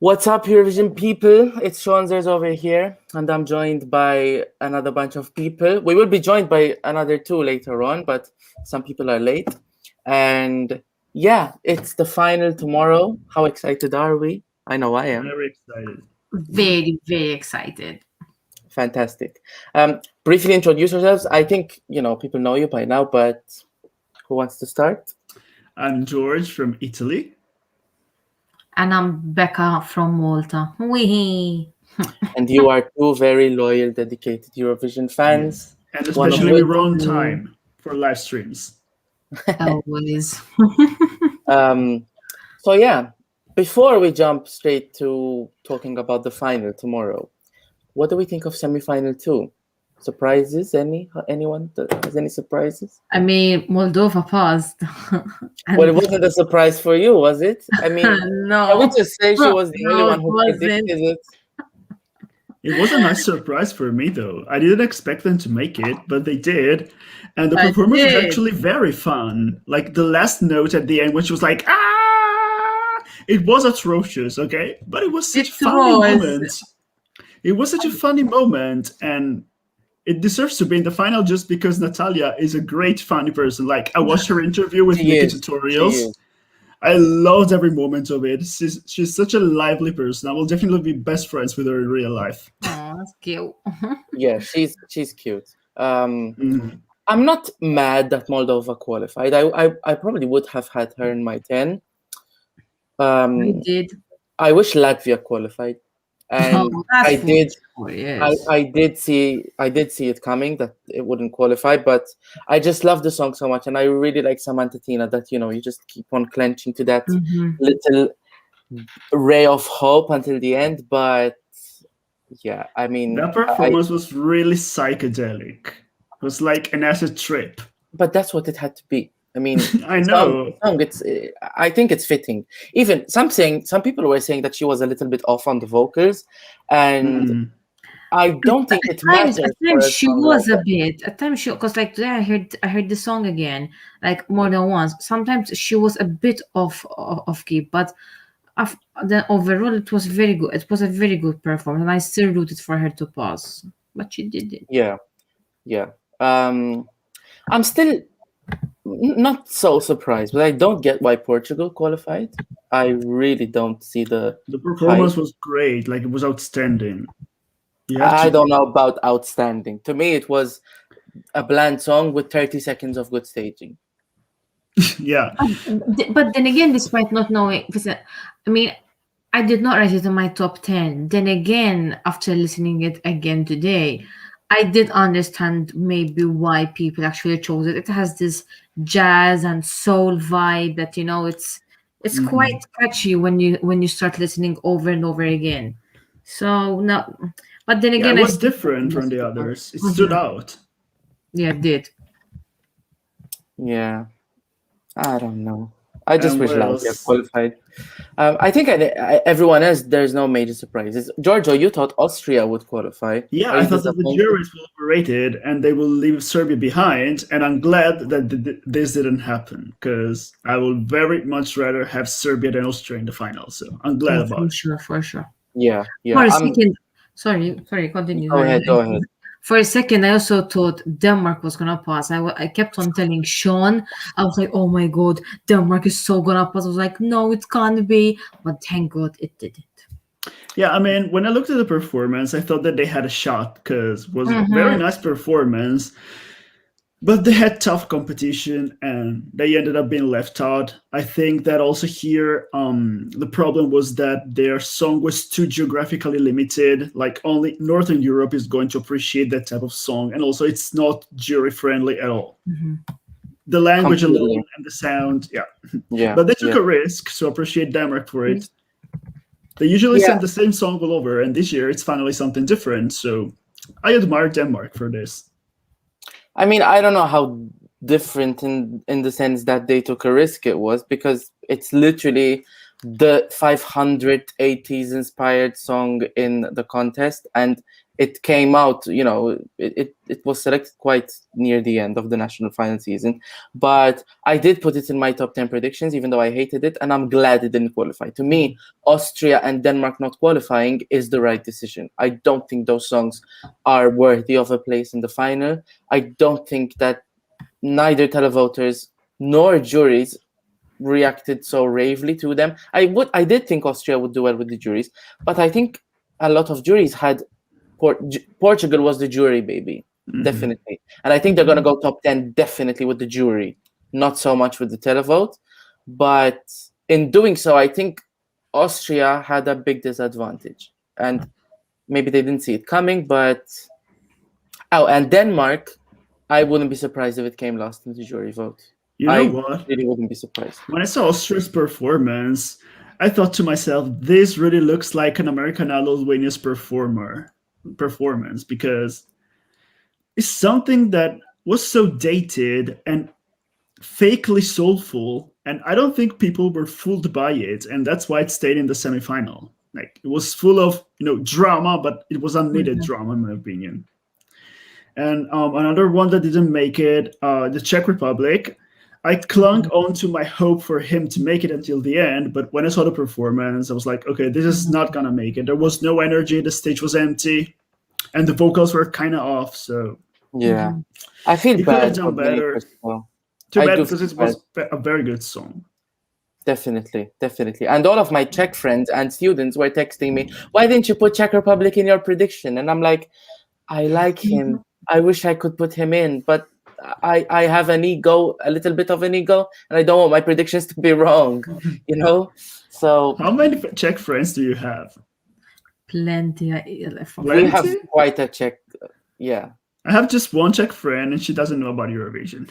What's up, Eurovision people? It's SHAUUNZERS over here, and I'm joined by another bunch of people. We will be joined by another two later on, but some people are late. And yeah, it's the final tomorrow. How excited are we? I know I am. Very excited. Very, very excited. Fantastic. Briefly introduce yourselves. I think, people know you by now, but who wants to start? I'm George from Italy. And I'm Becca from Malta. Wee. And you are two very loyal, dedicated Eurovision fans. Yes. And especially we were on time for live streams. Always. So yeah, before we jump straight to talking about the final tomorrow, what do we think of semi-final 2? Surprises? Anyone has any surprises? I mean, Moldova passed. Well, it wasn't a surprise for you, was it? I mean, no. I would just say she was the only one who wasn't. predicted it. It was a nice surprise for me, though. I didn't expect them to make it, but they did. And the performance was actually very fun. Like the last note at the end, when she was like, ah! It was atrocious, okay? But it was such a funny moment. It was such a funny moment, and it deserves to be in the final just because Natalia is a great, funny person. Like, I watched her interview with Nikki Tutorials. I loved every moment of it. She's such a lively person. I will definitely be best friends with her in real life. Oh, that's cute. Yeah, she's cute. I'm not mad that Moldova qualified. I probably would have had her in my 10. I did. I wish Latvia qualified. And I did see it coming that it wouldn't qualify, but I just love the song so much, and I really like Samantha Tina that you just keep on clenching to that little ray of hope until the end. But yeah, I mean, that performance was really psychedelic. It was like an acid trip. But that's what it had to be. I mean, I know. I think it's fitting. Even some people were saying that she was a little bit off on the vocals, and I don't think it matters. At times she was a bit. At times because like today I heard the song again, like more than once. Sometimes she was a bit off key, but then overall it was very good. It was a very good performance, and I still rooted for her to pass, but she did it. Yeah. I'm still not so surprised, but I don't get why Portugal qualified. I really don't see the performance was great. Like, it was outstanding. I don't know about outstanding. To me, it was a bland song with 30 seconds of good staging. Yeah. But then again, despite not knowing, I mean, I did not write it in my top 10. Then again, after listening it again today, I did understand maybe why people actually chose it. It has this jazz and soul vibe that it's quite catchy when you start listening over and over again. So no, but then again, it was different from the others. It stood out. Yeah, it did. Yeah, I don't know. I just wish Latvia qualified. I think everyone else, there's no major surprises. Giorgio, you thought Austria would qualify. Yeah, I thought that the juries were overrated and they will leave Serbia behind. And I'm glad that this didn't happen because I would very much rather have Serbia than Austria in the final. So I'm glad about it. For sure. Yeah. For a second, sorry, continue. Go ahead. For a second, I also thought Denmark was gonna pass. I kept on telling Sean, I was like, "Oh my god, Denmark is so gonna pass." I was like, "No, it can't be," but thank God it didn't. Yeah, I mean, when I looked at the performance, I thought that they had a shot because it was a very nice performance. But they had tough competition and they ended up being left out. I think that also here, the problem was that their song was too geographically limited. Like only Northern Europe is going to appreciate that type of song. And also it's not jury friendly at all. The language alone and the sound, yeah. But they took a risk, so appreciate Denmark for it. They usually send the same song all over, and this year it's finally something different. So I admire Denmark for this. I mean, I don't know how different in the sense that they took a risk it was, because it's literally the 580s inspired song in the contest, and it came out, it was selected quite near the end of the national final season. But I did put it in my top 10 predictions, even though I hated it, and I'm glad it didn't qualify. To me, Austria and Denmark not qualifying is the right decision. I don't think those songs are worthy of a place in the final. I don't think that neither televoters nor juries reacted so ravely to them. I did think Austria would do well with the juries, but I think a lot of juries had Portugal was the jury baby, definitely, and I think they're gonna go top 10 definitely with the jury, not so much with the televote. But in doing so, I think Austria had a big disadvantage, and maybe they didn't see it coming. But and Denmark, I wouldn't be surprised if it came last in the jury vote. You know what? Really wouldn't be surprised. When I saw Austria's performance, I thought to myself, this really looks like an American Idol winners performance, because it's something that was so dated and fakely soulful, and I don't think people were fooled by it, and that's why it stayed in the semifinal. Like, it was full of drama, but it was unneeded drama, in my opinion. And another one that didn't make it, the Czech Republic. I clung on to my hope for him to make it until the end, but when I saw the performance, I was like, okay, this is not gonna make it. There was no energy, the stage was empty, and the vocals were kind of off. So yeah, I feel he could have done better. Too bad, because it was a very good song. Definitely. And all of my Czech friends and students were texting me, why didn't you put Czech Republic in your prediction? And I'm like, I like him. I wish I could put him in, but I have a little bit of an ego, and I don't want my predictions to be wrong, So how many Czech friends do you have? Plenty. We have quite a Czech, yeah. I have just one Czech friend, and she doesn't know about Eurovision.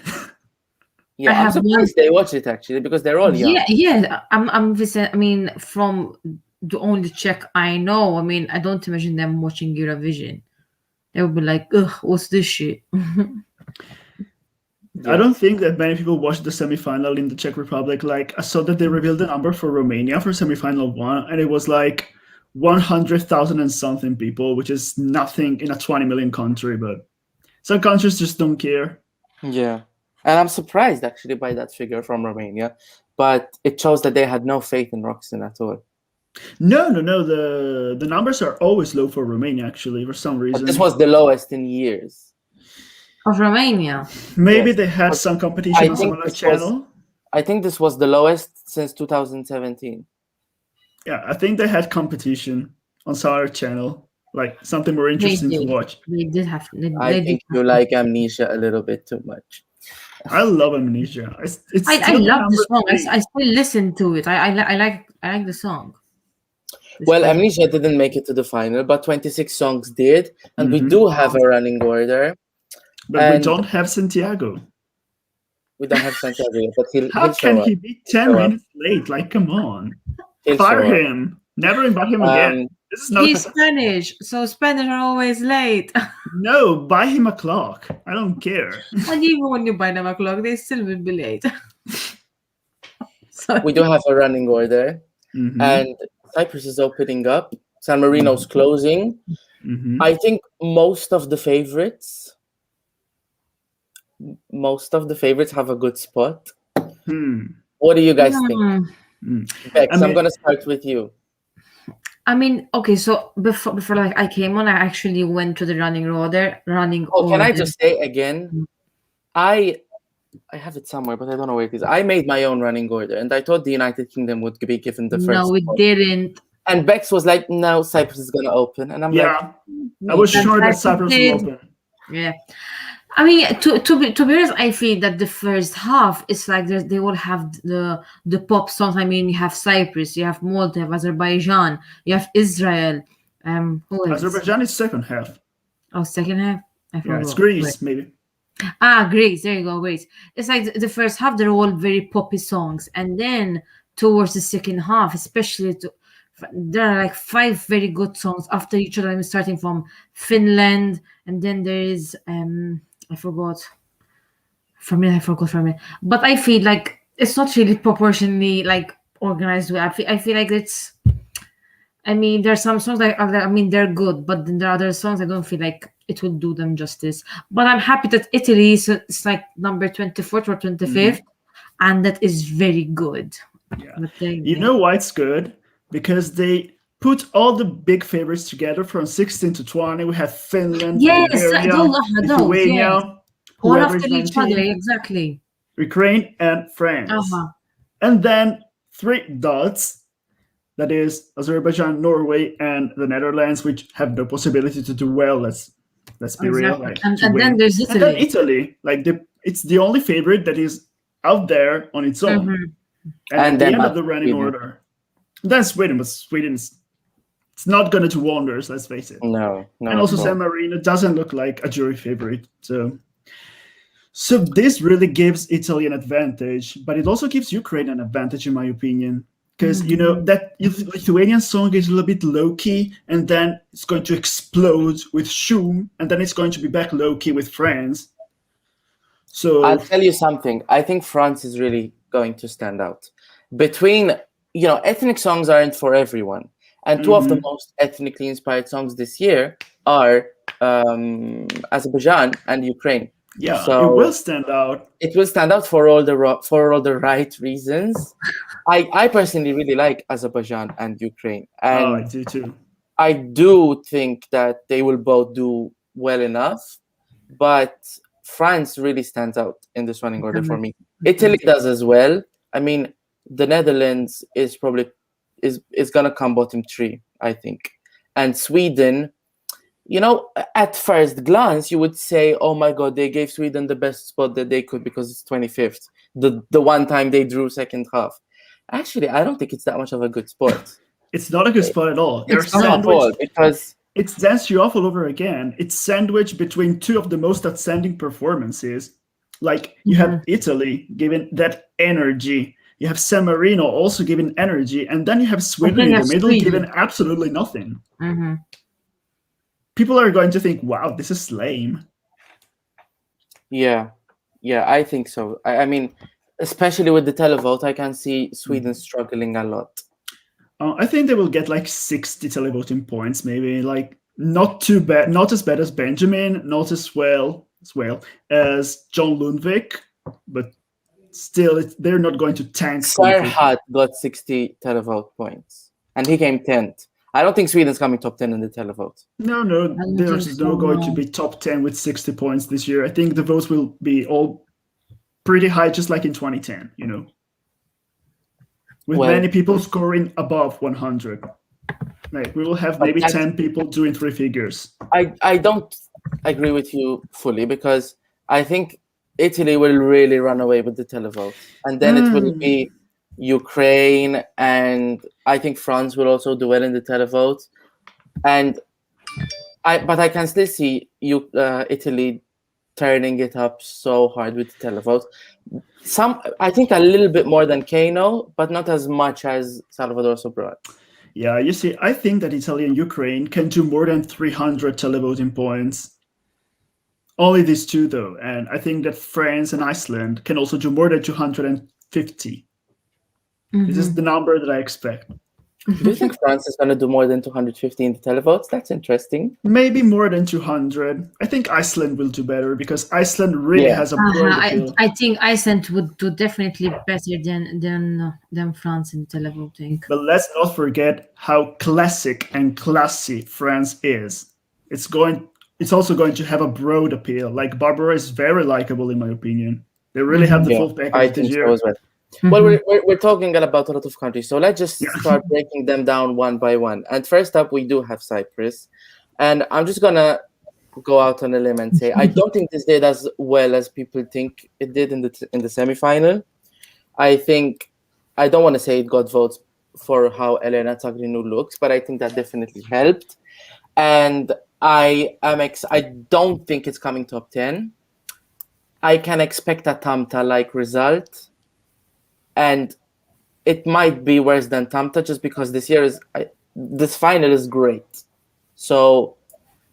Yeah, I'm surprised they watch it, actually, because they're all young. Yeah. I mean, from the only Czech I know, I mean, I don't imagine them watching Eurovision. They would be like, ugh, what's this shit? I don't think that many people watched the semifinal in the Czech Republic. Like, I saw that they revealed the number for Romania for semifinal 1, and it was like 100,000 and something people, which is nothing in a 20 million country, but some countries just don't care. Yeah. And I'm surprised, actually, by that figure from Romania, but it shows that they had no faith in Roxanne at all. No. The numbers are always low for Romania, actually, for some reason. But this was the lowest in years. Of Romania. Maybe they had some competition on some other channel. I think this was the lowest since 2017. Yeah, I think they had competition on some other channel, like something more interesting to watch. They did have. I think you like Amnesia a little bit too much. I love Amnesia. I love the song. I still listen to it. I like the song. Well, Amnesia didn't make it to the final, but 26 songs did, and we do have a running order. But we don't have Santiago. We don't have Santiago, but How can he be 10 minutes late? Like, come on. Fire him. Never invite him again. This is not He's Spanish, so Spanish are always late. No, buy him a clock. I don't care. And even when you buy them a clock, they still will be late. We do have a running order, and Cyprus is opening up. San Marino's closing. I think most of the favorites have a good spot. What do you guys think? Bex, I'm going to start with you. I mean, okay, so before like I came on, I actually went to the running order. Can I just say again? I have it somewhere, but I don't know where it is. I made my own running order, and I thought the United Kingdom would be given the first. No, we didn't. And Bex was like, "No, Cyprus is going to open," and I'm like, "I was sure that Cyprus would open." Yeah. I mean, to be honest, I feel that the first half is like they will have the pop songs. I mean, you have Cyprus, you have Malta, you have Azerbaijan, you have Israel. Azerbaijan is second half. Oh, second half? I forgot. Yeah, it's Greece, maybe. Greece. There you go, Greece. It's like the first half, they're all very poppy songs. And then towards the second half, especially, there are like 5 very good songs after each other. I'm starting from Finland. And then there is... I forgot. But I feel like it's not really proportionally like organized. I feel like it's. I mean, there are some songs I mean, they're good, but then there are other songs I don't feel like it will do them justice. But I'm happy that Italy is it's like number 24th or 25th, and that is very good. Yeah. You know why it's good? Because they put all the big favorites together from 16 to 20. We have Finland, Bulgaria, Lithuania, all after each other, exactly. Ukraine and France. And then 3 dots. That is Azerbaijan, Norway, and the Netherlands, which have no possibility to do well. Let's be real. Like, and then there's Italy. And then Italy, like it's the only favorite that is out there on its own. And at the end of the running order. Then Sweden, but Sweden's it's not going to do wonders. Let's face it. No. And also San Marino doesn't look like a jury favorite. So this really gives Italy an advantage, but it also gives Ukraine an advantage, in my opinion. Because, you know, that Lithuanian song is a little bit low-key, and then it's going to explode with Shum, and then it's going to be back low-key with France. So I'll tell you something. I think France is really going to stand out. Between, you know, ethnic songs aren't for everyone. And 2 of the most ethnically inspired songs this year are Azerbaijan and Ukraine. Yeah, so it will stand out. It will stand out for all the right reasons. I personally really like Azerbaijan and Ukraine, and I do too. I do think that they will both do well enough, but France really stands out in this running order for me. Italy does as well. I mean, the Netherlands is probably is gonna come bottom 3, I think, and Sweden. You know, at first glance, you would say, "Oh my God, they gave Sweden the best spot that they could because it's 25th, the one time they drew second half." Actually, I don't think it's that much of a good spot. It's not a good spot at all. It's not at all, because it's danced you off all over again. It's sandwiched between 2 of the most outstanding performances. Like, you have Italy giving that energy. You have San Marino also giving energy. And then you have Sweden in the middle giving absolutely nothing. People are going to think, wow, this is lame. Yeah, I think so. I mean, especially with the televote, I can see Sweden struggling a lot. I think they will get like 60 televoting points, maybe. Like, not too bad, not as bad as Benjamin, not as well as John Lundvik, but still, they're not going to tank. Serhat got 60 televote points, and he came 10th. I don't think Sweden's coming top 10 in the televote. No, there's no going to be top 10 with 60 points this year. I think the votes will be all pretty high, just like in 2010, you know. With many people scoring above 100. Like, we will have maybe 10 people doing 3 figures. I don't agree with you fully, because I think Italy will really run away with the televote. And then it will be Ukraine, and I think France will also do well in the televote. But I can still see Italy turning it up so hard with the televote. I think a little bit more than Kano, but not as much as Salvador Sobral. Yeah, you see, I think that Italy and Ukraine can do more than 300 televoting points. Only these 2, though. And I think that France and Iceland can also do more than 250. This is the number that I expect. Do you think France is going to do more than 250 in the televotes? That's interesting. Maybe more than 200. I think Iceland will do better, because Iceland really has a broad appeal. I think Iceland would do definitely better than France in televoting. But let's not forget how classic and classy France is. It's also going to have a broad appeal. Like, Barbara is very likable, in my opinion. They really have the full package. I think so as well. Well, we're talking about a lot of countries, so let's just start breaking them down one by one. And first up, we do have Cyprus, and I'm just gonna go out on a limb and say I don't think this did as well as people think it did in the semi-final. I don't want to say it got votes for how Elena Tzagrinou looks, but I think that definitely helped. And I don't think it's coming top 10. I can expect a Tamta-like result. And it might be worse than Tamta, just because this final is great. So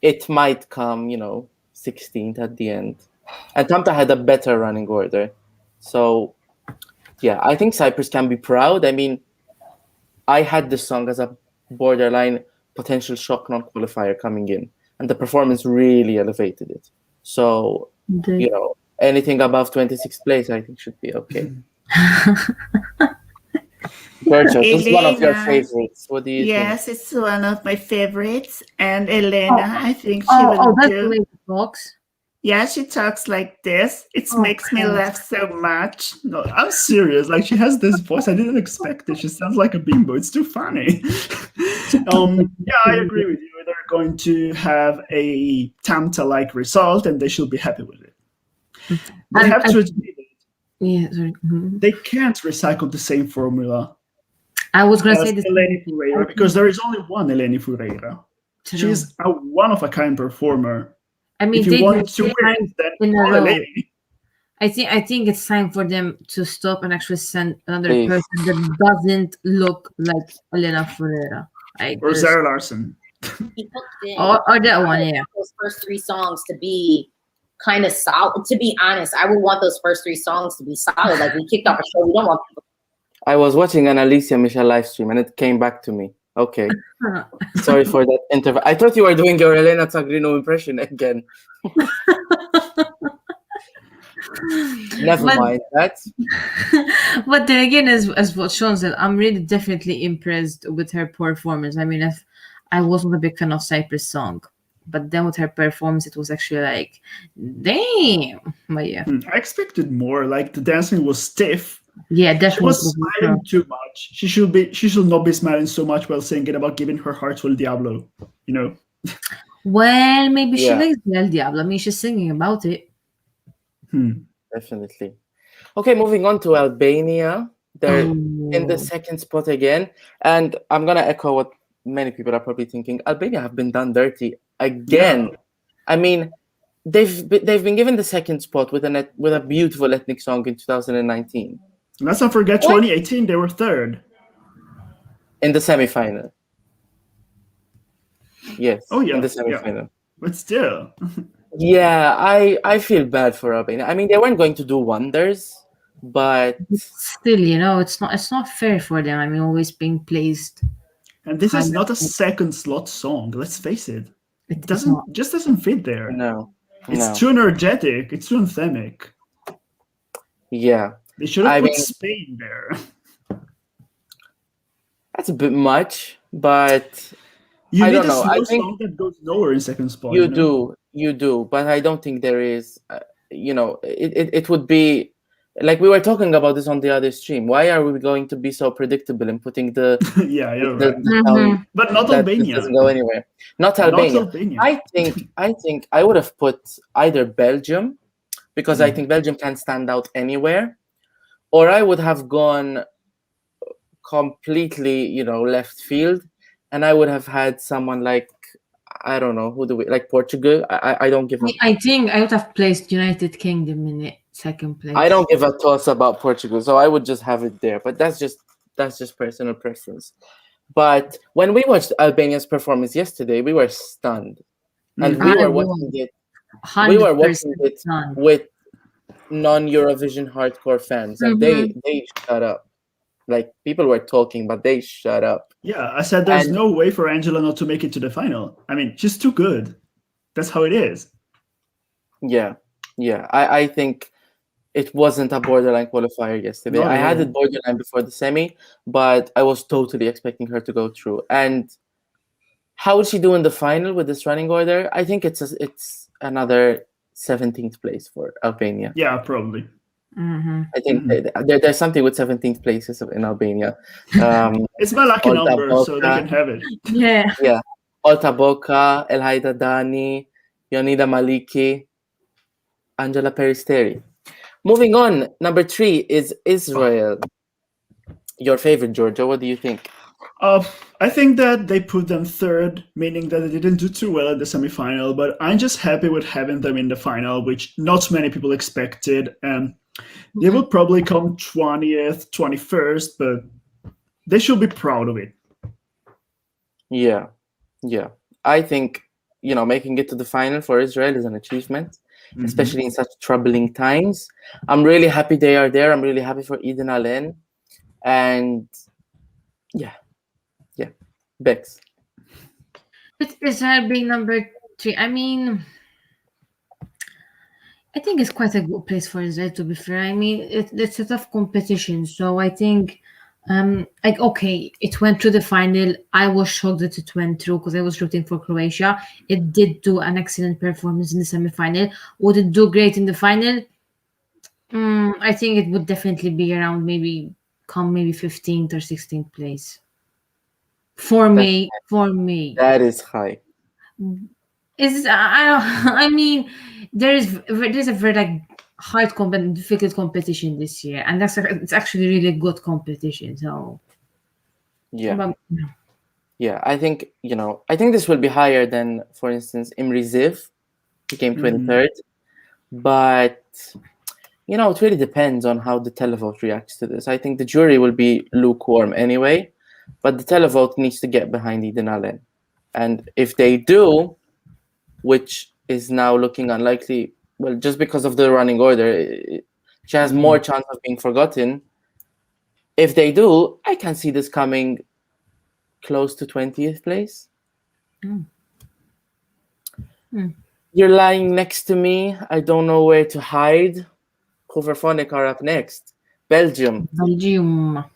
it might come, 16th at the end. And Tamta had a better running order. So, yeah, I think Cyprus can be proud. I mean, I had this song as a borderline potential shock non-qualifier coming in, and the performance really elevated it. So, anything above 26th place, I think, should be okay. Giorgio, this is one of your favorites. What do you think? Yes, it's one of my favorites. And Elena, I think she will that's do. the way she talks. Yeah, she talks like this. It makes me laugh so much. No, I'm serious. Like, she has this voice. I didn't expect it. She sounds like a bimbo. It's too funny. Yeah, I agree with you. They're going to have a Tamta-like result, and they should be happy with it. They have to admit it. Yeah, sorry. They can't recycle the same formula. I was going to say this. Eleni Foureira, because there is only one Eleni Foureira. She's a one-of-a-kind performer. I mean, if you want to win, then Eleni. I think it's time for them to stop and actually send another person that doesn't look like Elena Foureira. Or Zara Larsson. Or that one, yeah. Those first 3 songs to be kind of solid. To be honest, I would want those first 3 songs to be solid. Like, we kicked off a show. We don't want people. I was watching an Alicia Michelle live stream, and it came back to me. Okay. Sorry for that interview. I thought you were doing your Elena Tagrino impression again. Never mind that. But then again, as what Sean said, I'm really definitely impressed with her performance. I mean, I wasn't a big fan of Cypress song, but then with her performance, it was actually like, damn. But yeah, I expected more. Like, the dancing was stiff. Yeah, definitely. She was smiling too much. She should not be smiling so much while singing about giving her heart to El Diablo. Well, maybe she likes El Diablo. I mean, she's singing about it. Definitely. Okay, moving on to Albania. They're in the second spot again, and I'm gonna echo what many people are probably thinking. Albania have been done dirty again. Yeah. I mean, they've been given the second spot with a beautiful ethnic song in 2019. Let's not forget 2018, they were third. In the semifinal. Yes. Oh, yeah. In the semifinal. Yeah. But still. Yeah, I feel bad for Albania. I mean, they weren't going to do wonders, but still, it's not fair for them. I mean, always being placed. And this is not a second slot song, let's face it. It just doesn't fit there. No. It's too energetic, it's too anthemic. Yeah. They should have put Spain there. That's a bit much, but you I need don't know. I think song that goes nowhere in second spot. You do, but I don't think there is. It would be like we were talking about this on the other stream. Why are we going to be so predictable in putting the right. But not Albania. Doesn't go anywhere. Not Albania. I think I would have put either Belgium, because I think Belgium can stand out anywhere, or I would have gone completely, left field, and I would have had someone like, I don't know, who do we like? Portugal. I don't give. I think I would have placed United Kingdom in second place. I don't give a toss about Portugal, so I would just have it there. But that's just personal preference. But when we watched Albania's performance yesterday, we were stunned, and we were watching it. We were watching it with non-Eurovision hardcore fans, and they shut up. Like, people were talking, but they shut up. Yeah, I said there's no way for Angela not to make it to the final. I mean, she's too good. That's how it is. Yeah. I think it wasn't a borderline qualifier yesterday. I had it borderline before the semi, but I was totally expecting her to go through. And how would she do in the final with this running order? I think it's another 17th place for Albania. Yeah, probably. I think there's something with 17th places in Albania. It's my lucky number, so they can have it. Yeah. Olta Boca, Elhaida Dani, Yonida Maliki, Angela Peristeri. Moving on, number 3 is Israel. Your favorite, Giorgio. What do you think? I think that they put them third, meaning that they didn't do too well in the semifinal, but I'm just happy with having them in the final, which not many people expected. And they will probably come 20th, 21st, but they should be proud of it. Yeah. I think, making it to the final for Israel is an achievement, especially in such troubling times. I'm really happy they are there. I'm really happy for Eden Allen. And Bex. With Israel being number 3, I mean, I think it's quite a good place for Israel, to be fair. I mean, it's a tough competition, so I think, like, okay, it went to the final. I was shocked that it went through because I was rooting for Croatia. It did do an excellent performance in the semi-final. Would it do great in the final? I think it would definitely be around maybe 15th or 16th place. For me. That is high. Is I mean, there's a very like hard difficult competition this year, and it's actually really good competition. So yeah, I think I think this will be higher than, for instance, Imri Ziv, he came 23rd, but it really depends on how the televote reacts to this. I think the jury will be lukewarm anyway, but the televote needs to get behind Eden Allen, and if they do, which is now looking unlikely, well, just because of the running order, she has more chance of being forgotten. If they do, I can see this coming close to 20th place. You're lying next to me. I don't know where to hide. Hooverphonic are up next. Belgium.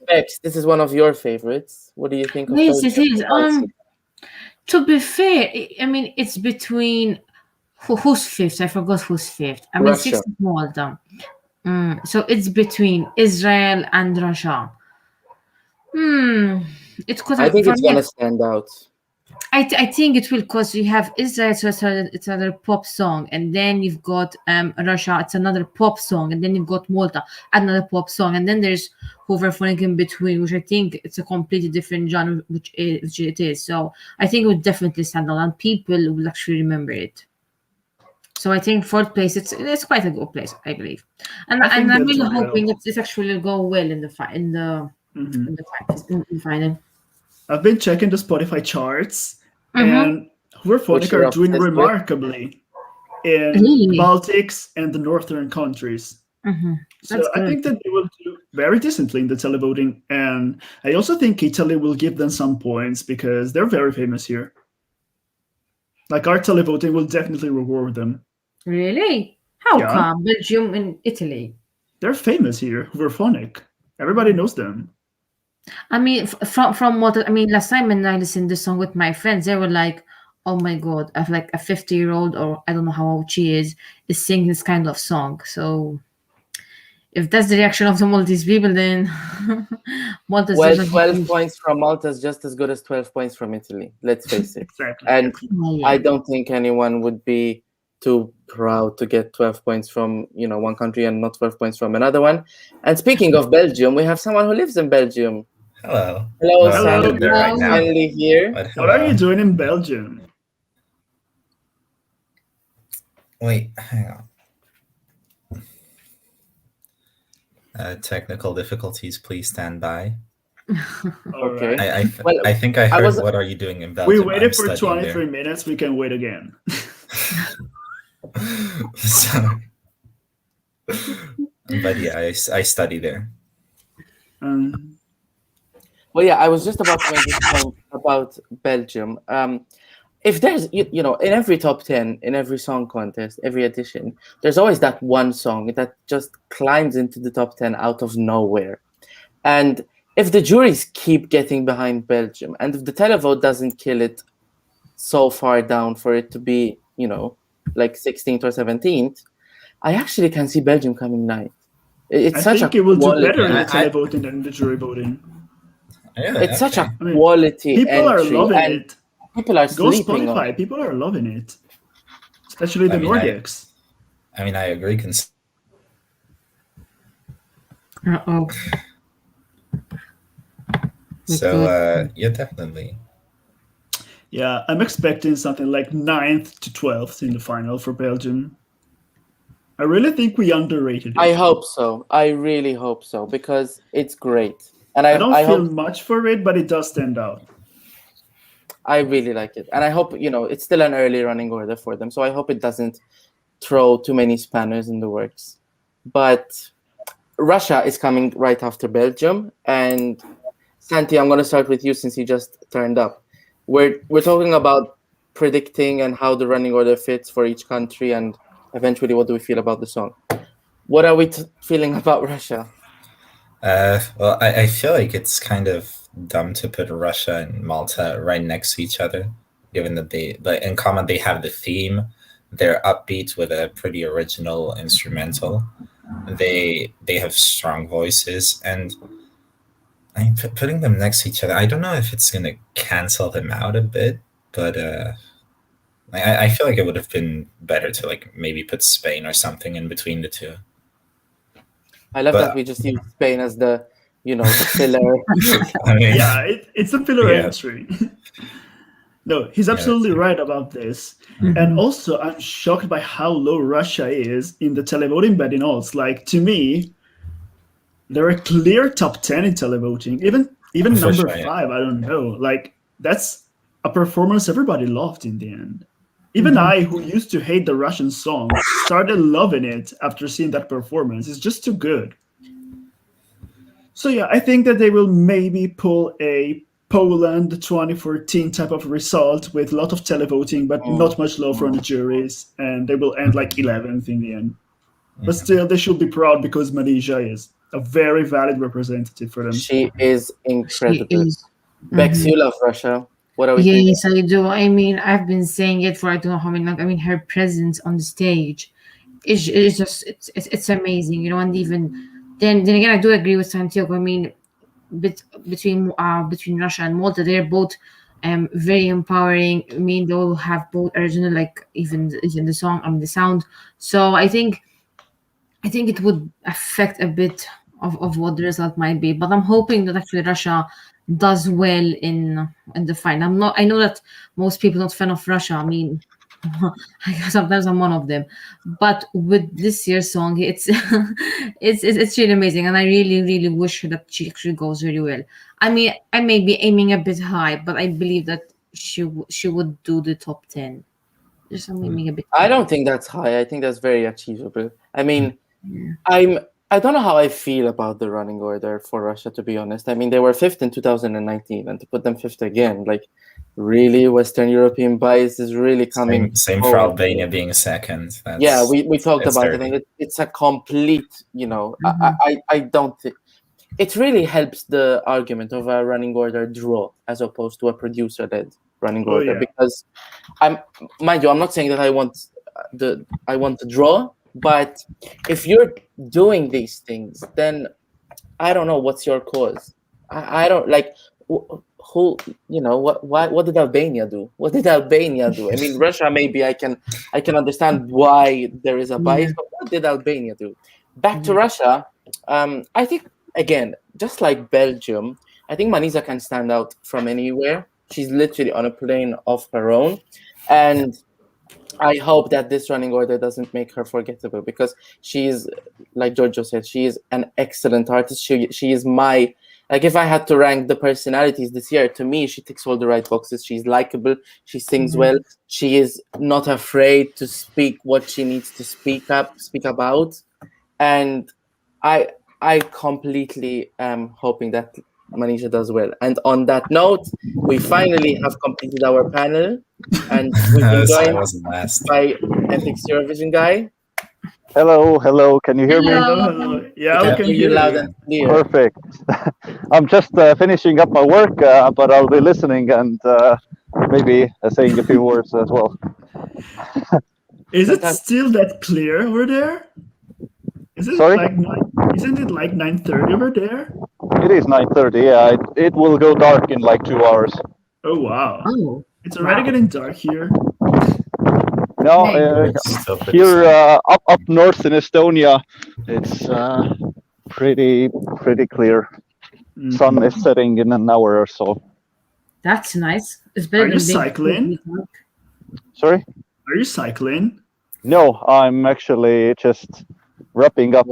Bex, this is one of your favorites. What do you think of Yes, Belgium? it is. To be fair, I mean, it's between who's fifth? I forgot who's fifth. I mean, Russia. sixth is Malta. So it's between Israel and Russia. It's I think it's gonna stand out. I think it will, because you have Israel, so it's another pop song, and then you've got Russia, it's another pop song, and then you've got Malta, another pop song, and then there's Hooverphonic in between, which I think it's a completely different genre, which it is. So I think it would definitely stand out, and people will actually remember it. So I think fourth place, it's quite a good place, I believe, and I'm really hoping it's actually go well in the final. I've been checking the Spotify charts, and Hooverphonic are doing remarkably in Baltics and the northern countries. So I think that they will do very decently in the televoting, and I also think Italy will give them some points because they're very famous here. Like, our televoting will definitely reward them. Really? How come? Belgium and Italy? They're famous here, Hooverphonic. Everybody knows them. I mean, from what I mean, last time when I listened to the song with my friends, they were like, "Oh my god, I have like a 50-year-old, or I don't know how old she is singing this kind of song." So, if that's the reaction of the Maltese people, then Malta's 12 points from Malta is just as good as 12 points from Italy. Let's face it. Exactly. And I don't think anyone would be too proud to get 12 points from one country and not 12 points from another one. And speaking of Belgium, we have someone who lives in Belgium. Hello. Hello, finally here. What are you doing in Belgium? Wait, hang on. Technical difficulties, please stand by. Okay. I think I heard what are you doing in Belgium? We waited for 23 minutes. We can wait again. Sorry. But yeah, I study there. Well, yeah, I was just about to make this point about Belgium. If there's, in every top 10, in every song contest, every edition, there's always that one song that just climbs into the top 10 out of nowhere. And if the juries keep getting behind Belgium, and if the televote doesn't kill it so far down for it to be, like 16th or 17th, I actually can see Belgium coming 9th. I think it will do better in the televoting than the jury voting. Yeah, it's such a quality people entry. People are loving it. People are sleeping on it. People are loving it. Especially the Nordics. I agree. So, yeah, definitely. Yeah, I'm expecting something like 9th to 12th in the final for Belgium. I really think we underrated it. I hope so. I really hope so, because it's great. And I don't feel much for it, but it does stand out. I really like it. And I hope, it's still an early running order for them. So I hope it doesn't throw too many spanners in the works. But Russia is coming right after Belgium. And Santi, I'm going to start with you since you just turned up. we're talking about predicting and how the running order fits for each country, and eventually what do we feel about the song. What are we feeling about Russia? Well, I feel like it's kind of dumb to put Russia and Malta right next to each other, given that in common they have the theme. They're upbeat with a pretty original instrumental. They have strong voices, and putting them next to each other, I don't know if it's gonna cancel them out a bit, but I feel like it would have been better to like maybe put Spain or something in between the two. I love that we just use Spain as the, filler. I mean, yeah, it's a filler entry. No, he's absolutely right about this. Mm-hmm. And also, I'm shocked by how low Russia is in the televoting betting odds. Like, to me, they're a clear top 10 in televoting. Even number 5, I don't know. Like, that's a performance everybody loved in the end. Even I, who used to hate the Russian song, started loving it after seeing that performance. It's just too good. So yeah, I think that they will maybe pull a Poland 2014 type of result with a lot of televoting, but not much love from the juries, and they will end like 11th in the end. But still, they should be proud because Manisha is a very valid representative for them. She is incredible. She is. Bex, you love Russia. What are we thinking? Yes, I do. I mean, I've been saying it for I don't know how many long. I mean, her presence on the stage is just it's amazing, and even then again, I do agree with Santiago. I mean, between Russia and Malta, they're both very empowering. I mean, they all have both original, like even the song, the sound. So I think it would affect a bit of what the result might be, but I'm hoping that actually Russia does well in the final. I know that most people are not fan of Russia. I mean, sometimes I'm one of them, but with this year's song, it's it's really amazing, and I really wish that she actually goes very well. I mean, I may be aiming a bit high, but I believe that she would do the top 10. Just aiming a bit high. I don't think that's high. I think that's very achievable. I mean, I don't know how I feel about the running order for Russia, to be honest. I mean, they were 5th in 2019, and to put them 5th again, like, really, Western European bias is really coming. Same for Albania being 2nd. We talked about it, and it's a complete, I don't think it really helps the argument of a running order draw as opposed to a producer-led running order, because mind you, I'm not saying that I want to draw. But if you're doing these things, then I don't know what's your cause. I don't like who what did Albania do? What did Albania do? I mean, Russia, maybe I can understand why there is a bias, but what did Albania do? Back to Russia, I think again, just like Belgium, I think Manisa can stand out from anywhere. She's literally on a plane of her own, and I hope that this running order doesn't make her forgettable, because she's, like Giorgio said, she is an excellent artist. She is my, like, if I had to rank the personalities this year, to me, she ticks all the right boxes. She's likable. She sings well. She is not afraid to speak what she needs to speak about. And I completely am hoping that Manisha does well. And on that note, we finally have completed our panel, and we've been joined by Epic's Eurovision guy. Hello. Can you hear me? Hello. Yeah, we can hear you loud and clear. Perfect. I'm just finishing up my work, but I'll be listening and maybe saying a few words as well. Is it still that clear over there? Sorry? Isn't it like 9:30 over there? It is 9:30. Yeah, it will go dark in like 2 hours. Oh wow! It's already getting dark here. No, here up north in Estonia, it's pretty clear. Sun is setting in an hour or so. That's nice. It's better. Are you cycling? Sorry? Are you cycling? No, I'm actually just wrapping up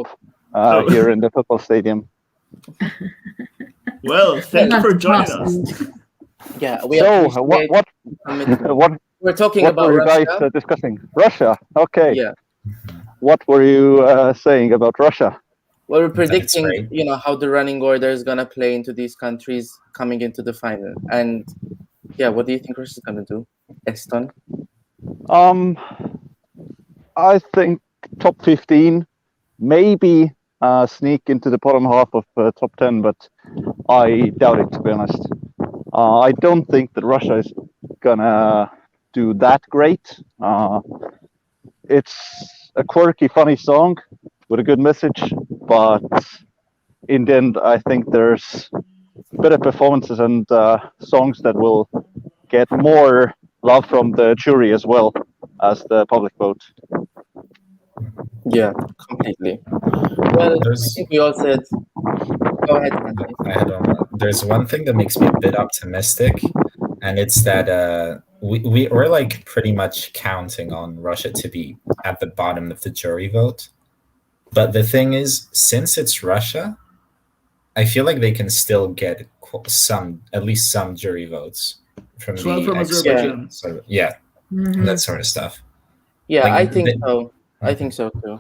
here in the football stadium. Well, thank you for joining us. Yeah. What we're talking about were you Russia. guys discussing? Russia. Okay. Yeah. What were you saying about Russia? Well, we're predicting, how the running order is gonna play into these countries coming into the final, and Yeah, what do you think Russia's gonna do? Eston? I think top 15, maybe sneak into the bottom half of top 10, but I doubt it, to be honest. I don't think that Russia is gonna do that great. It's a quirky, funny song with a good message, but in the end, I think there's better performances and songs that will get more love from the jury as well as the public vote. Yeah, completely. Well, I think we all said. Go ahead. There's one thing that makes me a bit optimistic, and it's that we're like pretty much counting on Russia to be at the bottom of the jury vote. But the thing is, since it's Russia, I feel like they can still get at least some jury votes from Azerbaijan. That sort of stuff. Yeah, like, I think so. I think so too.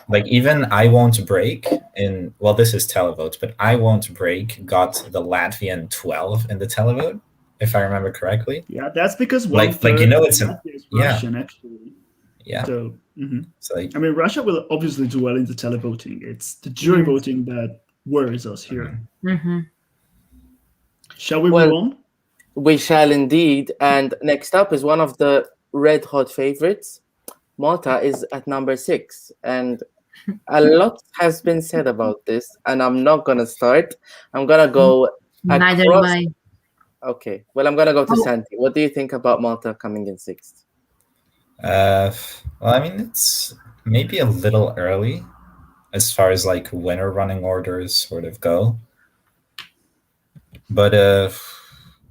Like even I Won't Break this is televote, but I Won't Break got the Latvian 12 in the televote, if I remember correctly. Yeah, that's because it's Russian actually. Yeah. So, I mean, Russia will obviously do well in the televoting. It's the jury voting that worries us here. Shall we move on? We shall indeed. And next up is one of the red hot favorites. Malta is at number 6, and a lot has been said about this, and I'm not gonna start. I'm gonna go. Neither am I. Okay, well, I'm gonna go to Santi. What do you think about Malta coming in 6th? Well, I mean, it's maybe a little early as far as like winner running orders sort of go. But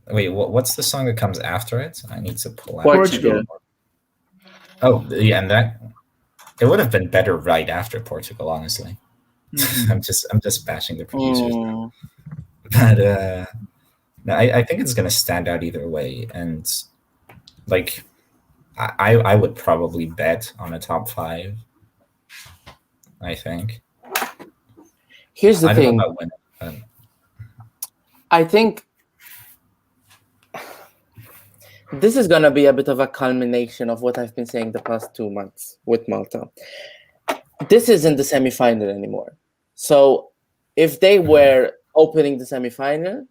wait, what's the song that comes after it? I need to pull out. Portugal. Oh, yeah, and that it would have been better right after Portugal, honestly. I'm just bashing the producers. But no, I think it's gonna stand out either way, and like I would probably bet on a top 5. I think. Here's the thing. I think this is going to be a bit of a culmination of what I've been saying the past 2 months with Malta. This isn't the semi-final anymore. So if they were opening the semi-final,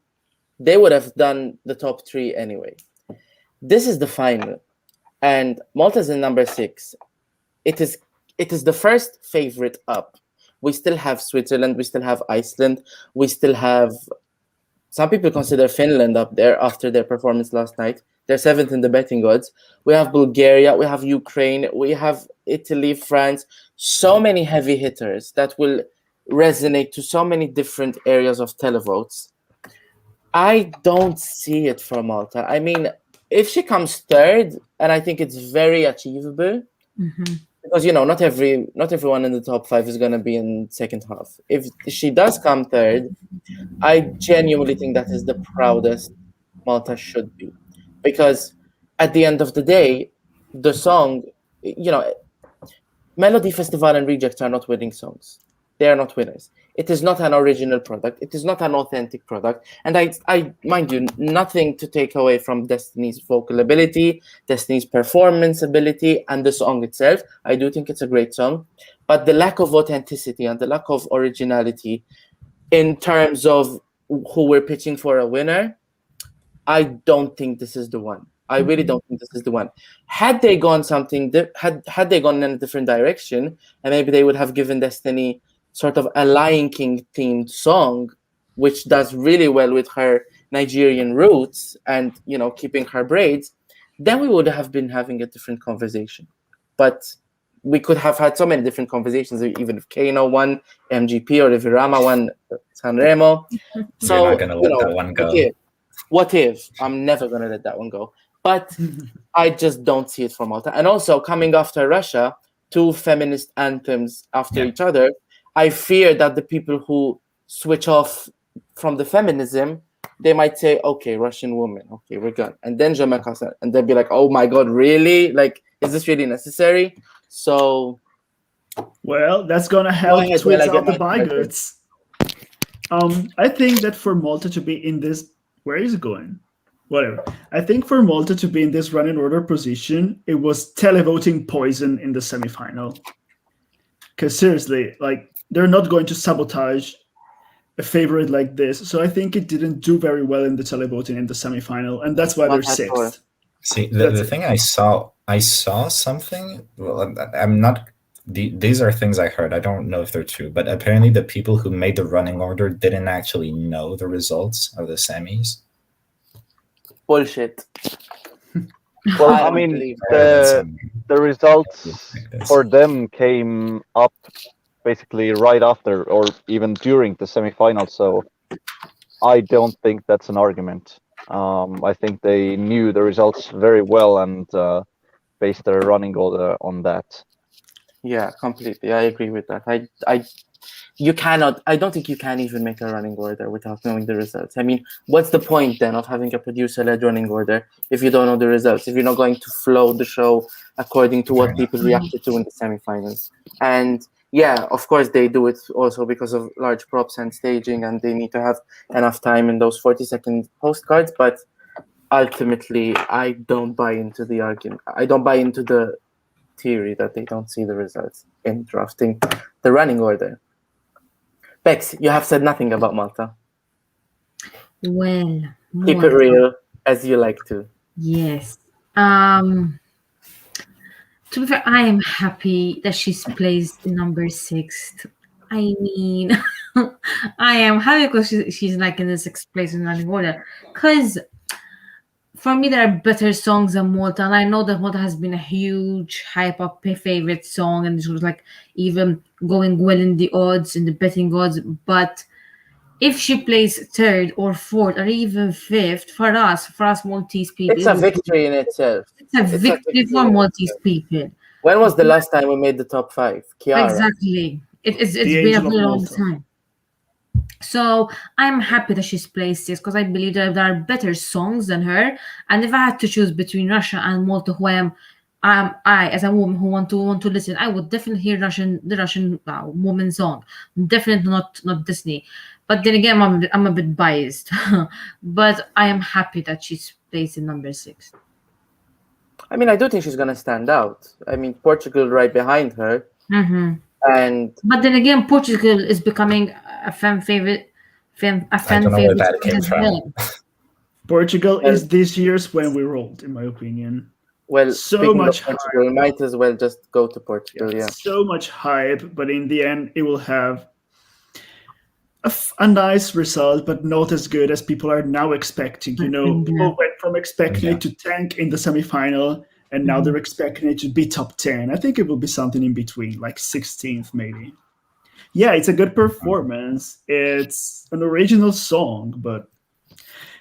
they would have done the top 3 anyway. This is the final. And Malta's in number 6. It is the first favorite up. We still have Switzerland. We still have Iceland. We still have... Some people consider Finland up there after their performance last night. They're 7th in the betting odds. We have Bulgaria, we have Ukraine, we have Italy, France. So many heavy hitters that will resonate to so many different areas of televotes. I don't see it for Malta. I mean, if she comes 3rd, and I think it's very achievable, because not everyone in the top 5 is going to be in second half. If she does come 3rd, I genuinely think that is the proudest Malta should be. Because at the end of the day, the song, Melody Festival and Rejects are not winning songs. They are not winners. It is not an original product. It is not an authentic product. And I mind you, nothing to take away from Destiny's vocal ability, Destiny's performance ability, and the song itself. I do think it's a great song. But the lack of authenticity and the lack of originality in terms of who we're pitching for a winner, I don't think this is the one. I really don't think this is the one. Had they gone had they gone in a different direction, and maybe they would have given Destiny sort of a Lion King themed song, which does really well with her Nigerian roots and keeping her braids, then we would have been having a different conversation. But we could have had so many different conversations, even if Kano won MGP or if Irama won Sanremo. So you're not gonna let that one go. What if? I'm never gonna let that one go. But I just don't see it for Malta. And also coming after Russia, 2 feminist anthems after each other, I fear that the people who switch off from the feminism, they might say, okay, Russian woman, okay, we're gone. And then Jamaica, and they'll be like, oh my God, really? Like, is this really necessary? So... Well, that's going to help twist out the buy goods. I think that for Malta to be in this... Where is it going? whatever. I think for Malta to be in this running order position, it was televoting poison in the semifinal. Because seriously, like, they're not going to sabotage a favorite like this. So I think it didn't do very well in the televoting in the semifinal, and that's why they're sixth. See, the thing I saw something. Well, I'm not. These are things I heard. I don't know if they're true, but apparently the people who made the running order didn't actually know the results of the semis. Bullshit. Well, I mean, the results for them came up basically right after or even during the semifinal, so I don't think that's an argument. I think they knew the results very well and based their running order on that. Yeah, completely. I agree with that. You cannot. I don't think you can even make a running order without knowing the results. I mean, what's the point then of having a producer-led running order if you don't know the results? If you're not going to flow the show according to what people reacted to in the semifinals? And yeah, of course they do it also because of large props and staging, and they need to have enough time in those 40-second postcards. But ultimately, I don't buy into the argument. I don't buy into the theory that they don't see the results in drafting the running order. Bex, you have said nothing about Malta. Well, keep it real as you like to. Yes. To be fair, I am happy that she's placed number 6. I mean, I am happy because she's like in the 6th place in running order. Because for me, there are better songs than Malta, and I know that Malta has been a huge hype up favorite song, and it was like even going well in the odds, in the betting odds. But if she plays 3rd or 4th or even 5th, for us Maltese people, it's a victory in itself. It's a victory for Maltese people. When was the last time we made the top 5? Chiara. Exactly. It's been a very long time. So I'm happy that she's placed this because I believe that there are better songs than her. And if I had to choose between Russia and Malta, who I as a woman who want to listen, I would definitely hear the Russian woman song. Definitely not Disney. But then again, I'm a bit biased. But I am happy that she's placed in number 6. I mean, I do think she's gonna stand out. I mean, Portugal right behind her. Mm-hmm. But then again, Portugal is becoming a fan favorite. I don't know where that came from. Portugal is this year's When We Rolled, in my opinion. Well, so much Portugal, might as well just go to Portugal. Yeah. So much hype, but in the end, it will have a nice result, but not as good as people are now expecting. You know, people went from expecting it to tank in the semifinal, and now they're expecting it to be top 10. I think it will be something in between, like 16th maybe. Yeah, it's a good performance. It's an original song, but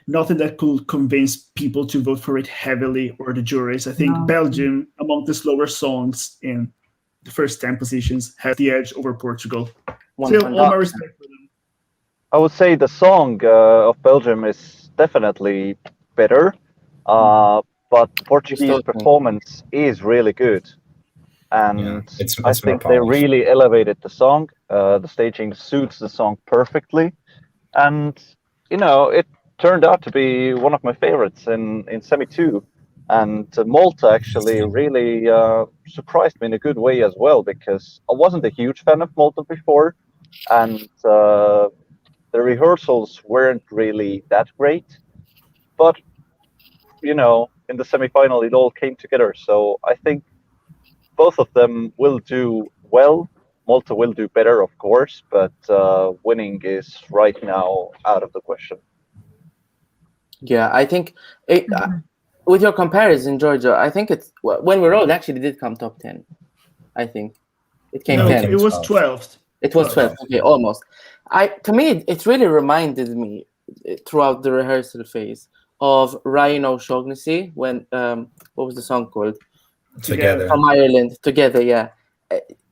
nothing that could convince people to vote for it heavily, or the juries. I think Belgium, among the slower songs in the first 10 positions, has the edge over Portugal. Still, all my respect for them. I would say the song of Belgium is definitely better, but Portuguese performance is really good. And I think they really elevated the song. The staging suits the song perfectly. And, you know, it turned out to be one of my favorites in Semi 2. And Malta actually really surprised me in a good way as well, because I wasn't a huge fan of Malta before. And the rehearsals weren't really that great. But, you know, in the semifinal, it all came together. So I think both of them will do well. Malta will do better, of course, but winning is right now out of the question. Yeah, I think with your comparison, Georgia, I think it's When We Rolled actually did come top 10. I think it came 10. It was 12th. It was 12th. Okay, almost. To me, it really reminded me throughout the rehearsal phase of Ryan O'Shaughnessy when what was the song called? Together. From Ireland, Together, yeah.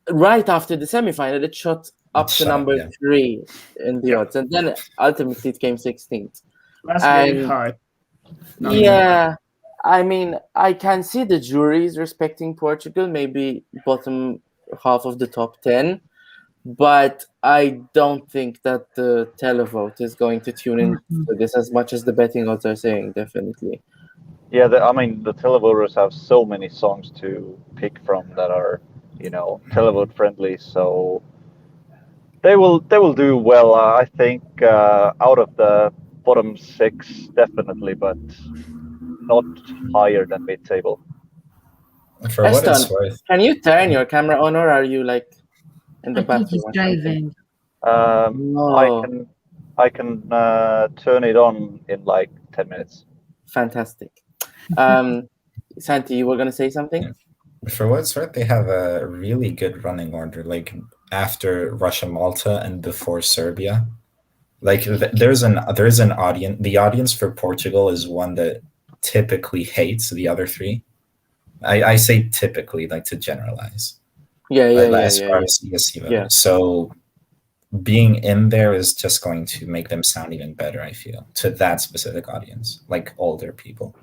Right after the semifinal, it shot up to number 3 in the odds, and then ultimately it came 16th. That's really high. Yeah, I mean, I can see the juries respecting Portugal, maybe bottom half of the top 10, but I don't think that the televote is going to tune in to this as much as the betting odds are saying. Definitely. Yeah, I mean, the televoters have so many songs to pick from that are, televote friendly. So they will do well. I think out of the bottom 6, definitely, but not higher than mid-table. For what it's worth, can you turn your camera on, or are you like in the I think bathroom? he's driving. No. I can turn it on in like 10 minutes. Fantastic. Santi, you were gonna say something? Yeah. For what it's worth, they have a really good running order, like after Russia, Malta, and before Serbia. Like there's an audience. The audience for Portugal is one that typically hates the other three. I say typically, like to generalize. Yeah. So being in there is just going to make them sound even better, I feel, to that specific audience, like older people.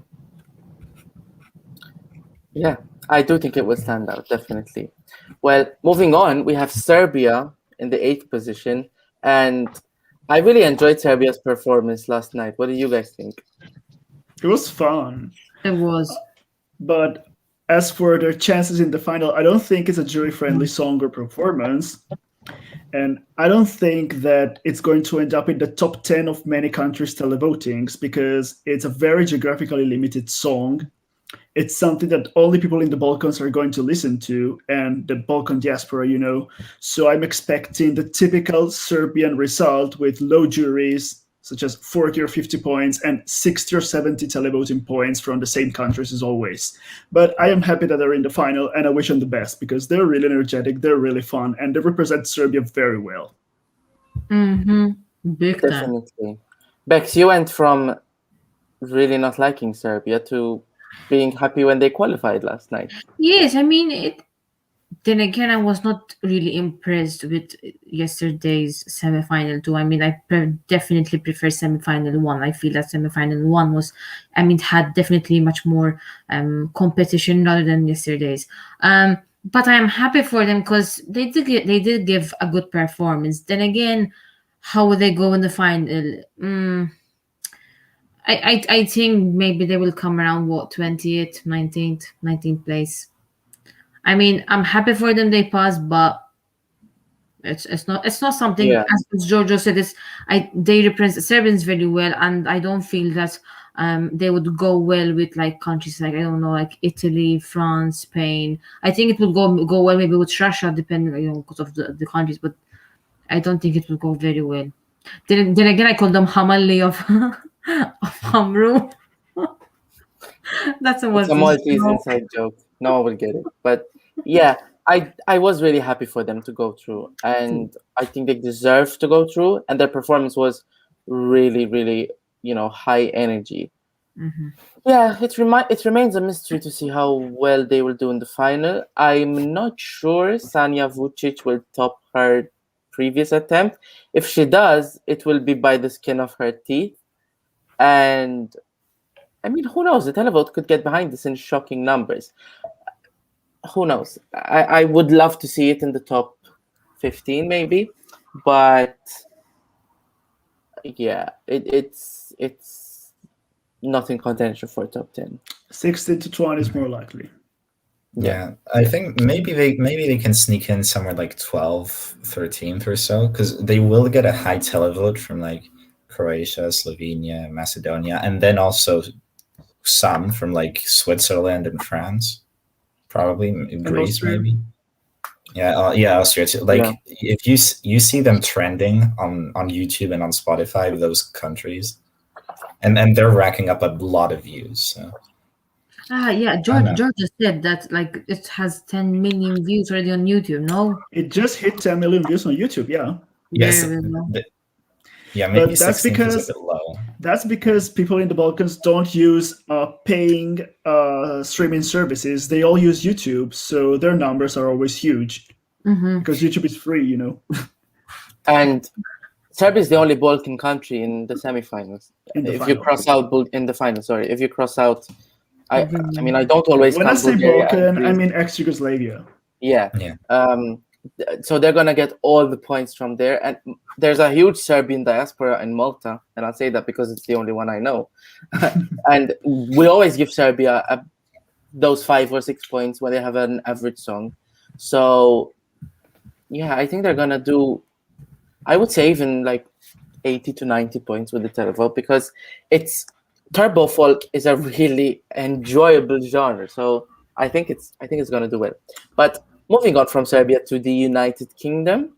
Yeah, I do think it will stand out, definitely. Well, moving on, we have Serbia in the 8th position, and I really enjoyed Serbia's performance last night. What do you guys think? It was fun. It was. But as for their chances in the final, I don't think it's a jury-friendly song or performance. And I don't think that it's going to end up in the top 10 of many countries' televotings because it's a very geographically limited song. It's something that only people in the Balkans are going to listen to, and the Balkan diaspora, So I'm expecting the typical Serbian result with low juries, such as 40 or 50 points, and 60 or 70 televoting points from the same countries as always. But I am happy that they're in the final, and I wish them the best, because they're really energetic, they're really fun, and they represent Serbia very well. Big time. Definitely. Bex, you went from really not liking Serbia to being happy when they qualified last night. Yes, I mean, then again, I was not really impressed with yesterday's semi-final too. I mean, I definitely prefer semi-final 1. I feel that semi-final 1 was, it had definitely much more competition rather than yesterday's. But I'm happy for them because they did give a good performance. Then again, how will they go in the final? I think maybe they will come around 20th, 19th place. I mean, I'm happy for them they passed, but it's not something as Giorgio said. They represent Serbians very well, and I don't feel that they would go well with like countries like, I don't know, like Italy, France, Spain. I think it would go well maybe with Russia, depending because of the countries, but I don't think it would go very well. Then again, I call them Hamalli of Hamru. That's a Maltese inside joke. No one will get it, but yeah, I was really happy for them to go through, and I think they deserve to go through, and their performance was really, really, high energy. Yeah, it remains a mystery to see how well they will do in the final. I'm not sure Sanja Vucic will top her previous attempt. If she does, it will be by the skin of her teeth. And I mean, who knows? The televote could get behind this in shocking numbers. Who knows? I would love to see it in the top 15, maybe, but yeah, it's not in contention for top 10. 16 to 20 is more likely. Yeah, I think maybe they can sneak in somewhere like 12th, 13th or so, because they will get a high televote from like Croatia, Slovenia, Macedonia, and then also some from like Switzerland and France, probably Greece, Austria. maybe. Yeah, Austria too. Like if you see them trending on YouTube and on Spotify, those countries, and they're racking up a lot of views. So. George said that like it has 10 million views already on YouTube. No, it just hit 10 million views on YouTube. Yeah. Yes. Maybe but that's because is a bit low. That's because people in the Balkans don't use paying streaming services. They all use YouTube, so their numbers are always huge because YouTube is free, And Serbia is the only Balkan country in the semifinals. You cross out in the final, if you cross out, I mean, I don't always. When I say Balkan, I mean ex-Yugoslavia. Yeah. so they're gonna get all the points from there. And there's a huge Serbian diaspora in Malta, and I'll say that because it's the only one I know. And we always give Serbia those 5 or 6 points when they have an average song. So yeah, I think they're gonna do, I would say, even like 80 to 90 points with the televote, because it's turbo folk is a really enjoyable genre. So I think it's gonna do well. But moving on from Serbia to the United Kingdom,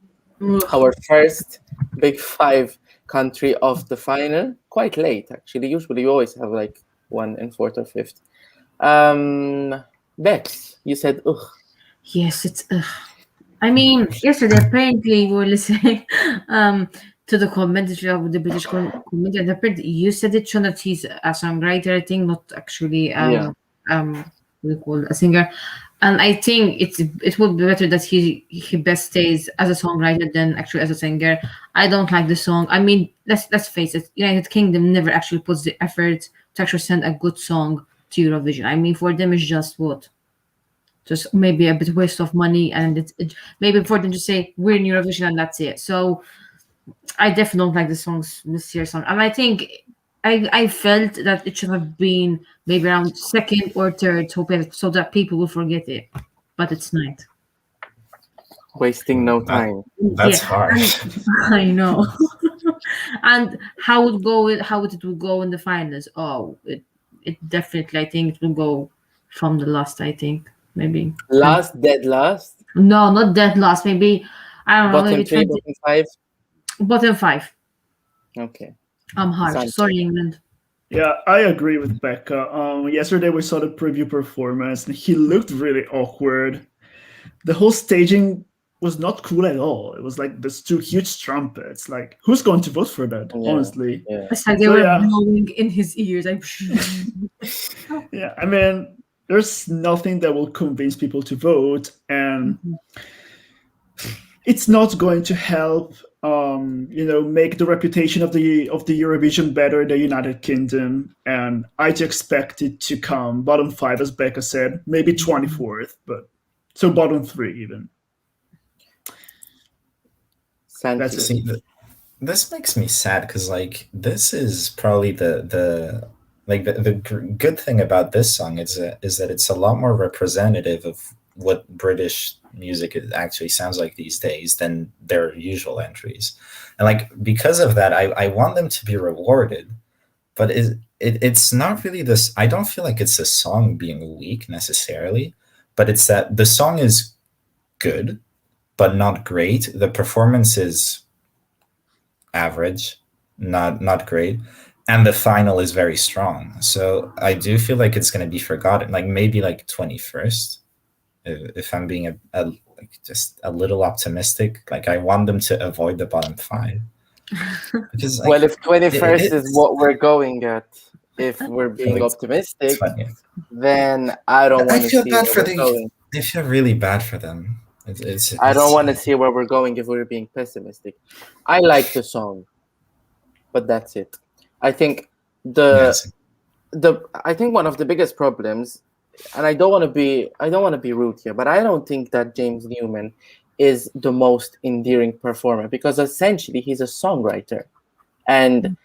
our first big 5 country of the final, quite late actually. Usually you always have like one in 4th or 5th. Bex, you said ugh. Yes, it's ugh. I mean, yesterday apparently we were listening to the commentary of the British commentary, and apparently you said it, Sean, that he's a songwriter, I think, not actually what do you call a singer. And I think it would be better that he best stays as a songwriter than actually as a singer. I don't like the song. I mean, let's face it, United Kingdom never actually puts the effort to actually send a good song to Eurovision. I mean, for them it's just what? Just maybe a bit waste of money, and it maybe for them to say we're in Eurovision and that's it. So I definitely don't like the songs, this year's song, and I think I felt that it should have been maybe around 2nd or 3rd, so that people will forget it, but it's not. Wasting no time. That's hard. I know. And how would it go in the finals? Oh, it definitely, I think it will go from the last. I think maybe dead last. No, not dead last. Maybe I don't know. Bottom Maybe 3, bottom 5. Bottom 5. Okay. I'm harsh. Sounds Sorry, England. Yeah, I agree with Becca. Yesterday we saw the preview performance, and he looked really awkward. The whole staging was not cool at all. It was like there's 2 huge trumpets. Like, who's going to vote for that? Honestly, it's like they were blowing in his ears. Yeah, I mean, there's nothing that will convince people to vote, and it's not going to help make the reputation of the Eurovision better in the United Kingdom. And I expect it to come bottom 5, as Becca said, maybe 24th, but so bottom 3 even. This makes me sad because like this is probably the good thing about this song is that it's a lot more representative of what British music actually sounds like these days than their usual entries. And like because of that, I want them to be rewarded, but it's not really this. I don't feel like it's a song being weak necessarily, but it's that the song is good but not great. The performance is average, not great, and the final is very strong. So I do feel like it's going to be forgotten, like maybe like 21st, if I'm being just a little optimistic. Like I want them to avoid the bottom 5. Because, like, well, if 21st is what we're going at, if we're being optimistic, 20th. Then I don't want to see where we're going. I feel really bad for them. I don't want to see where we're going if we're being pessimistic. I like the song, but that's it. I think I think one of the biggest problems, and I don't want to be rude here, but I don't think that James Newman is the most endearing performer, because essentially he's a songwriter, and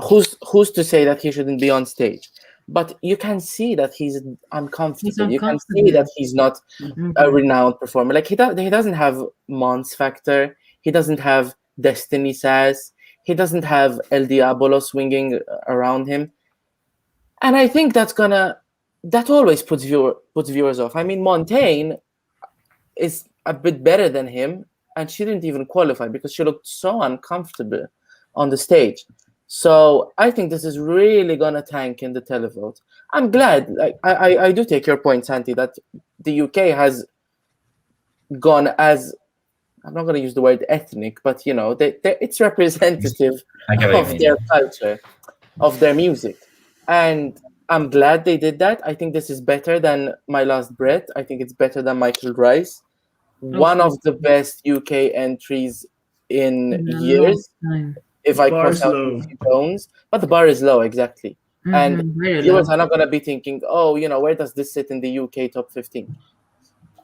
who's to say that he shouldn't be on stage? But you can see that he's uncomfortable. You can see that he's not a renowned performer. Like he doesn't have Mons factor. He doesn't have Destiny sass. He doesn't have El Diabolo swinging around him. And I think that always puts viewers off. I mean, Montaigne is a bit better than him, and she didn't even qualify because she looked so uncomfortable on the stage. So I think this is really gonna tank in the televote. I'm glad. Like I do take your point, Santi, that the UK has gone as, I'm not gonna use the word ethnic, but it's representative of their culture, of their music, and I'm glad they did that. I think this is better than My Last Breath. I think it's better than Michael Rice. One of the best UK entries in years. If I cross out Jones, but the bar is low, exactly. And viewers are not going to be thinking, oh, where does this sit in the UK top 15?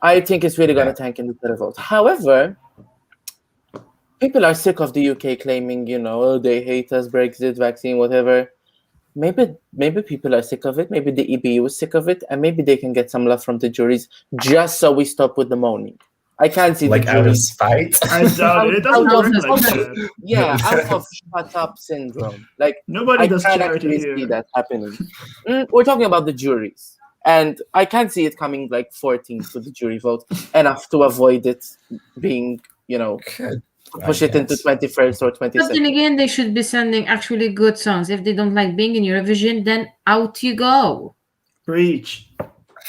I think it's really going to tank in the televote. However, people are sick of the UK claiming, they hate us, Brexit, vaccine, whatever. Maybe people are sick of it. Maybe the EBU is sick of it, and maybe they can get some love from the juries just so we stop with the moaning. I can't see like the out of juries. spite. I doubt it. It doesn't work like that. Yeah, out of shut up syndrome. Like Nobody does can't charity actually here. see that happening. We're talking about the juries, and I can't see it coming like 14th with the jury vote, enough to avoid it being, push it into 21st or 22nd. But then again, they should be sending actually good songs. If they don't like being in Eurovision, then out you go. Preach.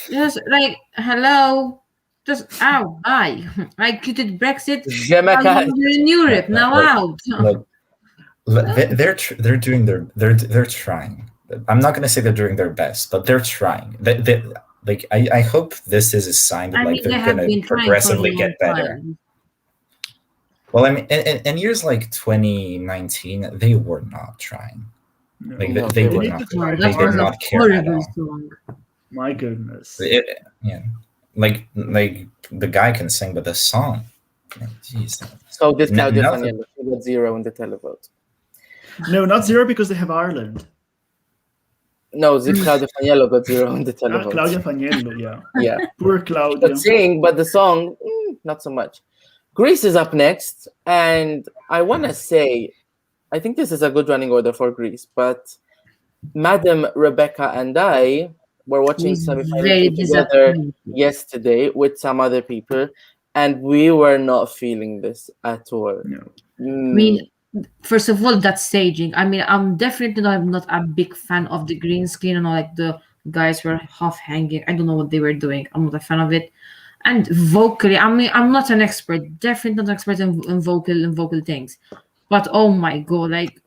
Just like, hello. Just out, bye. I quitted Brexit. You're in Europe now. Out. They're trying. I'm not going to say they're doing their best, but they're trying. I hope this is a sign that they're going to progressively get better. Well, I mean, in years like 2019, they were not trying. They were not. They did not care at all. My goodness. Like the guy can sing, but the song, jeez. So did Claudia Faniello. She got 0 in the televote. No, not 0 because they have Ireland. No, Claudia Faniello got 0 in the televote. Claudia Faniello, yeah. Yeah. Poor Claudia. But sing, but the song, not so much. Greece is up next, and I want to say, I think this is a good running order for Greece, but Madam Rebecca and I were watching semi-final together yesterday with some other people, and we were not feeling this at all. No. I mean, first of all, that staging. I mean, I'm not a big fan of the green screen and all. Like the guys were half hanging. I don't know what they were doing. I'm not a fan of it. And vocally, I mean, I'm not an expert. Definitely not an expert in vocal things. But oh my god, like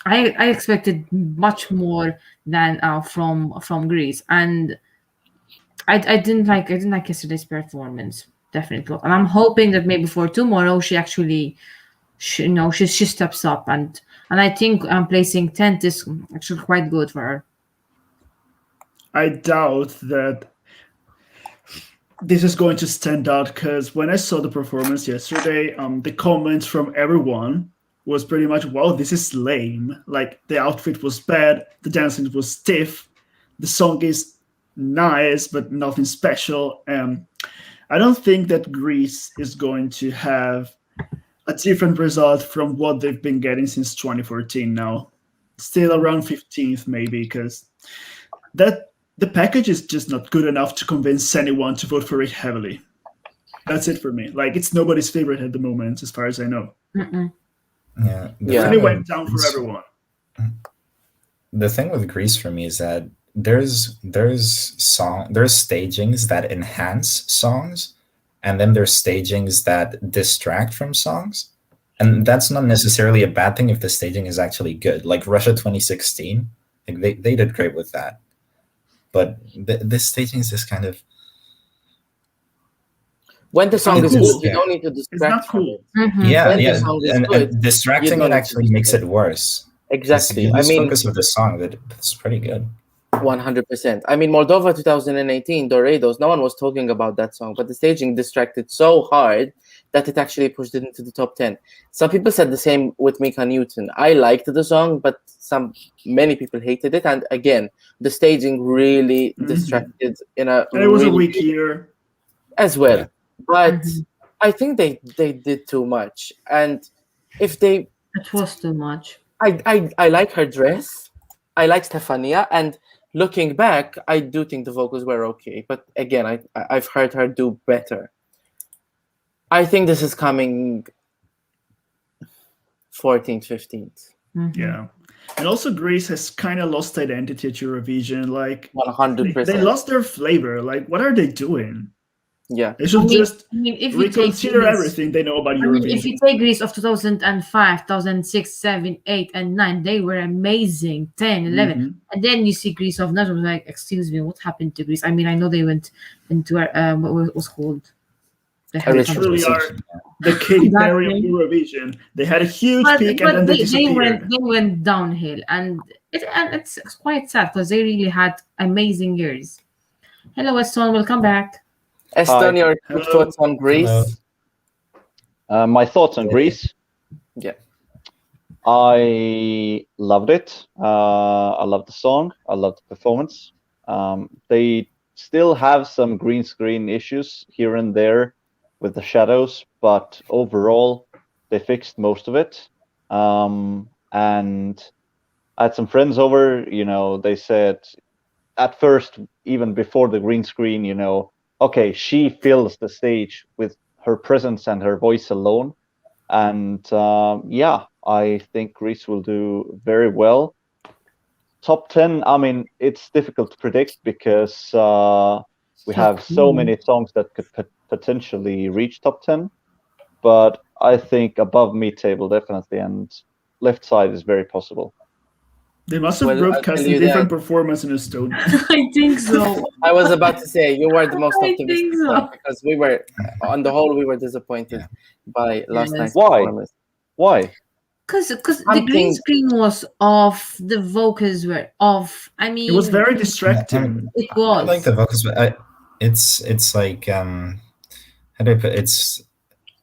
I expected much more than from Greece, and I didn't like yesterday's performance, definitely. And I'm hoping that maybe for tomorrow she actually, she steps up, and I think placing 10th is actually quite good for her. I doubt that this is going to stand out, because when I saw the performance yesterday, the comments from everyone was pretty much, wow, this is lame. Like, the outfit was bad, the dancing was stiff, the song is nice, but nothing special. I don't think that Greece is going to have a different result from what they've been getting since 2014 now. Still around 15th, maybe, because the package is just not good enough to convince anyone to vote for it heavily. That's it for me. Like, it's nobody's favorite at the moment, as far as I know. Yeah. It really went down for everyone. The thing with Greece for me is that there's stagings that enhance songs, and then there's stagings that distract from songs. And that's not necessarily a bad thing if the staging is actually good. Like Russia 2016, like they did great with that. But this staging is just kind of... When the song is good, you don't need to distract. It's not cool. Yeah, and distracting it actually makes it worse. Exactly. You lose focus with the song. That's pretty good. 100%. I mean, Moldova 2018, Dorados, no one was talking about that song, but the staging distracted so hard that it actually pushed it into the top 10. Some people said the same with Mika Newton. I liked the song, but many people hated it. And again, the staging really distracted in a... And it was a weak year. As well. Yeah. But I think they did too much. And if they... It was too much. I like her dress. I like Stefania. And looking back, I do think the vocals were okay. But again, I've heard her do better. I think this is coming 14th, 15th. Yeah. And also Greece has kind of lost identity at Eurovision. Like 100%. They lost their flavor. Like, what are they doing? Yeah. They should reconsider everything they know about Eurovision. If you take Greece of 2005, 2006, 7, 8, and 9, they were amazing. 10, 11. And then you see Greece of now, like, excuse me, what happened to Greece? I mean, I know they went into what was called... They truly are the Katy Perry of Eurovision. They had a huge peak and then they disappeared. They went downhill, and it's quite sad because they really had amazing years. Hello, Weston, welcome back. Eston, your thoughts on Greece? My thoughts on Greece? Yeah. I loved it. I loved the song. I loved the performance. They still have some green screen issues here and there with the shadows, but overall, they fixed most of it. And I had some friends over, they said at first, even before the green screen, okay, she fills the stage with her presence and her voice alone. And yeah, I think Greece will do very well. Top 10, I mean, it's difficult to predict because we have so many songs that could potentially reach top 10. But I think above mid-table, definitely, and left side is very possible. They must have broadcasted different performance in Estonia. I think so. I was about to say you were the most optimistic one because we were, on the whole, we were disappointed by last night's performance. Why? Because the green screen was off, the vocals were off. I mean, it was very distracting. It was. I like the vocals, but it's like how do I put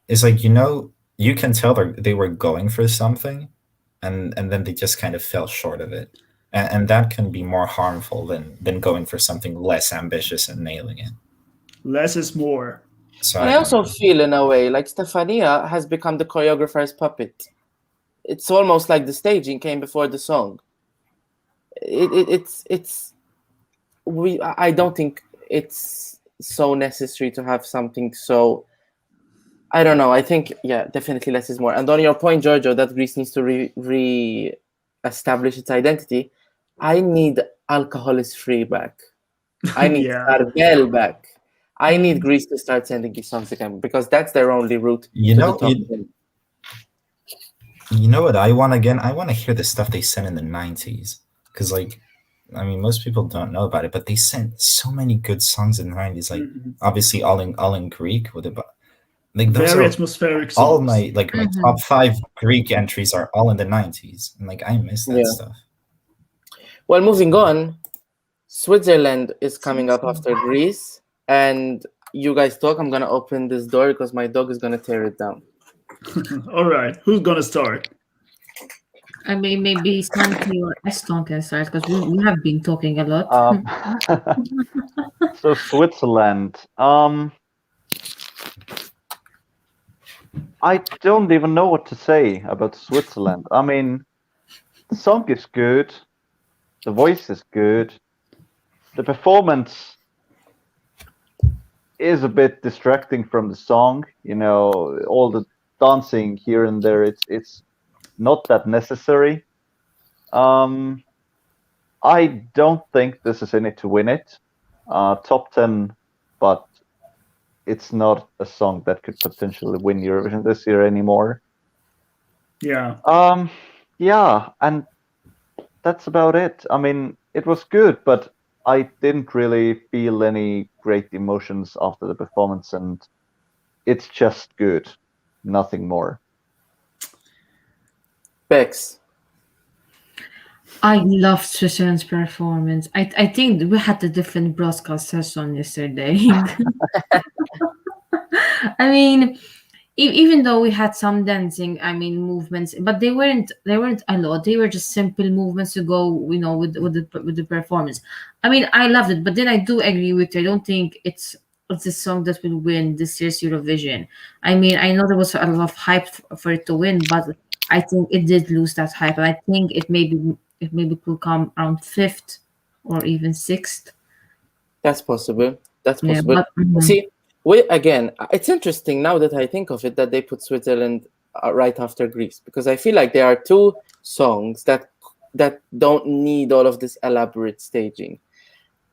it's like you can tell they were going for something, and then they just kind of fell short of it, and that can be more harmful than going for something less ambitious and nailing it. Less is more. So I also feel in a way like Stefania has become the choreographer's puppet. It's almost like the staging came before the song. I don't think it's so necessary to have something so. I don't know. I think, yeah, definitely less is more. And on your point, Giorgio, that Greece needs to re-establish its identity. I need Alcohol is Free back. I need Starvel back. I need Greece to start sending these songs again because that's their only route. You know what I want again? I want to hear the stuff they sent in the 90s. Because, most people don't know about it, but they sent so many good songs in the 90s. Obviously, all in Greek with it. Those very atmospheric songs. All my my top 5 Greek entries are all in the 90s, and I miss that stuff. Well, moving on, Switzerland is coming up after Greece, and you guys talk. I'm gonna open this door because my dog is gonna tear it down. All right, who's gonna start? I mean, maybe Santi or Eston can start because we have been talking a lot. So Switzerland. I don't even know what to say about Switzerland. I mean, the song is good, the voice is good, the performance is a bit distracting from the song. All the dancing here and there, it's not that necessary. I don't think this is in it to win it. Top 10, but it's not a song that could potentially win Eurovision this year anymore. Yeah. Yeah, and that's about it. I mean, it was good, but I didn't really feel any great emotions after the performance, and it's just good, nothing more. Bex. I loved Switzerland's performance. I think we had a different broadcast session yesterday. I mean, even though we had some dancing, movements, but they weren't a lot. They were just simple movements to go, with the performance. I loved it, but then I do agree with you. I don't think it's the song that will win this year's Eurovision. I know there was a lot of hype for it to win, but I think it did lose that hype, and I think it maybe could come around 5th or even 6th. That's possible. See, it's interesting now that I think of it that they put Switzerland right after Greece, because I feel like there are 2 songs that don't need all of this elaborate staging.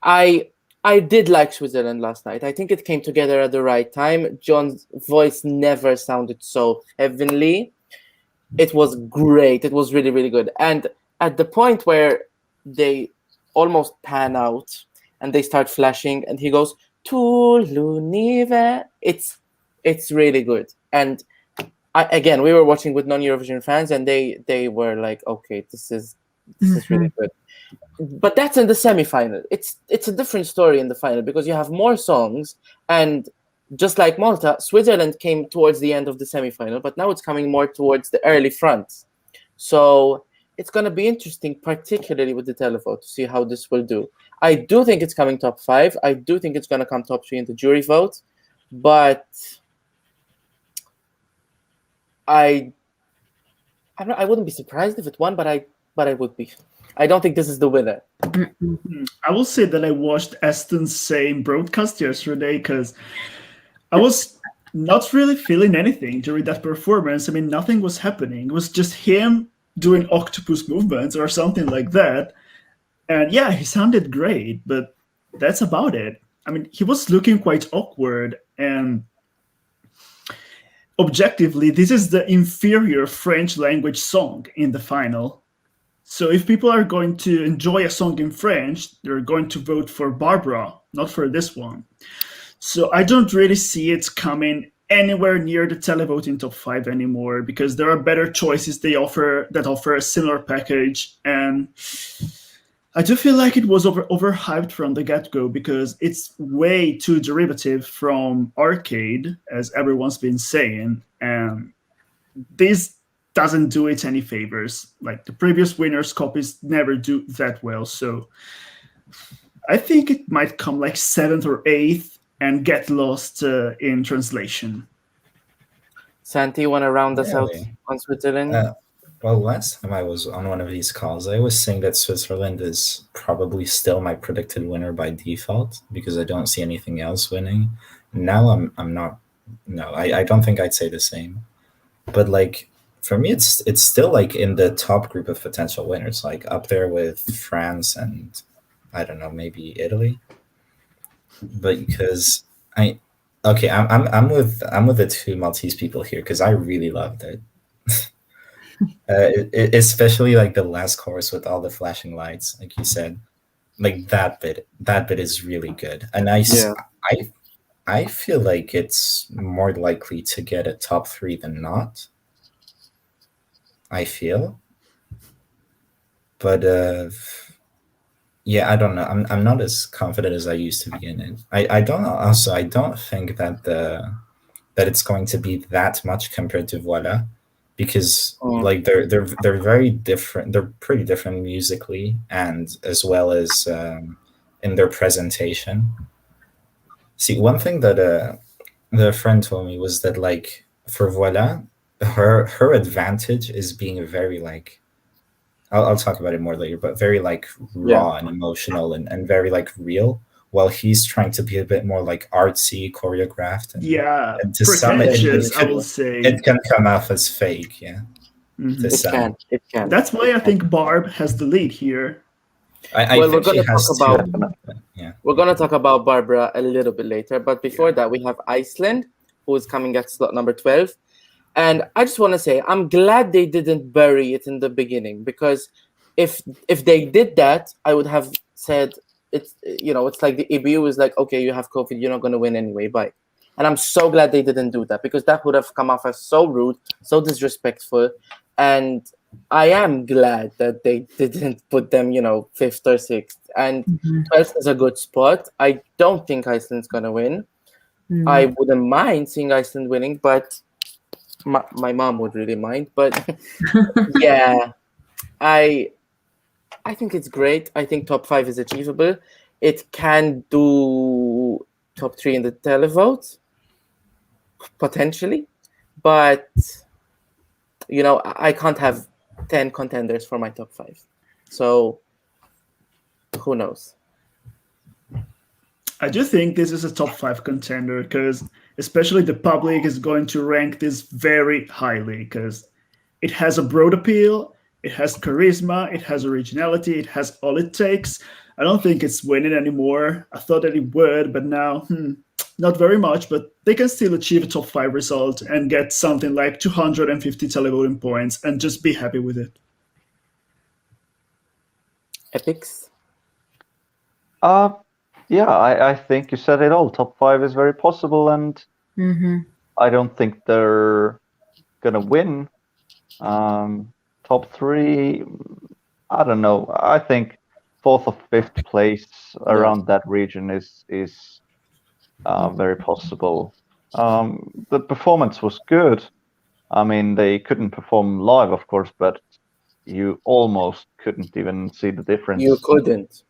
I did like Switzerland last night. I think it came together at the right time. John's voice never sounded so heavenly. It was great. It was really, really good. And at the point where they almost pan out and they start flashing and he goes, "Tu l'univer," it's really good. And again, we were watching with non-Eurovision fans and they were like, okay, this is really good. but that's in the semi-final. It's a different story in the final because you have more songs, and just like Malta, Switzerland came towards the end of the semi-final, but now it's coming more towards the early front. So it's going to be interesting, particularly with the televote, to see how this will do. I do think it's coming top 5. I do think it's going to come top 3 in the jury vote, but I wouldn't be surprised if it won, but I would be. I don't think this is the winner. I will say that I watched Aston's same broadcast yesterday because I was not really feeling anything during that performance. I mean, nothing was happening. It was just him doing octopus movements or something like that. And yeah, he sounded great, but that's about it. I mean, he was looking quite awkward, and objectively, this is the inferior French language song in the final. So if people are going to enjoy a song in French, they're going to vote for Barbara, not for this one. So I don't really see it coming anywhere near the televoting top 5 anymore, because there are better choices that offer a similar package. And I do feel like it was overhyped from the get-go, because it's way too derivative from arcade, as everyone's been saying. And this doesn't do it any favors. Like the previous winners' copies never do that well. So I think it might come like 7th or 8th and get lost in translation. Santi, you want to round us out on Switzerland? Well, last time I was on one of these calls, I was saying that Switzerland is probably still my predicted winner by default, because I don't see anything else winning. Now I'm not. No, I don't think I'd say the same. But like, for me, it's still like in the top group of potential winners, like up there with France and I don't know, maybe Italy. But because I'm with the two Maltese people here, because I really loved it. Especially like the last chorus with all the flashing lights, like you said, like that bit is really good. And I feel like it's more likely to get a top 3 than not. I feel, but yeah, I don't know. I'm not as confident as I used to be in it. I don't think that it's going to be that much compared to Voila, because like they're very different. They're pretty different musically, and as well as in their presentation. See, one thing that the friend told me was that like for Voila, her advantage is being very like, I'll talk about it more later, but very like raw and emotional and very like real, while he's trying to be a bit more like artsy, choreographed. And to some I will say it can come off as fake. Yeah. Mm-hmm. It can. That's why I think Barb has the lead here. We're going to talk about Barbara a little bit later, but before that, we have Iceland, who is coming at slot number 12. And I just want to say, I'm glad they didn't bury it in the beginning, because if they did that, I would have said it's like the EBU is like, okay, you have COVID, you're not going to win anyway, bye. And I'm so glad they didn't do that, because that would have come off as so rude, so disrespectful. And I am glad that they didn't put them, 5th or 6th. And 12th is a good spot. I don't think Iceland's going to win. I wouldn't mind seeing Iceland winning, but my mom would really mind. But yeah, I think it's great. I think top 5 is achievable. It can do top 3 in the televote, potentially. But, I can't have 10 contenders for my top 5. So who knows? I do think this is a top 5 contender, because especially the public is going to rank this very highly, because it has a broad appeal, it has charisma, it has originality, it has all it takes. I don't think it's winning anymore. I thought that it would, but now, not very much, but they can still achieve a top 5 result and get something like 250 televoting points and just be happy with it. Epics? Yeah, I think you said it all. Top 5 is very possible, and I don't think they're gonna win. Top 3, I don't know. I think 4th or 5th place around that region is very possible. The performance was good. I mean, they couldn't perform live, of course, but you almost couldn't even see the difference. You couldn't.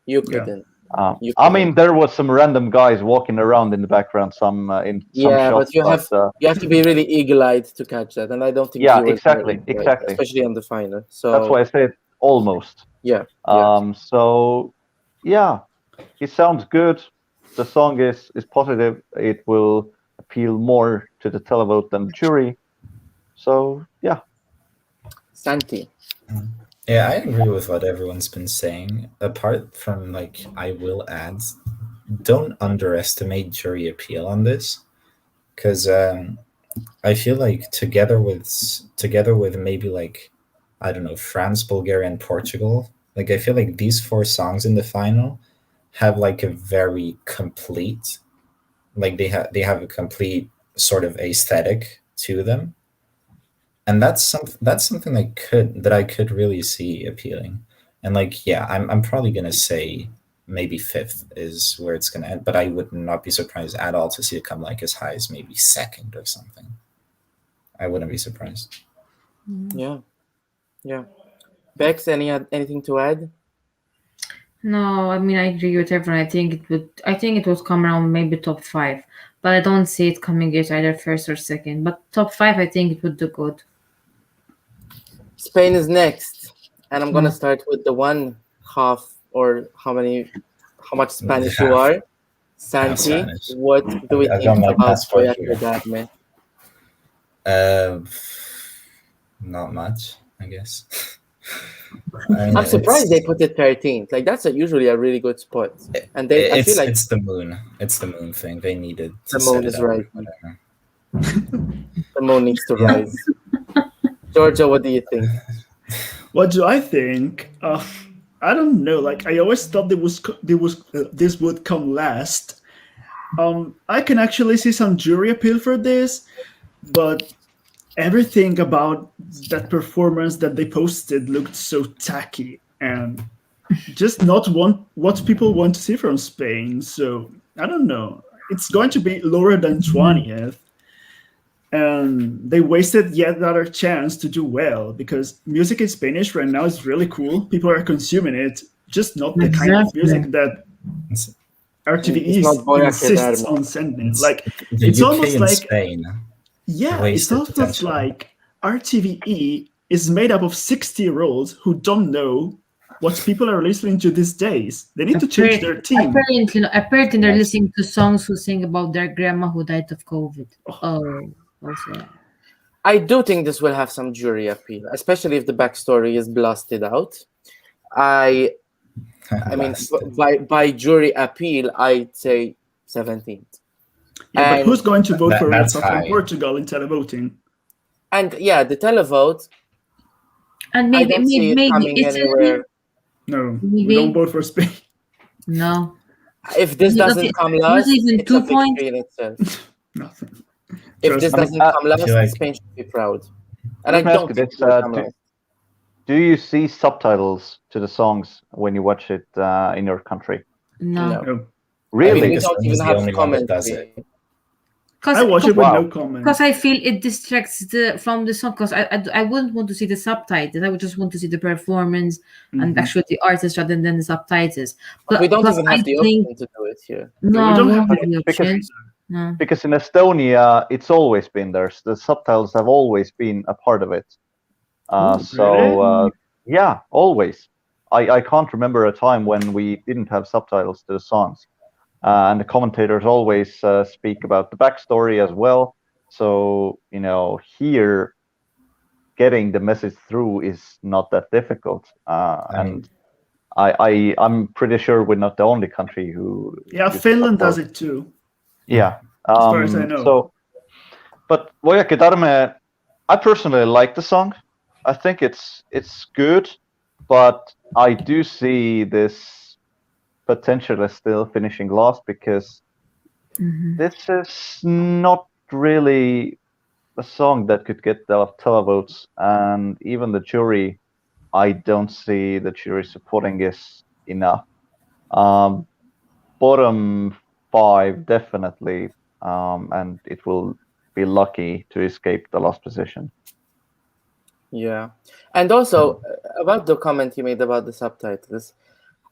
I mean, there was some random guys walking around in the background, some shots, but you have to be really eagle-eyed to catch that, and I don't think. Yeah, exactly, especially on the final. So that's why I said almost. Yeah. So yeah, it sounds good. The song is positive. It will appeal more to the televote than the jury. So yeah. Santi. Yeah, I agree with what everyone's been saying. Apart from I will add, don't underestimate jury appeal on this, because I feel like together with maybe I don't know, France, Bulgaria, and Portugal, I feel like these 4 songs in the final have a very complete, they have a complete sort of aesthetic to them. And that's something that I could really see appealing. And I'm probably gonna say maybe 5th is where it's gonna end, but I would not be surprised at all to see it come as high as maybe 2nd or something. I wouldn't be surprised. Yeah. Bex, anything to add? No, I mean I agree with everyone. I think it would come around maybe top 5, but I don't see it coming at either 1st or 2nd. But top 5, I think it would do good. Spain is next, and I'm gonna start with the one half, or how much Spanish you are. Santi, what do we think about Voy a Quedarme? Not much, I guess. I'm surprised they put it 13th. That's usually a really good spot. And I feel like it's the moon. It's the moon thing. They needed to the moon set it is up, right. The moon needs to rise. Georgia, what do you think? What do I think? I don't know. I always thought this would come last. I can actually see some jury appeal for this, but everything about that performance that they posted looked so tacky and just not what people want to see from Spain. So I don't know. It's going to be lower than 20th. And they wasted yet another chance to do well, because music in Spanish right now is really cool. People are consuming it, just not the kind of music that RTVE insists on sending. It's almost like Spain. Yeah, it's almost like RTVE is made up of 60-year-olds who don't know what people are listening to these days. They need to change their team. Apparently they're listening to songs who sing about their grandma who died of COVID. Also. I do think this will have some jury appeal, especially if the backstory is blasted out. I mean, by jury appeal, I'd say 17th. Yeah, but who's going to vote for Rita from Portugal in televoting? And yeah, the televote. And maybe anywhere. No, we don't vote for Spain. No. If this doesn't come last, even 2 points in itself. Nothing. If this doesn't come last, Spain should be proud. And I don't think do you see subtitles to the songs when you watch it in your country? No. Really? We don't even have commentary. I watch it with no comment. Because I feel it distracts from the song. Because I wouldn't want to see the subtitles. I would just want to see the performance and actually the artist rather than the subtitles. But we don't even have the option to do it here. No, we don't have the option. Because in Estonia, it's always been there. The subtitles have always been a part of it. Yeah, always. I can't remember a time when we didn't have subtitles to the songs. And the commentators always speak about the backstory as well. So, here, getting the message through is not that difficult. And I'm pretty sure we're not the only country who... Yeah, Finland does it too. Yeah. As far as I know. But Voy a Quedarme, I personally like the song. I think it's good, but I do see this potentially still finishing last, because this is not really a song that could get a lot of televotes, and even the jury, I don't see the jury supporting enough. Bottom 5 definitely, and it will be lucky to escape the last position. Yeah, and also about the comment you made about the subtitles,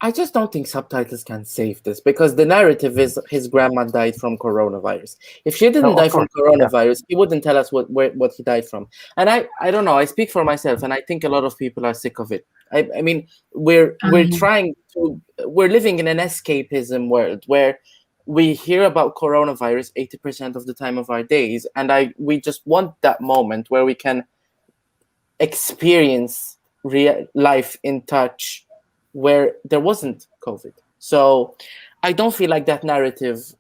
I just don't think subtitles can save this, because the narrative is his grandma died from coronavirus. If she didn't die from coronavirus, he wouldn't tell us what he died from. And I don't know. I speak for myself, and I think a lot of people are sick of it. I mean, we're living in an escapism world where we hear about coronavirus 80% of the time of our days, and we just want that moment where we can experience real life in touch, where there wasn't COVID. So I don't feel like that narrative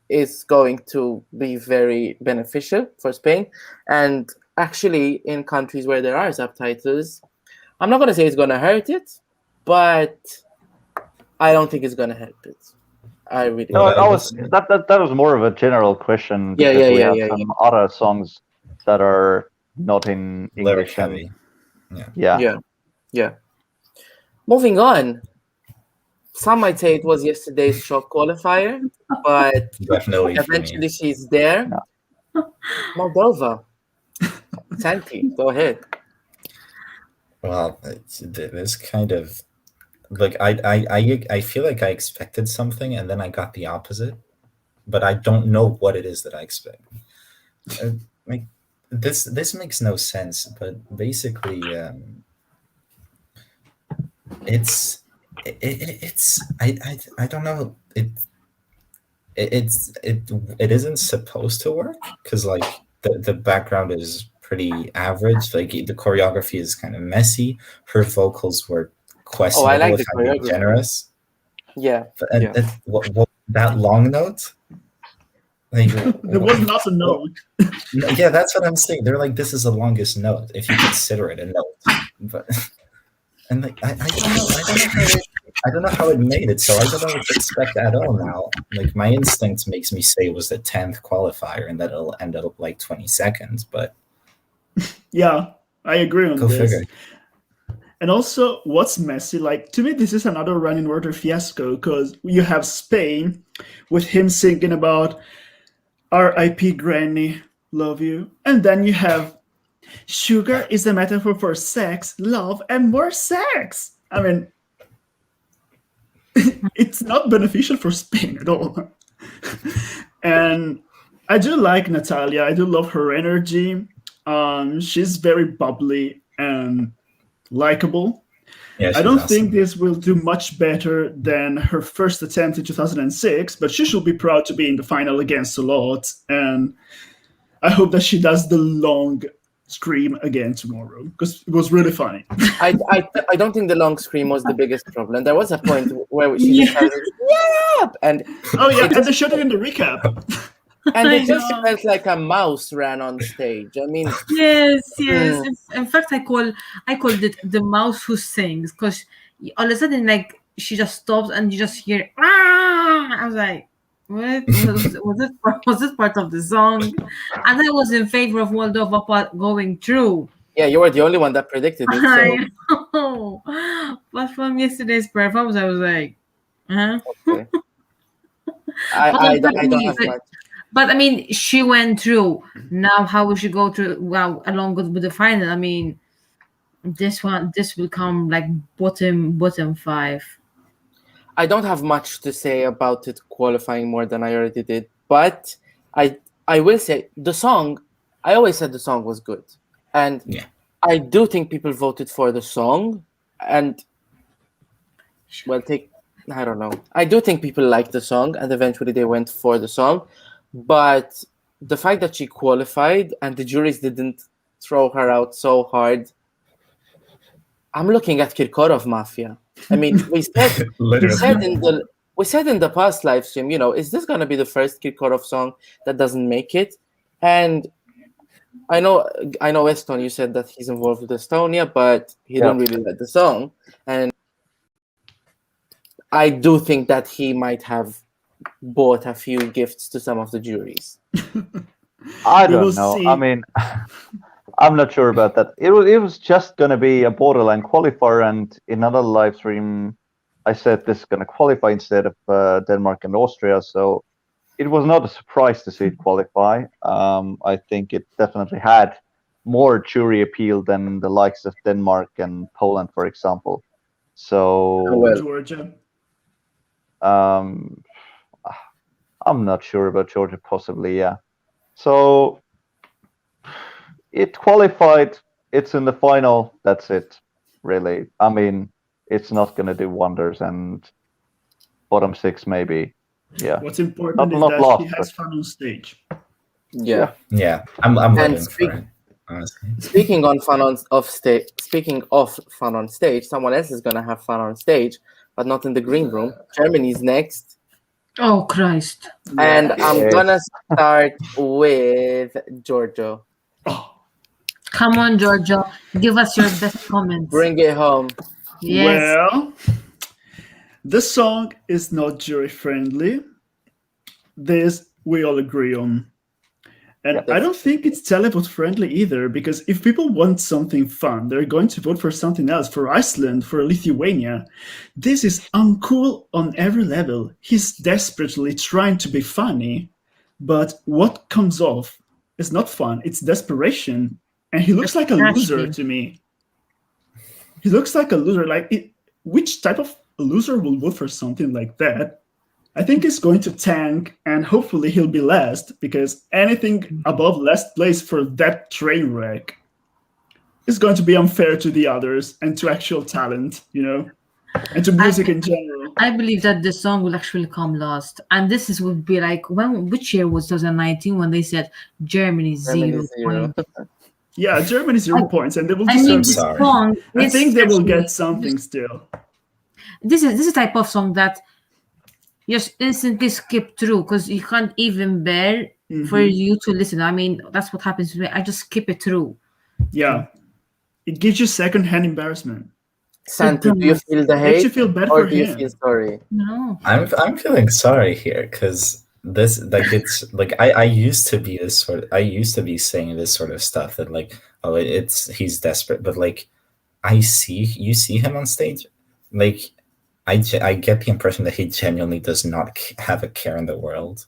is going to be very beneficial for Spain. And actually, in countries where there are subtitles, I'm not going to say it's going to hurt it, but I don't think it's going to help it. I really that was more of a general question, because we have some other songs that are not in English. Heavy. Yeah. Moving on. Some might say it was yesterday's shock qualifier, but definitely eventually she's there. No. Moldova. Santi, go ahead. Well, this kind of I feel like I expected something and then I got the opposite, but I don't know what it is that I expect. This makes no sense, but basically, it's I don't know, it isn't supposed to work, because like the background is pretty average, like the choreography is kind of messy, her vocals were questionable. I like the choreography. Generous. What that long note, like, there was not a note. Yeah, that's what I'm saying. They're like, this is the longest note if you consider it a note, but and like I don't know how it made it, so I don't know what to expect at all now. Like, my instinct makes me say it was the 10th qualifier and that it'll end up like 20 seconds, but yeah, I agree on go this. Figure. And also, what's messy, like, to me, this is another running order fiasco, because you have Spain with him singing about R.I.P. Granny, love you. And then you have sugar is a metaphor for sex, love, and more sex. I mean, it's not beneficial for Spain at all. And I do like Natalia. I do love her energy. She's very bubbly and likable. Yeah, I don't awesome. think this will do much better than her first attempt in 2006, but she should be proud to be in the final against a lot, and I hope that she does the long scream again tomorrow, because it was really funny. I don't think the long scream was the biggest problem. There was a point where she just started, yeah, and and they showed it in the recap. And it just felt like a mouse ran on stage. I mean, yes. In fact, I called it the mouse who sings, because all of a sudden, like, she just stops and you just hear ah! I was like, what was this part of the song? And I was in favor of Moldova going through. Yeah, you were the only one that predicted it. So. I know. But from yesterday's performance, I was like, Okay. I don't have much. But I mean, she went through. Now, how will she go through? Well, along with the final. I mean, this will come like bottom 5. I don't have much to say about it qualifying more than I already did, but I will say the song. I always said the song was good, and I do think people voted for the song, and I don't know. I do think people liked the song, and eventually they went for the song. But the fact that she qualified and the juries didn't throw her out so hard, I'm looking at Kirkorov Mafia. I mean, we said in the past live stream, is this going to be the first Kirkorov song that doesn't make it? And I know, Eston, you said that he's involved with Estonia, but he don't really like the song. And I do think that he might have bought a few gifts to some of the juries. I don't know. I mean, I'm not sure about that. It was just going to be a borderline qualifier, and in another live stream, I said this is going to qualify instead of Denmark and Austria. So it was not a surprise to see it qualify. I think it definitely had more jury appeal than the likes of Denmark and Poland, for example. So Georgia. I'm not sure about Georgia, possibly, yeah. So it qualified. It's in the final. That's it, really. I mean, it's not going to do wonders, and bottom 6 maybe. Yeah. What's important is that lost, she has fun on stage. Yeah. I'm rooting for it. Honestly. Speaking of fun on stage, someone else is gonna have fun on stage, but not in the green room. Germany's next. Oh Christ! And I'm gonna start with Giorgio. Come on, Giorgio, give us your best comments. Bring it home. Yes. Well, the song is not jury friendly. This we all agree on. And I don't think it's televote friendly either, because if people want something fun, they're going to vote for something else, for Iceland, for Lithuania. This is uncool on every level. He's desperately trying to be funny, but what comes off is not fun, it's desperation. And he looks like a loser to me. He looks like a loser. Which type of loser will vote for something like that? I think he's going to tank, and hopefully he'll be last, because anything above last place for that train wreck is going to be unfair to the others and to actual talent, and to music in general. I believe that the song will actually come last, and this would be like which year was 2019 when they said Germany 0 points. Yeah, Germany 0 points, and they will. I think they will get something still. This is a type of song that just instantly skip through, because you can't even bear for you to listen. I mean, that's what happens to me. I just skip it through. Yeah, it gives you secondhand embarrassment. Santi, do you feel the hate, makes you feel bad or for do you him. feel sorry? No, I'm feeling sorry here, because this it's like I used to be saying this sort of stuff that he's desperate, but you see him on stage, I get the impression that he genuinely does not have a care in the world.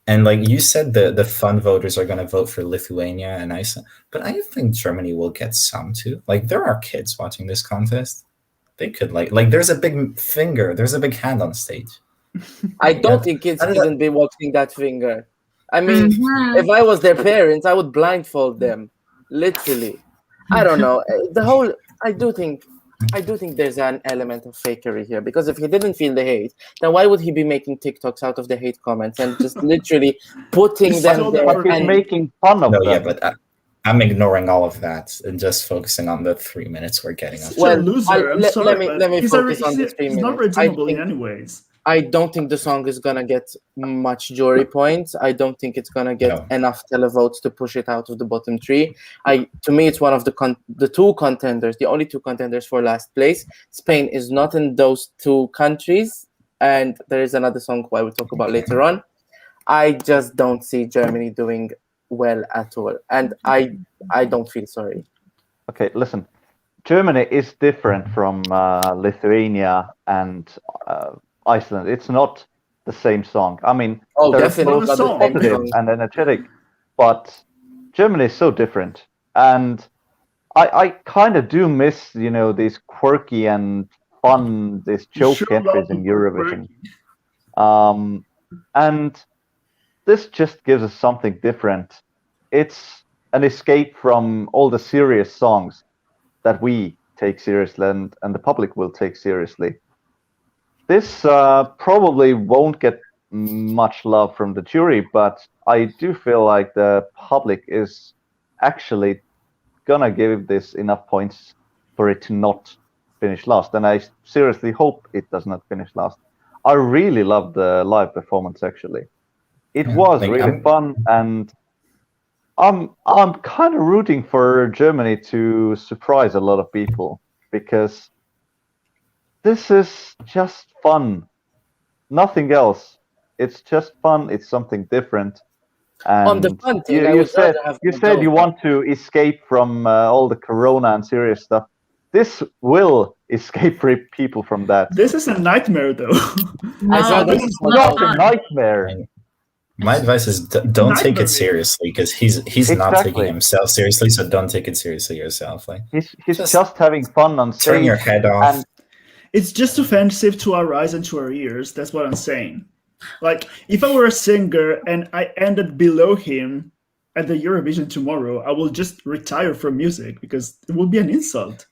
And you said, the fun voters are going to vote for Lithuania and Iceland, but I think Germany will get some too. There are kids watching this contest. They could there's a big finger, there's a big hand on stage. I don't think kids shouldn't be watching that finger. I mean, if I was their parents, I would blindfold them, literally. I don't know. I do think there's an element of fakery here, because if he didn't feel the hate, then why would he be making TikToks out of the hate comments and just literally putting them there and making fun of them? Yeah, but I'm ignoring all of that and just focusing on the 3 minutes we're getting. Well, loser. I'm sorry, let me focus on the 3 minutes. He's not redeemable in any ways. I don't think the song is gonna get much jury points. I don't think it's gonna get enough televotes to push it out of the bottom 3. To me, it's one of the two contenders, the only two contenders for last place. Spain is not in those two countries, and there is another song who I will talk about later on. I just don't see Germany doing well at all, and I don't feel sorry. Okay, listen. Germany is different from Lithuania and Iceland. It's not the same song. I mean, definitely not the same positive and energetic, but Germany is so different. And I kind of do miss, these quirky and fun, these joke entries in Eurovision. And this just gives us something different. It's an escape from all the serious songs that we take seriously and the public will take seriously. This probably won't get much love from the jury, but I do feel like the public is actually gonna give this enough points for it to not finish last. And I seriously hope it does not finish last. I really loved the live performance, actually. It was really fun, and I'm kind of rooting for Germany to surprise a lot of people, because this is just fun. Nothing else. It's just fun. It's something different. And on the fun thing, you said you want to escape from all the corona and serious stuff. this will escape people from that. This is a nightmare, though. No, this It's not a nightmare. My advice is don't take it seriously, because he's not taking himself seriously. So don't take it seriously yourself. Like he's just having fun on stage. Turn your head off. It's just offensive to our eyes and to our ears. That's what I'm saying. Like, if I were a singer and I ended below him at the Eurovision tomorrow, I will just retire from music because it would be an insult.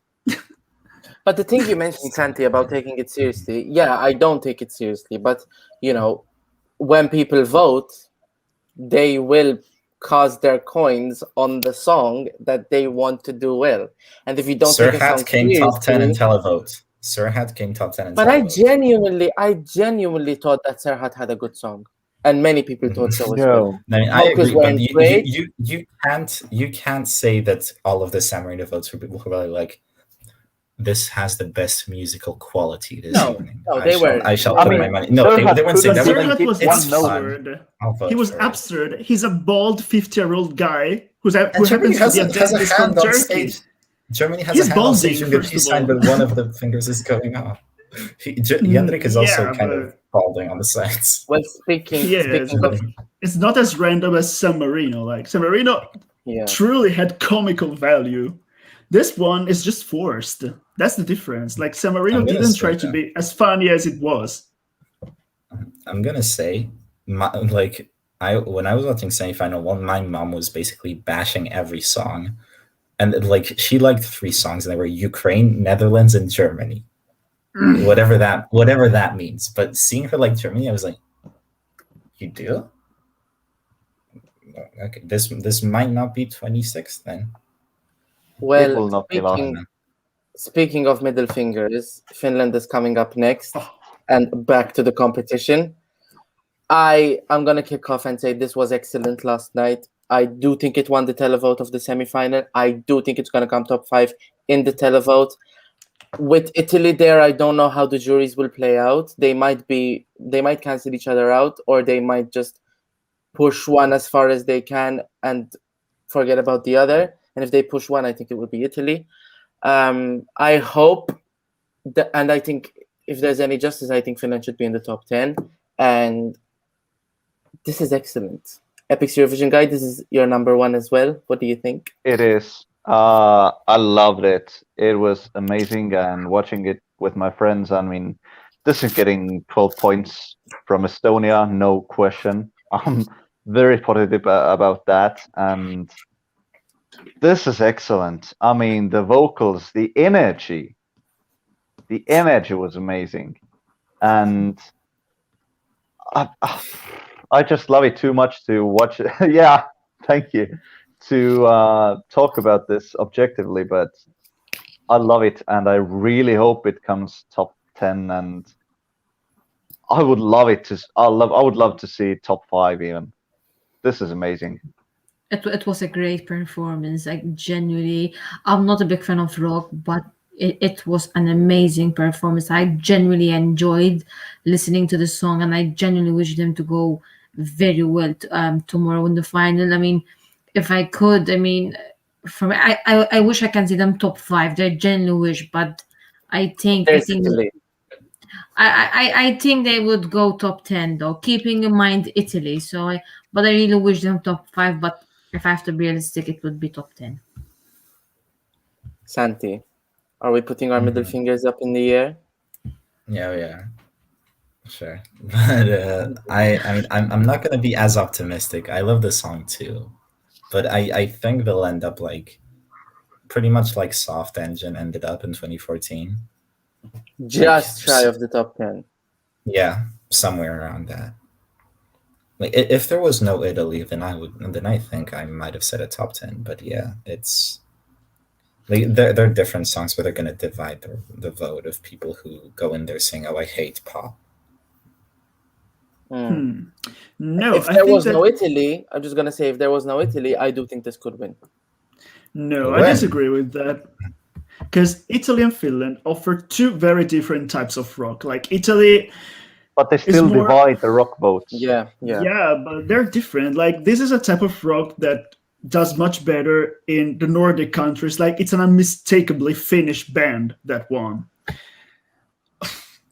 But the thing you mentioned, Santi, about taking it seriously, yeah, I don't take it seriously. But, you know, when people vote, they will cast their coins on the song that they want to do well. And if you don't take a song came top 10 in televote. Serhat came top 10 in But televote. I genuinely thought that Serhat had a good song. And many people thought so as well. I mean, I agree, but you can't say that all of the San Marino votes were people who were like, this has the best musical quality this evening. No, they were. I shall put my money. No, they weren't saying that. Serhat was It's absurd. He was absurd. He's a bald 50-year-old guy who happens to be a dentist from Turkey. Germany has a hand on stage with the peace sign, but one of the fingers is going off. Jendrik is also kind of balding on the sides. Well, speaking but it's not as random as San Marino. Like, San Marino truly had comical value. This one is just forced. That's the difference. Like, San Marino didn't try to be as funny as it was. I'm gonna say, when I was watching semifinal one, my mom was basically bashing every song, and like she liked 3 songs, and they were Ukraine, Netherlands, and Germany. Whatever that means. But seeing her like Germany, I was like, you do? Okay, this might not be 26 then. Well, speaking of middle fingers, Finland is coming up next, and back to the competition. I'm gonna kick off and say this was excellent last night. I do think it won the televote of the semifinal. I do think it's gonna come top 5 in the televote. With Italy there, I don't know how the juries will play out. They might cancel each other out, or they might just push one as far as they can and forget about the other. And if they push one, I think it would be Italy. I hope that, and I think if there's any justice, I think Finland should be in the top 10. And this is excellent. Epic's Eurovision Guide, this is your number 1 as well. What do you think? It is. I loved it. It was amazing, and watching it with my friends, I mean, this is getting 12 points from Estonia, no question. I'm very positive about that, and this is excellent. I mean, the vocals, the energy was amazing, and I just love it too much to watch it. Yeah, thank you. To talk about this objectively, but I love it, and I really hope it comes top 10. And I would love it to. I would love to see top 5 even. This is amazing. It was a great performance. Like, genuinely, I'm not a big fan of rock, but it was an amazing performance. I genuinely enjoyed listening to the song, and I genuinely wish them to go very well tomorrow in the final. I mean, if I could, I mean, I wish I can see them top 5. I genuinely wish, but I think I think they would go top 10 though, keeping in mind Italy. But I really wish them top 5. But if I have to be realistic, it would be top 10. Santi, are we putting our middle fingers up in the air? Yeah. Sure. But I'm not gonna be as optimistic. I love the song too. But I think they'll end up like pretty much like Soft Engine ended up in 2014. Just shy of the top 10. Yeah, somewhere around that. Like, if there was no Italy, then I think I might have said a top 10. But yeah, it's like they're different songs, but they're gonna divide the vote of people who go in there saying, "Oh, I hate pop." No, if there was no Italy, I'm just gonna say, if there was no Italy, I do think this could win. No, I disagree with that, because Italy and Finland offer 2 very different types of rock. Like, Italy, but they still divide the rock votes. Yeah, but they're different. Like, this is a type of rock that does much better in the Nordic countries. Like, it's an unmistakably Finnish band that won.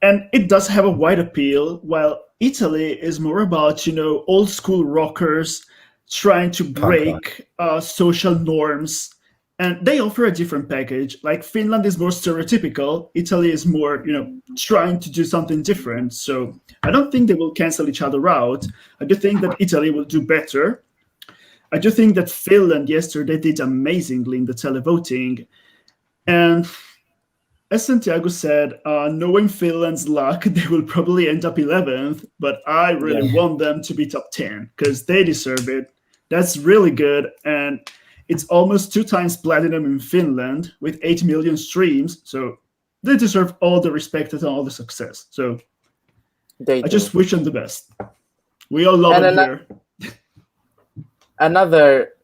And it does have a wide appeal, while Italy is more about, old school rockers trying to break social norms. And they offer a different package. Like, Finland is more stereotypical. Italy is more, trying to do something different. So I don't think they will cancel each other out. I do think that Italy will do better. I do think that Finland yesterday did amazingly in the televoting. And as Santiago said, knowing Finland's luck, they will probably end up 11th, but I really want them to be top 10 because they deserve it. That's really good. And it's almost 2 times platinum in Finland with 8 million streams. So they deserve all the respect and all the success. So I just wish them the best. We all love them here. Another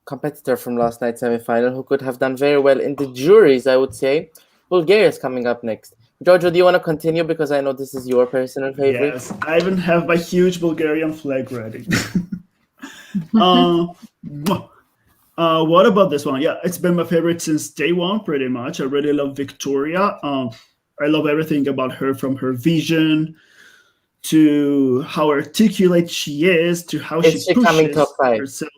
competitor from last night's semifinal who could have done very well in the juries, I would say, Bulgaria is coming up next. Giorgio, do you want to continue? Because I know this is your personal favorite. Yes, I even have my huge Bulgarian flag ready. What about this one? Yeah, it's been my favorite since day one, pretty much. I really love Victoria. I love everything about her, from her vision to how articulate she is, to how she pushes coming top 5? herself.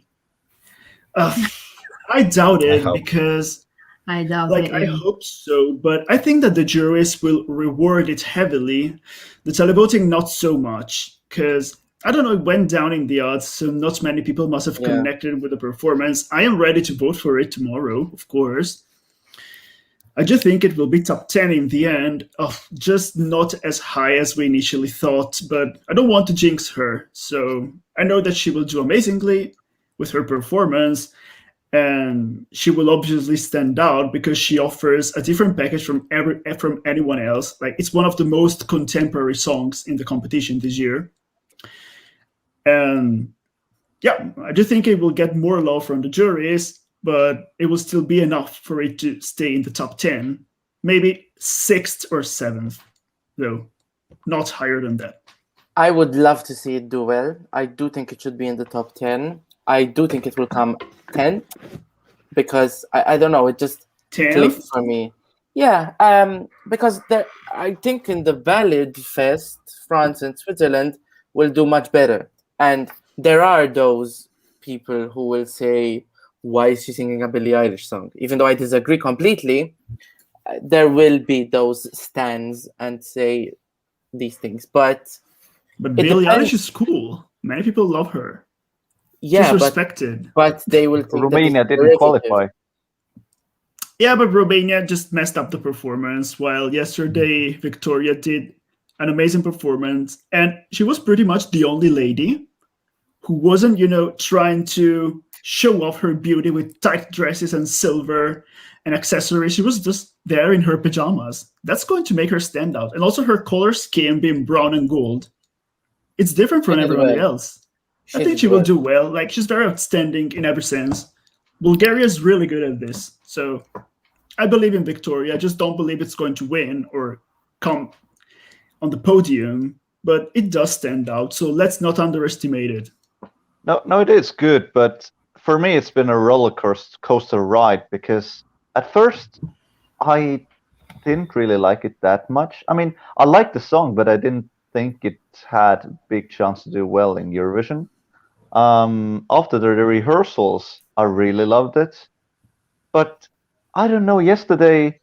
I doubt it because I doubt it. I hope so, but I think that the juries will reward it heavily. The televoting, not so much, because I don't know, it went down in the odds, so not many people must have connected with the performance. I am ready to vote for it tomorrow, of course. I just think it will be top 10 in the end, just not as high as we initially thought, but I don't want to jinx her. So I know that she will do amazingly with her performance, and she will obviously stand out because she offers a different package from anyone else. Like, it's one of the most contemporary songs in the competition this year. And yeah, I do think it will get more love from the juries, but it will still be enough for it to stay in the top 10, maybe 6th or 7th, though not higher than that. I would love to see it do well. I do think it should be in the top 10. I do think it will come 10th because I don't know, it just clicked for me. Yeah, because I think in the Valid Fest, France and Switzerland will do much better. And there are those people who will say, why is she singing a Billie Eilish song? Even though I disagree completely, there will be those stands and say these things. But Billie Eilish is cool. Many people love her. Yeah, she's respected. But they will think Romania didn't qualify. Yeah, but Romania just messed up the performance, while yesterday Victoria did an amazing performance. And she was pretty much the only lady who wasn't, trying to show off her beauty with tight dresses and silver and accessories. She was just there in her pajamas. That's going to make her stand out. And also her color scheme being brown and gold. It's different from everybody else. I think she will do well. Like, she's very outstanding in every sense. Bulgaria is really good at this. So I believe in Victoria. I just don't believe it's going to win or come on the podium. But it does stand out. So let's not underestimate it. No, it is good. But for me, it's been a roller coaster ride because at first I didn't really like it that much. I mean, I liked the song, but I didn't think it had a big chance to do well in Eurovision. After the rehearsals, I really loved it. But I don't know, yesterday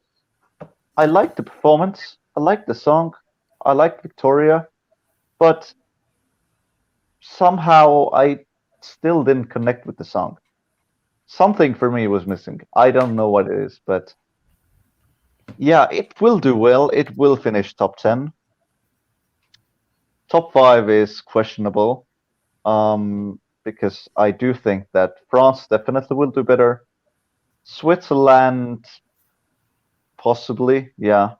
I liked the performance, I liked the song, I liked Victoria, but somehow I still didn't connect with the song. Something for me was missing. I don't know what it is, but yeah, it will do well. It will finish top 10. Top 5 is questionable, because I do think that France definitely will do better. Switzerland, possibly, yeah.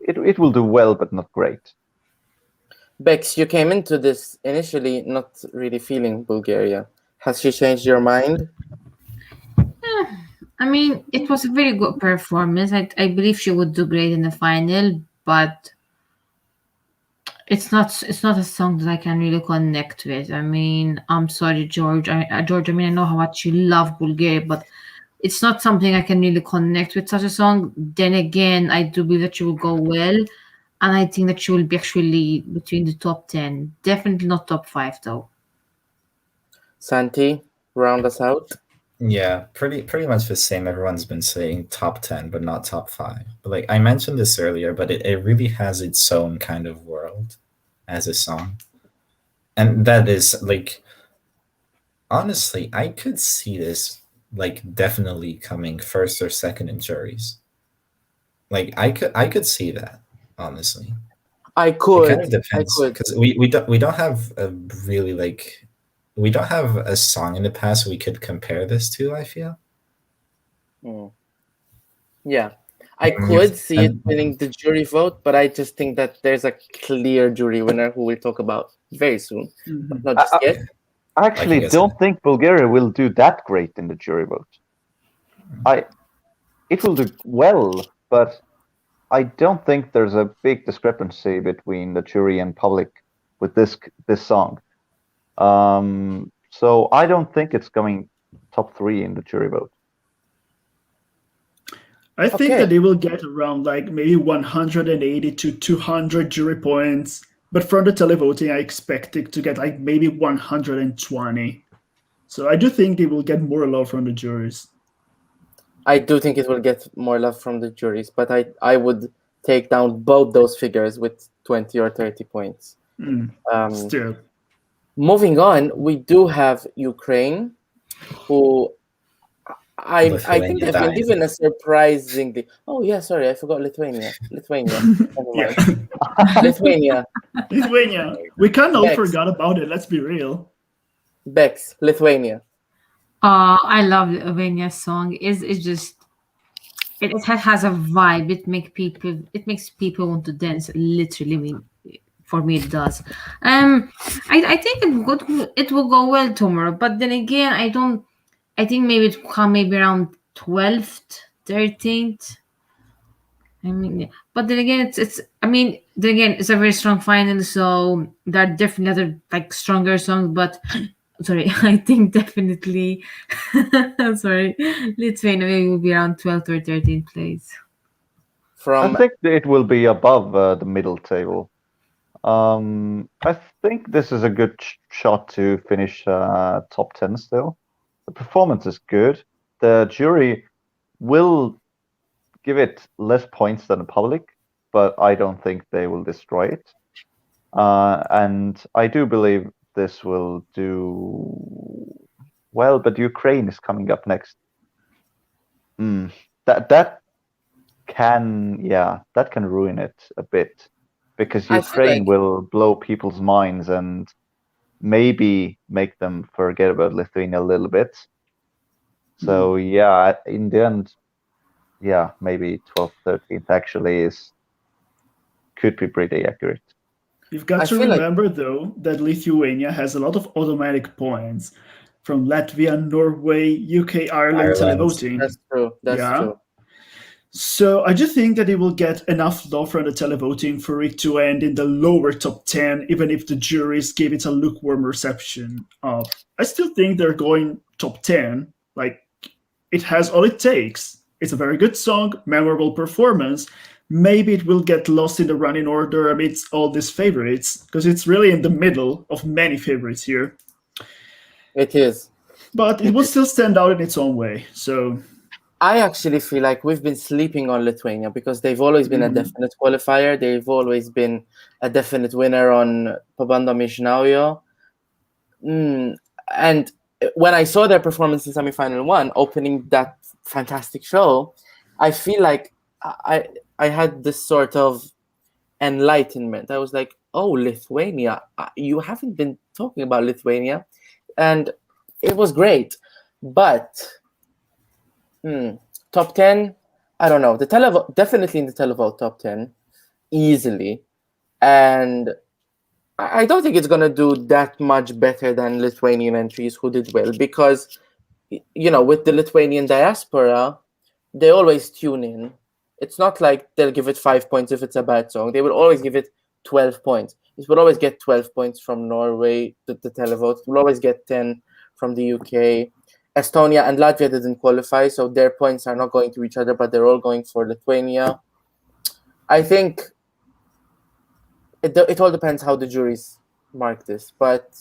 It will do well, but not great. Bex, you came into this initially not really feeling Bulgaria. Has she changed your mind? I mean, it was a very good performance. I believe she would do great in the final, but It's not a song that I can really connect with. I mean, I'm sorry, George. George, I mean, I know how much you love Bulgaria, but it's not something I can really connect with such a song. Then again, I do believe that she will go well, and I think that she will be actually between the top 10. Definitely not top 5, though. Santi, round us out. Yeah, pretty much the same. Everyone's been saying top 10, but not top 5. But like I mentioned this earlier, but it really has its own kind of world as a song. And that is like, honestly, I could see this like definitely coming first or second in juries. Like I could see that, honestly. I could. It kind of depends because we don't have a really like, we don't have a song in the past we could compare this to, I feel. Yeah, I could see it winning the jury vote, but I just think that there's a clear jury winner who we'll talk about very soon. But not just yet. I actually don't think Bulgaria will do that great in the jury vote. It will do well, but I don't think there's a big discrepancy between the jury and public with this song. So I don't think it's going top 3 in the jury vote. I think that they will get around like maybe 180 to 200 jury points, but from the televoting, I expect it to get like maybe 120. So I do think they will get more love from the juries. I do think it will get more love from the juries, but I would take down both those figures with 20 or 30 points. Still. Moving on, we do have Ukraine, who I think they've been given a surprisingly. Oh yeah, sorry, I forgot Lithuania. Never mind. Lithuania. We kind of forgot about it. Let's be real. Bex, Lithuania. I love Lithuania's song. It's just it has a vibe. It makes people want to dance. Literally, I mean, for me it does. I think it will go well tomorrow. But then again, I think maybe it will come maybe around 12th, 13th. I mean, but then again, it's a very strong final, so there are definitely other like stronger songs. But sorry, I think definitely, sorry, Lithuania will be around 12th or 13th place. I think it will be above the middle table. I think this is a good shot to finish top 10 still. The performance is good. The jury will give it less points than the public, but I don't think they will destroy it. And I do believe this will do well, but Ukraine is coming up next. That can ruin it a bit, because Ukraine will blow people's minds and maybe make them forget about Lithuania a little bit. So yeah, in the end, yeah, maybe 12th, 13th actually could be pretty accurate. You've got to remember, though, that Lithuania has a lot of automatic points from Latvia, Norway, UK, Ireland televoting. That's true. That's true. So I just think that it will get enough love from the televoting for it to end in the lower top 10, even if the juries give it a lukewarm reception. I still think they're going top 10. Like, it has all it takes. It's a very good song, memorable performance. Maybe it will get lost in the running order amidst all these favorites, because it's really in the middle of many favorites here. It is. But it will still stand out in its own way. So I actually feel like we've been sleeping on Lithuania, because they've always been a definite qualifier. They've always been a definite winner on Pabando Mișnauio. And when I saw their performance in semifinal 1, opening that fantastic show, I feel like I had this sort of enlightenment. I was like, oh, Lithuania, you haven't been talking about Lithuania. And it was great. But top 10, I don't know. Definitely in the televote top 10, easily. And I don't think it's going to do that much better than Lithuanian entries who did well, because, with the Lithuanian diaspora, they always tune in. It's not like they'll give it 5 points if it's a bad song. They will always give it 12 points. It will always get 12 points from Norway, the televote. It will always get 10 from the UK. Estonia and Latvia didn't qualify, so their points are not going to each other, but they're all going for Lithuania. I think it all depends how the juries mark this, but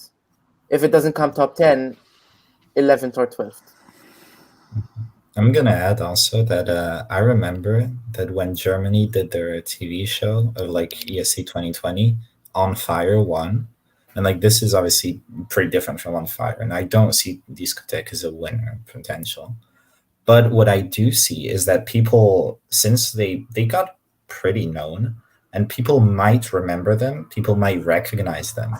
if it doesn't come top 10, 11th or 12th. I'm gonna add also that I remember that when Germany did their TV show of like ESC 2020, On Fire won, and like this is obviously pretty different from On Fire, and I don't see Discotheque as a winner potential. But what I do see is that people, since they got pretty known, and people might remember them, people might recognize them.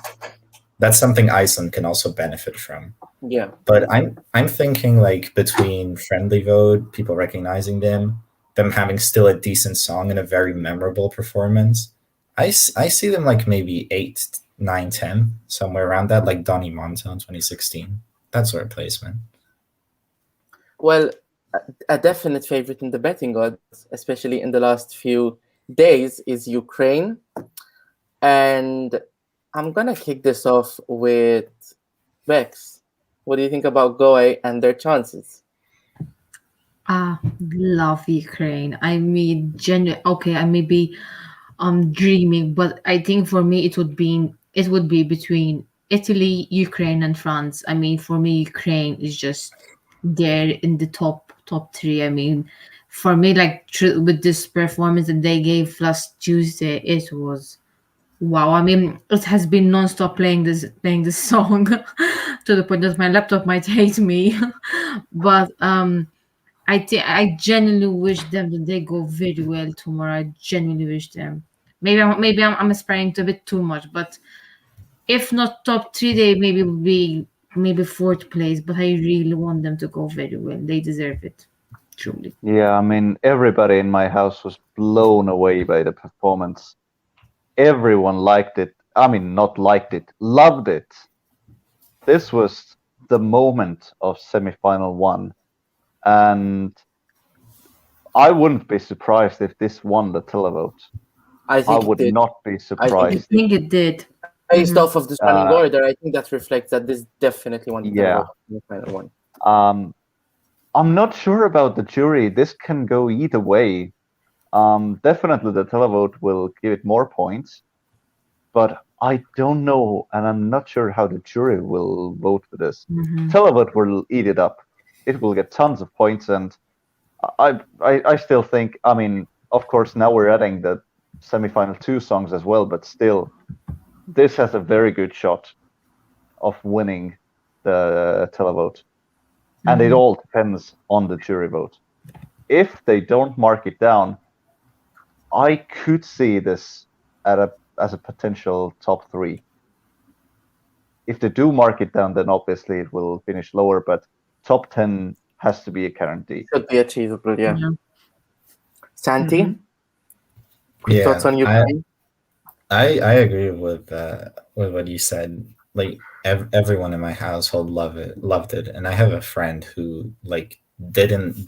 That's something Iceland can also benefit from. Yeah. But I'm thinking like between friendly vote, people recognizing them having still a decent song and a very memorable performance. I see them like maybe 8, 9, 10, somewhere around that, like Donny Monta in 2016. That sort of placement. Well, a definite favorite in the betting odds, especially in the last few days, is Ukraine. And I'm going to kick this off with Bex. What do you think about Goa and their chances? Love Ukraine. I mean, okay, I may be dreaming, but I think for me it would be between Italy, Ukraine, and France. I mean, for me, Ukraine is just there in the top 3. I mean, for me, like with this performance that they gave last Tuesday, it was wow. I mean, it has been non-stop playing this song to the point that my laptop might hate me. But I genuinely wish them that they go very well tomorrow. I genuinely wish them. Maybe I'm aspiring to a bit too much, but if not top 3, they maybe will be maybe 4th place. But I really want them to go very well. They deserve it, truly. Yeah, I mean, everybody in my house was blown away by the performance. Everyone liked it. I mean, not liked it, loved it. This was the moment of semifinal 1. And I wouldn't be surprised if this won the televote. I would not be surprised. I think it did. Based off of this running order, I think that reflects that this definitely won the televote in the final 1. I'm not sure about the jury. This can go either way. Definitely the televote will give it more points, but I don't know, and I'm not sure how the jury will vote for this. Televote will eat it up. It will get tons of points, and I still think, I mean, of course, now we're adding the semifinal 2 songs as well, but still, this has a very good shot of winning the televote. And it all depends on the jury vote. If they don't mark it down, I could see this as a potential top 3. If they do mark it down, then obviously it will finish lower, but top 10 has to be a guarantee. Could be achievable, yeah. Santi? Yeah, thoughts on Ukraine? I agree with what you said. Like everyone in my household loved it, and I have a friend who like didn't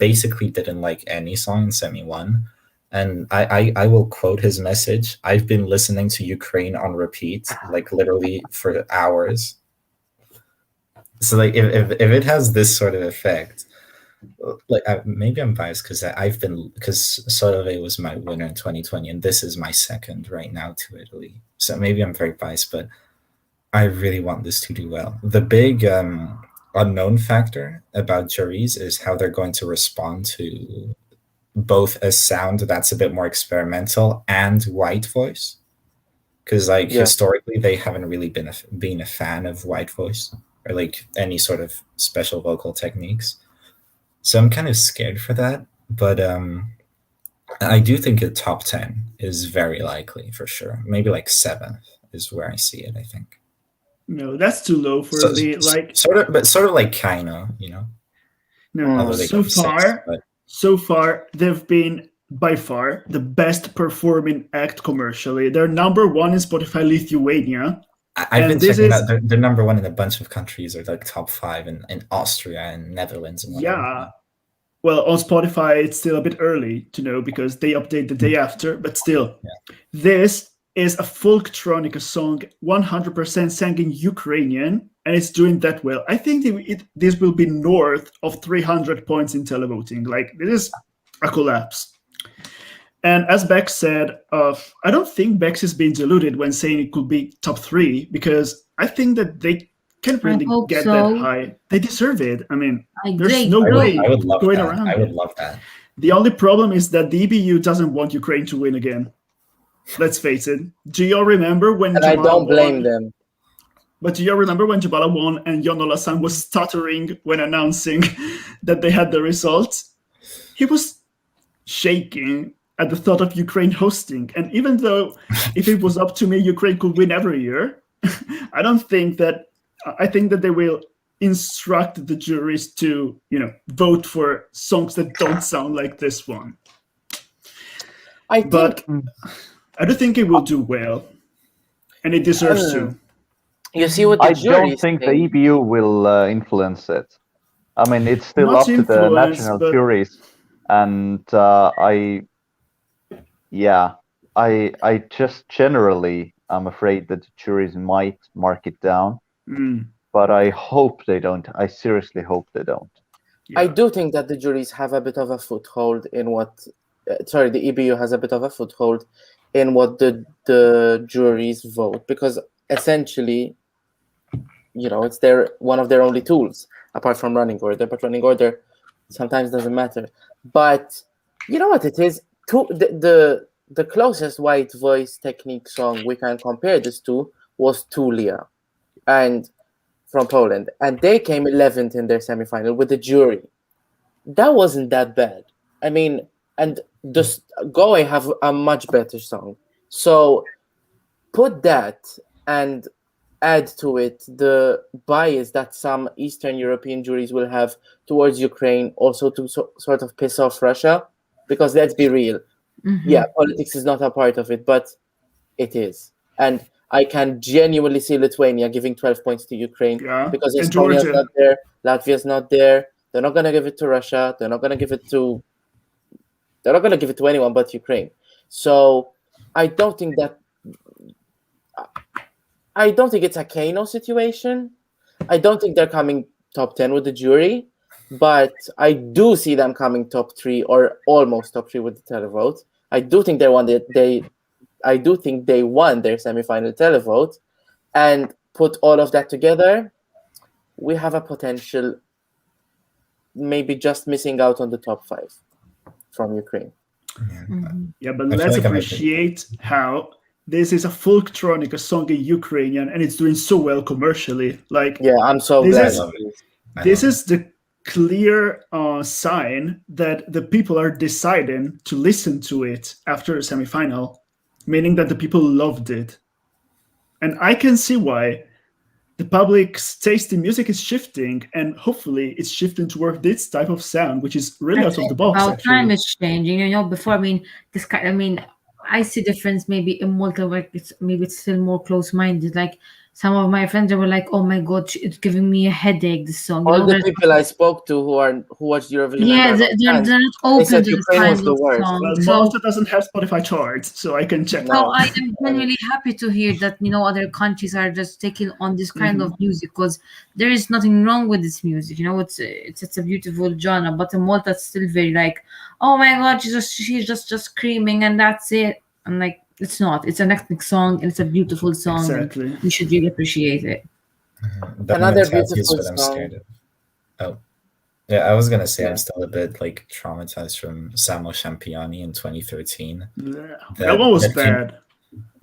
like any song in semi 1, and I will quote his message. I've been listening to Ukraine on repeat, like literally for hours. So like if it has this sort of effect, like maybe I'm biased because Solove was my winner in 2020, and this is my second right now to Italy. So maybe I'm very biased, but I really want this to do well. The big unknown factor about juries is how they're going to respond to both a sound that's a bit more experimental and white voice, because historically they haven't really been a fan of white voice or like any sort of special vocal techniques. So I'm kind of scared for that, but I do think a top 10 is very likely for sure. Maybe like 7th is where I see it, I think. No, that's too low for me. Like sort of like Kaino, you know. No, so far they've been by far the best performing act commercially. They're number 1 in Spotify Lithuania. I've been checking out. They're number 1 in a bunch of countries, or like top 5 in Austria and Netherlands and whatever. Yeah. Well, on Spotify, it's still a bit early to know because they update the day after. But still, this is a folktronica song, 100% sang in Ukrainian, and it's doing that well. I think this will be north of 300 points in televoting. Like, this is a collapse. And as Bex said, I don't think Bex is being deluded when saying it could be top 3, because I think that they can't really get that high. They deserve it. I mean, there's no way going around. I would love that. The only problem is that the EBU doesn't want Ukraine to win again. Let's face it. Do you all remember when And I don't blame them. But do you remember when Jabala won and Jon Olasan was stuttering when announcing that they had the results? He was shaking at the thought of Ukraine hosting. And even though if it was up to me, Ukraine could win every year, I think that they will instruct the juries to, vote for songs that don't sound like this one. But I do think it will do well, and it deserves to. You see what the I don't think the EBU will influence it. I mean, it's still up to the national juries, and I just generally I'm afraid that the juries might mark it down, but I hope they don't. I seriously hope they don't. Yeah. I do think that the juries have a bit of a foothold in what. The EBU has a bit of a foothold in what the juries vote, because essentially, it's one of their only tools apart from running order. But running order sometimes doesn't matter. But you know what it is? The closest white voice technique song we can compare this to was Tulia, and from Poland, and they came 11th in their semifinal with the jury. That wasn't that bad. I mean, and just Goe have a much better song. So put that and add to it the bias that some Eastern European juries will have towards Ukraine, also to sort of piss off Russia, because let's be real. Yeah, politics is not a part of it, but it is. And I can genuinely see Lithuania giving 12 points to Ukraine because Estonia's not there, Latvia's not there. They're not going to give it to Russia. They're not going to give it to anyone but Ukraine. So I don't think it's a Kano situation. I don't think they're coming top 10 with the jury, but I do see them coming top 3 or almost top 3 with the televote. I do think they won their semifinal televote, and put all of that together, we have a potential maybe just missing out on the top 5 from Ukraine. Yeah, but let's appreciate how this is a folktronica song in Ukrainian, and it's doing so well commercially. I'm so glad. This is the clear sign that the people are deciding to listen to it after a semifinal, meaning that the people loved it. And I can see why the public's taste in music is shifting, and hopefully it's shifting toward this type of sound, which is really out of the box. Our time is changing, before, I see difference maybe in Malta, where it's still more close-minded. Like some of my friends, they were like, "Oh my God, it's giving me a headache." This song. All the people I spoke to who watched Eurovision, they're not open to this kind of song. Well, Malta doesn't have Spotify charts, so I can check. So I am genuinely happy to hear that other countries are just taking on this kind of music, because there is nothing wrong with this music. It's a beautiful genre, but in Malta it's still very like, "Oh my God, she's just screaming and that's it." I'm like, it's not. It's an ethnic song and it's a beautiful song. Exactly. You should really appreciate it. Another beautiful song. I was gonna say I'm still a bit traumatized from Samo Champiani in 2013. That one was bad.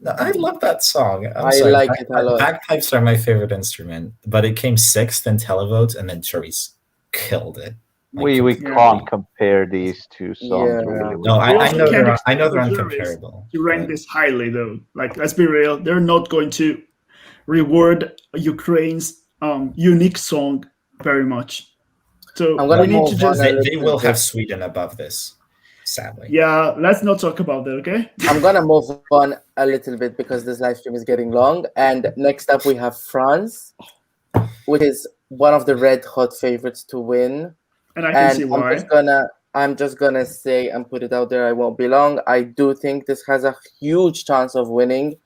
I love that song. I like it a lot. Bagpipes are my favorite instrument, but it came 6th in televote, and then juries killed it. We can't compare these two songs really. No, I know they're uncomparable. You rank this highly, though. Let's be real. They're not going to reward Ukraine's unique song very much. So we need to just. They will have Sweden above this, sadly. Yeah, let's not talk about that, okay? I'm gonna move on a little bit because this live stream is getting long. And next up we have France, which is one of the red hot favorites to win. And I can see why. I'm just gonna say and put it out there, I won't be long. I do think this has a huge chance of winning.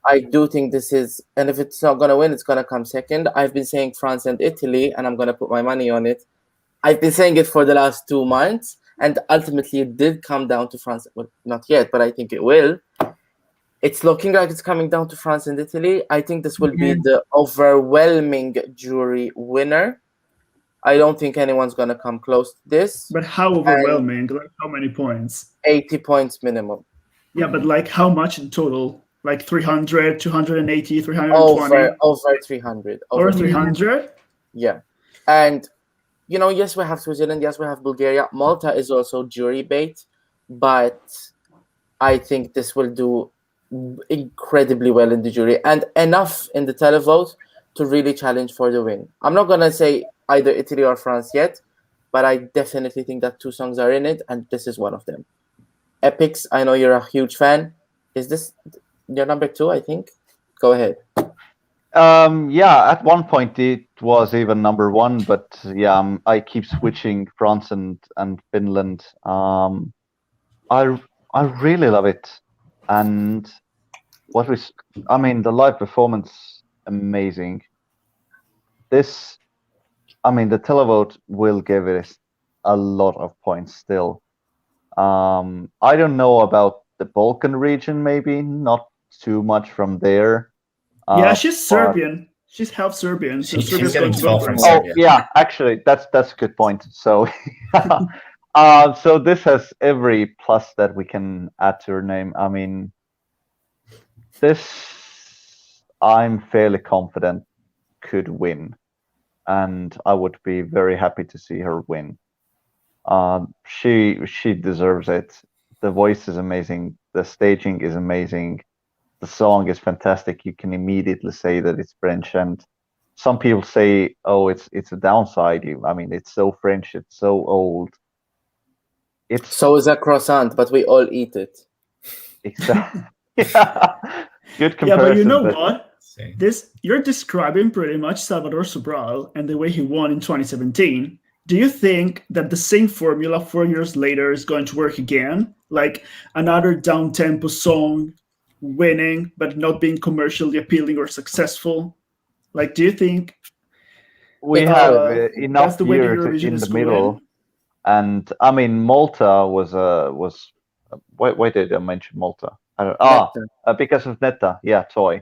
I do think this is, and if it's not gonna win, it's gonna come second. I've been saying France and Italy, and I'm gonna put my money on it. I've been saying it for the last 2 months, and ultimately it did come down to France. Well, not yet, but I think it will. It's looking like it's coming down to France and Italy. I think this will be the overwhelming jury winner. I don't think anyone's going to come close to this. But how overwhelming? Like how many points? 80 points minimum. Yeah, but like how much in total? Like 300, 280, 320? Over 300. Over 300? Yeah. And, yes, we have Switzerland. Yes, we have Bulgaria. Malta is also jury bait. But I think this will do incredibly well in the jury. And enough in the televote to really challenge for the win. I'm not going to say either Italy or France yet, but I definitely think that 2 songs are in it, and this is one of them. Epics, I know you're a huge fan. Is this your number 2, I think? Go ahead. Yeah, at one point it was even number 1, but yeah, I keep switching France and Finland. I really love it, and the live performance, amazing. The televote will give it a lot of points still. I don't know about the Balkan region, maybe not too much from there. Yeah, she's Serbian. She's half Serbian. So she's getting 12 from Serbia. Oh, yeah, actually, that's a good point. So, so this has every plus that we can add to her name. I mean, this I'm fairly confident could win, and I would be very happy to see her win. She deserves it. The voice is amazing. The staging is amazing. The song is fantastic. You can immediately say that it's French, and some people say, "Oh, it's a downside." It's so French. It's so old. It's so is a croissant, but we all eat it. Exactly. Yeah. Good comparison. Yeah, but you know what? You're describing pretty much Salvador Sobral and the way he won in 2017. Do you think that the same formula 4 years later is going to work again? Like another down-tempo song winning, but not being commercially appealing or successful? Like, do you think we have enough years in the middle? And Malta was why did I mention Malta? Because of Netta, yeah, Toy.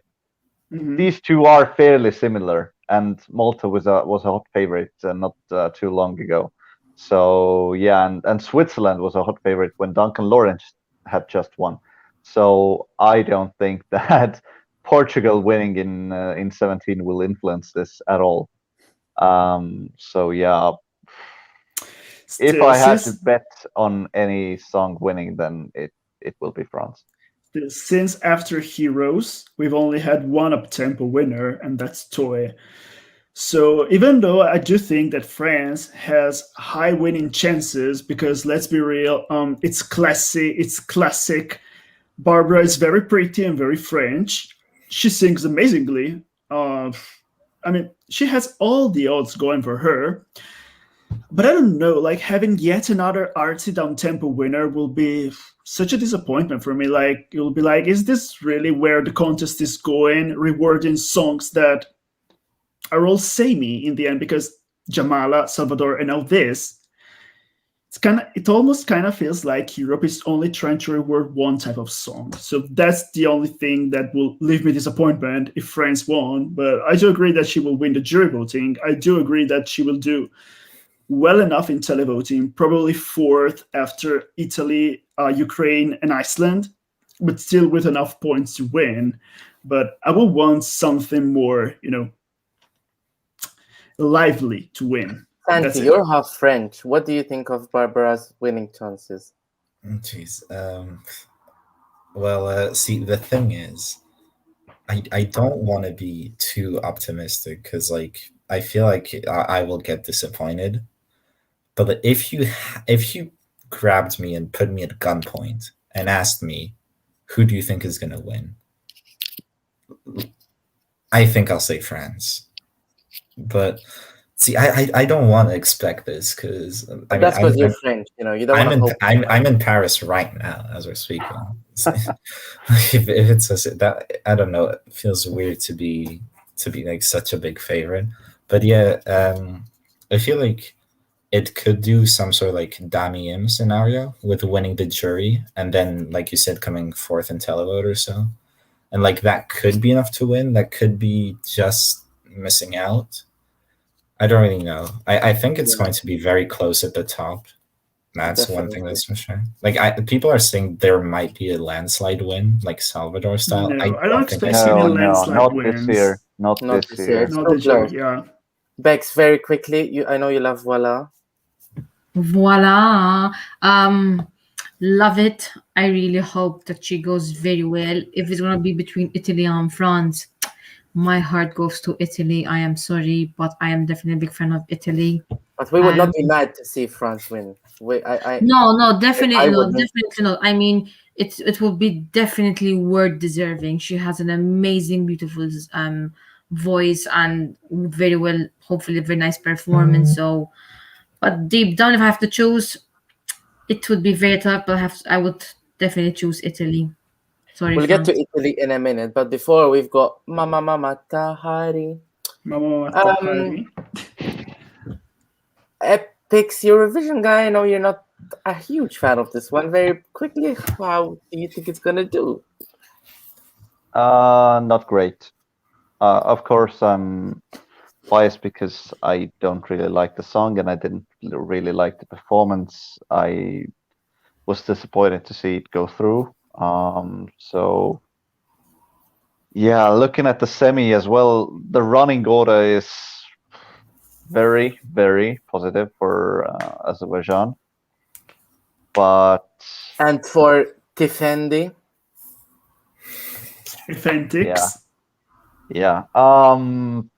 Mm-hmm. These two are fairly similar, and Malta was a hot favorite not too long ago. So yeah, and Switzerland was a hot favorite when Duncan Lawrence had just won. So I don't think that Portugal winning in 17 will influence this at all. So yeah, if I had to bet on any song winning, then it will be France. Since after Heroes, we've only had one up-tempo winner, and that's Toy. So even though I do think that France has high winning chances, because let's be real, it's classy, it's classic. Barbara is very pretty and very French. She sings amazingly. She has all the odds going for her. But I don't know, like having yet another artsy down-tempo winner will be such a disappointment for me. Like, you'll be like, is this really where the contest is going? Rewarding songs that are all samey in the end, because Jamala, Salvador, and now this. It almost kind of feels like Europe is only trying to reward one type of song. So that's the only thing that will leave me disappointment if France won. But I do agree that she will win the jury voting. I do agree that she will do well enough in televoting, probably 4th after Italy, Ukraine, and Iceland, but still with enough points to win. But I will want something more, lively to win. Santi, you're half French. What do you think of Barbara's winning chances? Jeez. Well, see, the thing is, I don't want to be too optimistic, because I feel like I will get disappointed. But if you grabbed me and put me at gunpoint and asked me, who do you think is going to win? I think I'll say France. But See, I don't want to expect this because that's because you're French. You know, you don't want to hope. I'm in Paris right now as we're speaking. if it's that, I don't know, it feels weird to be like such a big favorite. But yeah, I feel like it could do some sort of like Dami Im scenario with winning the jury and then, like you said, coming fourth in televote or so. And like that could be enough to win. That could be just missing out. I don't really know. I think it's going to be very close at the top. That's one thing that's for sure. Like people are saying there might be a landslide win, like Salvador style. No, I don't expect any landslide not wins. This year. Not this year. Not this year. Yeah. Bex, very quickly. I know you love Voila. Voila. Love it. I really hope that she goes very well. If it's gonna be between Italy and France, my heart goes to Italy. I am sorry, but I am definitely a big fan of Italy. But we would not be mad to see France win. No, definitely not. I mean, it will be definitely word deserving. She has an amazing, beautiful voice and very well, hopefully, a very nice performance. So, but deep down, if I have to choose, it would be very tough. But I would definitely choose Italy. Sorry, we'll get to Italy in a minute, but before we've got Mama Tahari. Mama Tahari. Epic's Eurovision guy. I know you're not a huge fan of this one. Very quickly, how do you think it's gonna do? Not great. Of course, I'm biased because I don't really like the song and I didn't really like the performance. I was disappointed to see it go through. So yeah, looking at the semi as well, the running order is very, very positive for Azerbaijan. And for Tifendi? Yeah.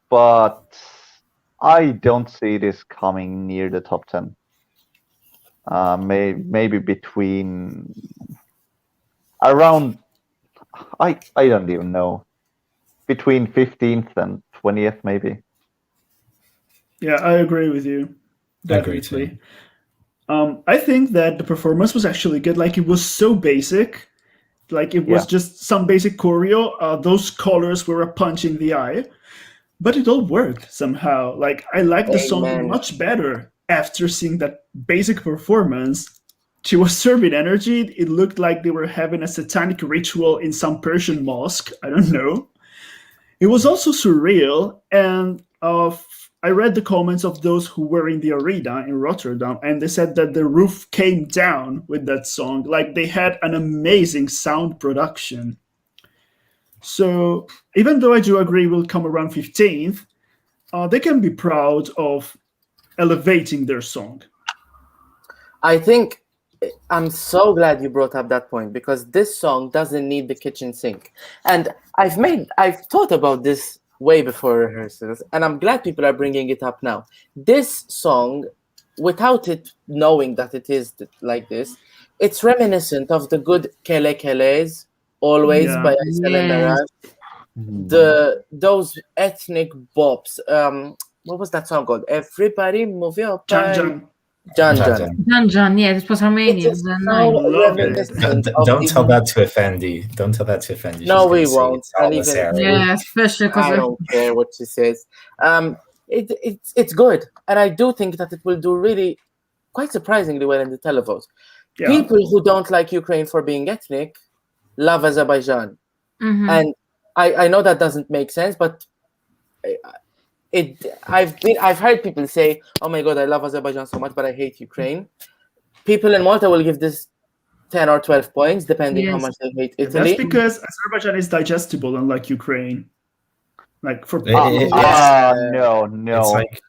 But I don't see this coming near the top 10. Maybe between around, I don't even know, between 15th and 20th maybe. Yeah, I agree with you. Definitely. I think that the performance was actually good. Like, it was so basic. Like, it was just some basic choreo. Those colors were a punch in the eye. But it all worked somehow. Like, I liked the song much better after seeing that basic performance. She was serving energy. It looked like they were having a satanic ritual in some Persian mosque. I don't know. It was also surreal. And I read the comments of those who were in the arena in Rotterdam, and they said that the roof came down with that song. Like, they had an amazing sound production. So even though I do agree we'll come around 15th, they can be proud of elevating their song. I think I'm so glad you brought up that point, because this song doesn't need the kitchen sink. And I've thought about this way before rehearsals, and I'm glad people are bringing it up now. This song, without it knowing that it is like this, it's reminiscent of the good Kele Keles, Always by Aysel and Darash. Those ethnic bops. What was that song called? Everybody move your Jan. Yeah, this was Romanian. Don't tell that to Effendi. Don't tell that to Effendi. No, we won't. Especially because I don't care what she says. It's good, and I do think that it will do really quite surprisingly well in the televote. Yeah. People who don't like Ukraine for being ethnic love Azerbaijan, and I know that doesn't make sense, but I've heard people say, "Oh my God, I love Azerbaijan so much, but I hate Ukraine." People in Malta will give this 10 or 12 points, depending how much they hate Italy. That's because Azerbaijan is digestible, unlike Ukraine. Like for no. It's like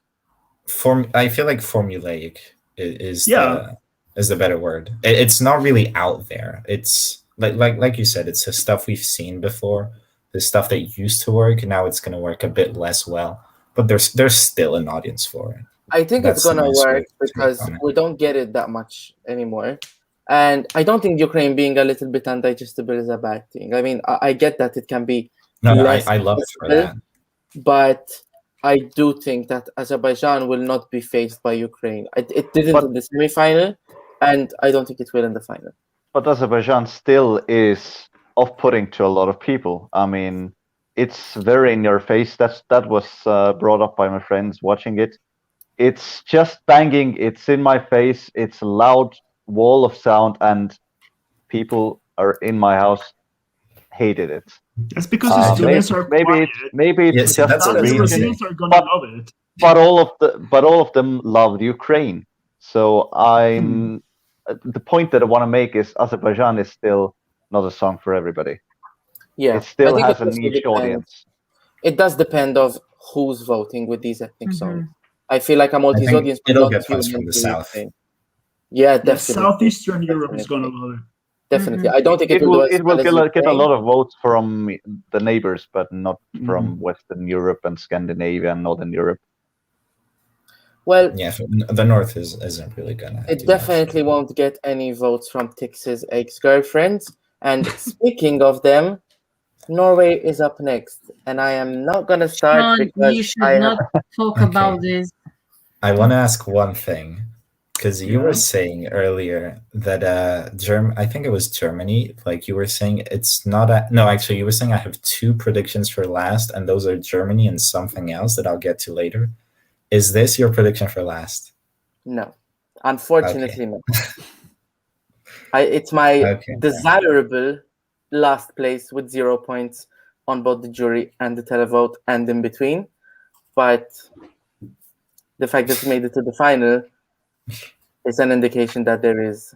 I feel like formulaic is the better word. It's not really out there. It's like you said, it's the stuff we've seen before, the stuff that used to work, and now it's going to work a bit less well. But there's still an audience for it. I think it's going to work because we don't get it that much anymore. And I don't think Ukraine being a little bit undigestible is a bad thing. I mean, I get that it can be I love it for that. But I do think that Azerbaijan will not be faced by Ukraine. It didn't in the semi-final, and I don't think it will in the final. But Azerbaijan still is off-putting to a lot of people. I mean, it's very in your face. That was brought up by my friends watching it. It's just banging. It's in my face. It's a loud wall of sound, and people are in my house hated it. That's because Estonians are quiet. Maybe it's just the region. Estonians are gonna love it. But all of them loved Ukraine. So the point that I want to make is Azerbaijan is still not a song for everybody. Yeah, it still has a niche audience. It does depend of who's voting with these ethnic songs. I feel like a Maltese audience it'll get votes from the south. Yeah, definitely. Southeastern Europe is gonna love it. Definitely. I don't think it will get a lot of votes from the neighbors, but not from Western Europe and Scandinavia and Northern Europe. Well, yeah, the North isn't really gonna. It definitely won't get any votes from Tix's ex-girlfriends. And speaking of them, Norway is up next, and I am not gonna start Sean, because you should not talk about this. I want to ask one thing, because you were saying earlier that I think it was Germany. Like you were saying, it's not no. Actually, you were saying I have 2 predictions for last, and those are Germany and something else that I'll get to later. Is this your prediction for last? No, unfortunately not. It's my desirable last place with 0 points on both the jury and the televote and in between. But the fact that it made it to the final is an indication that there is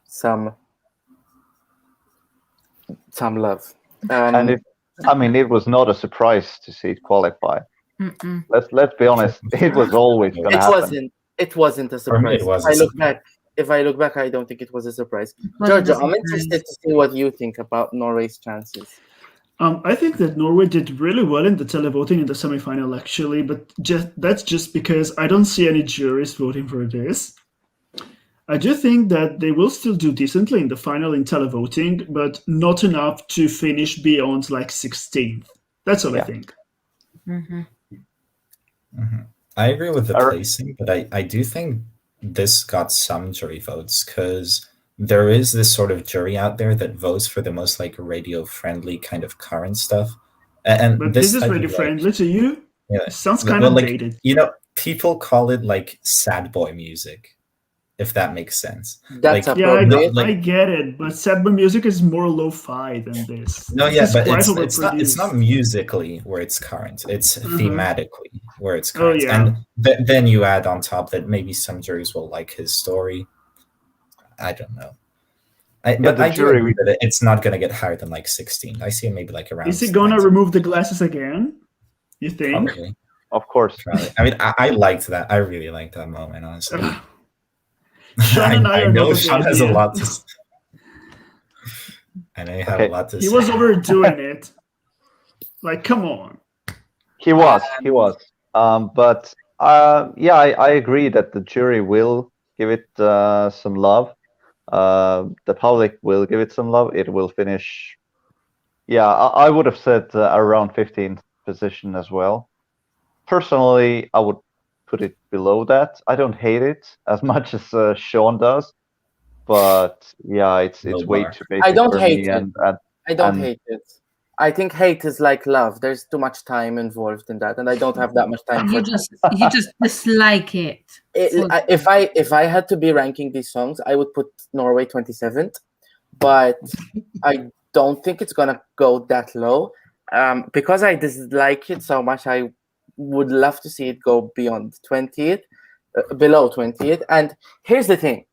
some love. And it was not a surprise to see it qualify. Let's be honest. It was always going to happen. It wasn't a surprise. If I look back, I don't think it was a surprise. Giorgio, I'm interested to see what you think about Norway's chances. I think that Norway did really well in the televoting in the semifinal, actually, but that's just because I don't see any juries voting for this. I do think that they will still do decently in the final in televoting, but not enough to finish beyond like 16th. That's all I think. I agree with the placing, but I do think this got some jury votes because there is this sort of jury out there that votes for the most like radio friendly kind of current stuff. But this is radio friendly to you? Yeah. It sounds kind of dated. You know, people call it like sad boy music, if that makes sense. That's I get it, but sad boy music is more lo-fi than this. No, but it's not musically where it's current. It's thematically where it's current. And then you add on top that maybe some juries will like his story. I don't know. But I do agree that it's not going to get higher than like 16. I see it maybe like around. Is he going to remove the glasses again? You think? Probably. Of course. I mean, I liked that. I really liked that moment, honestly. Sean and I know Sean has a lot to say. I know you have a lot to say. He was overdoing it. Like, come on. He was. But I agree that the jury will give it some love. The public will give it some love. It will finish. Yeah, I would have said around 15th position as well. Personally, I would put it below that. I don't hate it as much as Sean does, but yeah, it's way too basic. I don't hate it. I don't hate it. I think hate is like love. There's too much time involved in that, and I don't have that much time. You just dislike it. If I had to be ranking these songs, I would put Norway 27th, but I don't think it's gonna go that low. Because I dislike it so much, I would love to see it go beyond 20th, below 20th. And here's the thing,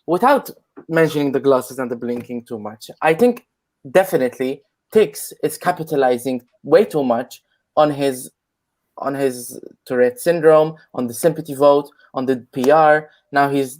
without mentioning the glasses and the blinking too much, I think definitely Tix is capitalizing way too much on his Tourette syndrome, on the sympathy vote, on the PR. Now he's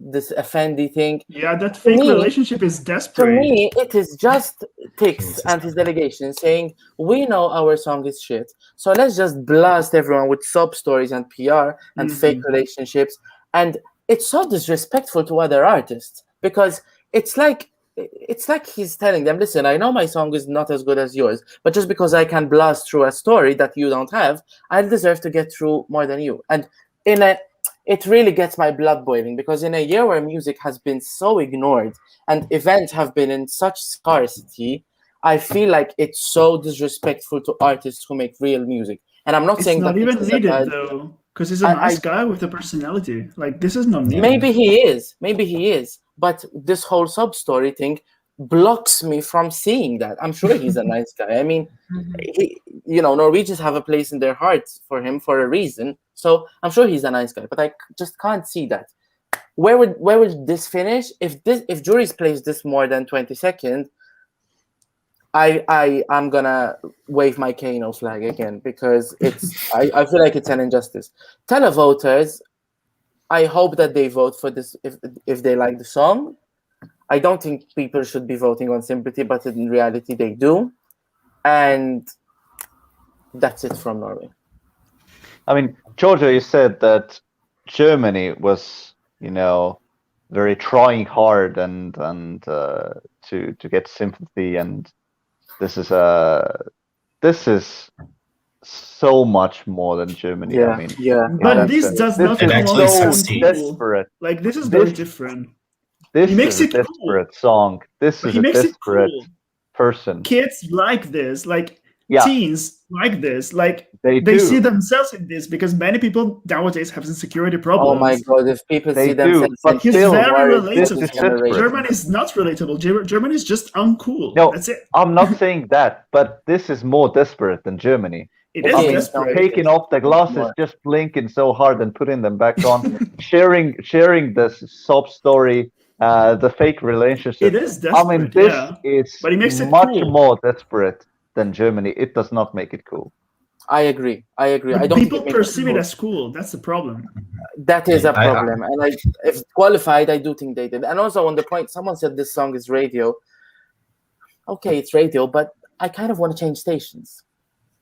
this Effendi thing. Yeah, that fake relationship is desperate. To me, it is just Tix and his delegation saying, we know our song is shit, so let's just blast everyone with sob stories and PR and fake relationships. And it's so disrespectful to other artists, because it's like it's like he's telling them, listen, I know my song is not as good as yours, but just because I can blast through a story that you don't have, I deserve to get through more than you. And it really gets my blood boiling, because in a year where music has been so ignored and events have been in such scarcity, I feel like it's so disrespectful to artists who make real music. And I'm not saying not that even needed though, because he's a nice guy with a personality. Like, this is not needed. Maybe he is, but this whole sub-story thing blocks me from seeing that. I'm sure he's a nice guy. I mean, Norwegians have a place in their hearts for him for a reason. So I'm sure he's a nice guy, but I just can't see that. Where would this finish? If juries plays this more than 20 seconds, I'm gonna wave my Kano flag again, because I feel like it's an injustice. Televoters, I hope that they vote for this if they like the song. I don't think people should be voting on sympathy, but in reality they do. And that's it from Norway. I mean, Georgia, you said that Germany was, very trying hard and to get sympathy, and this is so much more than Germany. Yeah, I mean, but this does not come off so desperate. Like, this is very different. This he makes is a it desperate cool. song. This is a desperate cool. person. Kids like this, like teens like this, like they see themselves in this, because many people nowadays have insecurity problems. Oh my god, if people see themselves, but he's still, very relatable. Is Germany is not relatable. Germany is just uncool. No, that's it. I'm not saying that, but this is more desperate than Germany. It is desperate. Taking off the glasses, just blinking so hard and putting them back on, sharing this sob story, the fake relationship. It is desperate. I mean, this is but he makes it much cool. more desperate than Germany. It does not make it cool. I agree. But I don't people perceive it as cool. That's the problem. That is a problem. And if qualified, I do think they did. And also on the point, someone said this song is radio. Okay, it's radio, but I kind of want to change stations.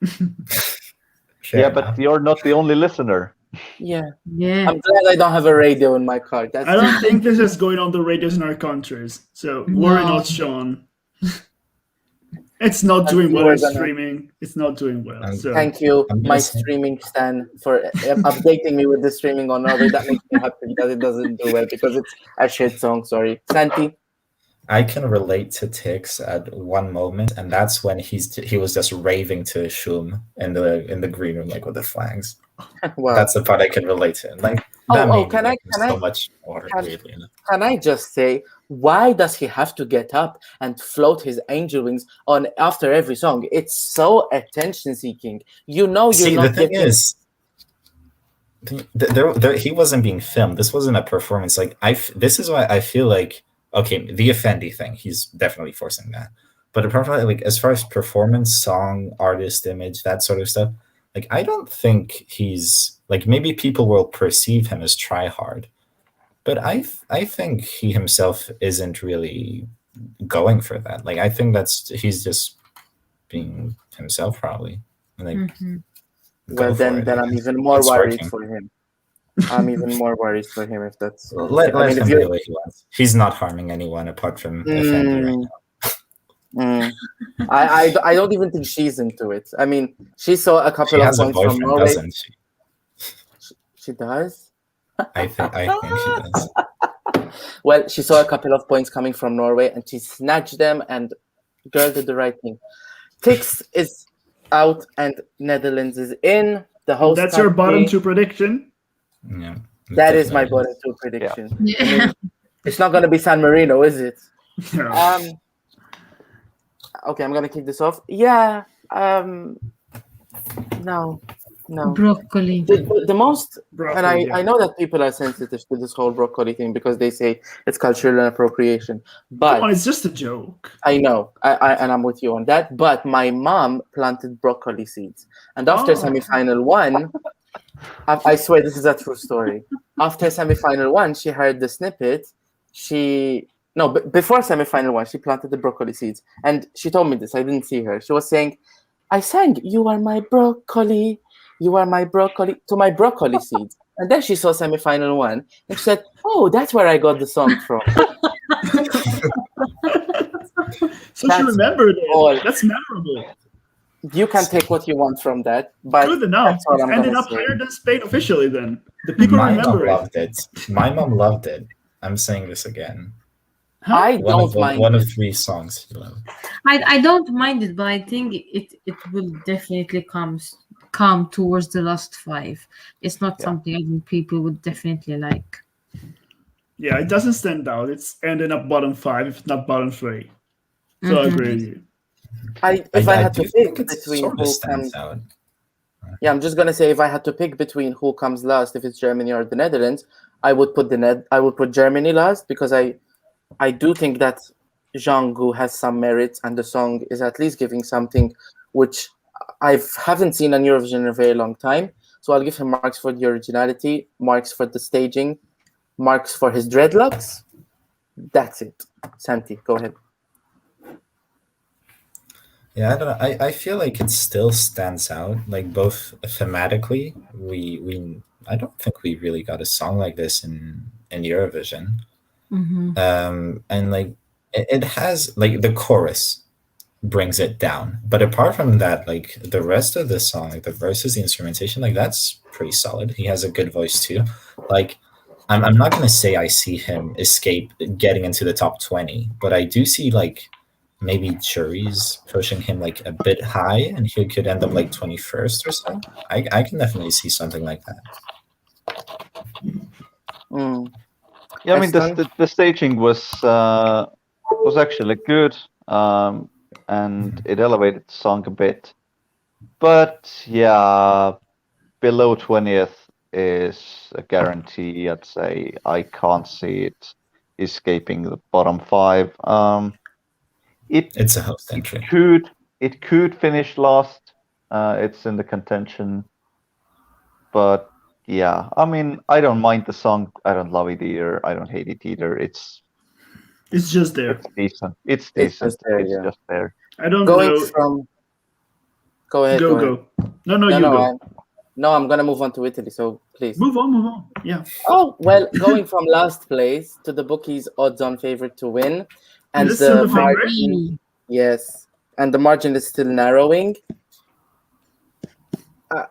But you're not the only listener. Yeah. I'm glad I don't have a radio in my car. I don't think this is going on the radios in our countries. So worry not, Sean. It's not doing well in streaming. It's not doing well. So. Thank you, my streaming stan, for updating me with the streaming on Norway. That makes me happy that it doesn't do well, because it's a shit song. Sorry, Santi. I can relate to Tix at one moment, and that's when he was just raving to Shum in the green room, like with the flags. Wow. That's the part I can relate to. Like, can I just say, why does he have to get up and float his angel wings on after every song? It's so attention seeking. The thing is, he wasn't being filmed. This wasn't a performance. Like this is why I feel like, okay, the Effendi thing, he's definitely forcing that. But apart from that, like, as far as performance, song, artist image, that sort of stuff, like, I don't think he's, like, maybe people will perceive him as try hard, but I think he himself isn't really going for that. Like, I think he's just being himself, probably. Like, well, then I'm even more worried for him. I'm even more worried for him if that's. Let him be the way he wants. He's not harming anyone apart from Effendi right now. I don't even think she's into it. I mean, she saw a couple of points from Norway. Doesn't she? She does? I think she does. Well, she saw a couple of points coming from Norway, and she snatched them, and girl did the right thing. Tix is out, and Netherlands is in. The host. That's your bottom two prediction? Yeah. That is my bottom two prediction. Yeah. I mean, it's not going to be San Marino, is it? No. Okay, I'm gonna kick this off. Yeah. No. Broccoli. The most, broccoli, and I know that people are sensitive to this whole broccoli thing because they say it's cultural appropriation. But come on, it's just a joke. I know, and I'm with you on that. But my mom planted broccoli seeds, and after semifinal one, I swear this is a true story. After semifinal one, she heard the snippet. Before semifinal one, she planted the broccoli seeds. And she told me this. I didn't see her. She was saying, I sang, "You are my broccoli. You are my broccoli," to my broccoli seeds. And then she saw semifinal one. And she said, "Oh, that's where I got the song from." So she remembered it. all. That's memorable. You can take what you want from that, but Good enough. that's all I'm Ended gonna up say. higher than Spain officially. Then the people My remember mom loved it. My mom loved it. I'm saying this again. Huh? I don't mind one it. of 3 songs she loved. I don't mind it, but I think it will definitely come towards the last 5. It's not something I think people would definitely like. Yeah, it doesn't stand out. It's ending up bottom 5, if not bottom 3. So I agree with you. If I had to do pick think it between sort who of stands comes, out. yeah, I'm just gonna say if I had to pick between who comes last, if it's Germany or the Netherlands, I would put Germany last, because I do think that Jungkook has some merits, and the song is at least giving something which I haven't seen on Eurovision in a very long time. So I'll give him marks for the originality, marks for the staging, marks for his dreadlocks. That's it. Santi, go ahead. Yeah, I don't know. I feel like it still stands out. Like both thematically, we I don't think we really got a song like this in Eurovision. And like it has like the chorus brings it down, but apart from that, like the rest of the song, like the verses, the instrumentation, like that's pretty solid. He has a good voice too. Like I'm not gonna say I see him escape getting into the top 20, but I do see like maybe juries pushing him like a bit high, and he could end up like 21st or so. I can definitely see something like that. Yeah, I mean the staging was actually good, and it elevated the song a bit. But yeah, below 20th is a guarantee. I'd say I can't see it escaping the bottom 5. It's a host entry. It could finish last. It's in the contention, but yeah, I mean, I don't mind the song. I don't love it either. I don't hate it either. It's just there. It's decent. It's decent. It's just there. I don't know. Go ahead. Go. No, you go. I'm gonna move on to Italy. So please move on. Yeah. Oh well, going from last place to the bookies' odds-on favorite to win, and the margin, yes, and the margin is still narrowing.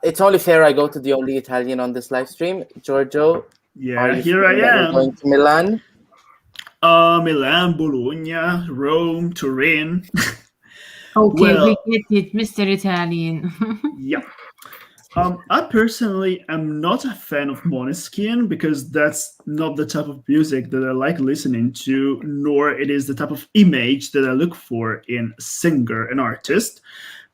It's only fair I go to the only Italian on this live stream, Giorgio. Yeah, here I am. Going to Milan. Milan, Bologna, Rome, Turin. Okay, we get it, Mr. Italian. Yeah. I personally am not a fan of Måneskin, because that's not the type of music that I like listening to, nor it is the type of image that I look for in a singer, an artist.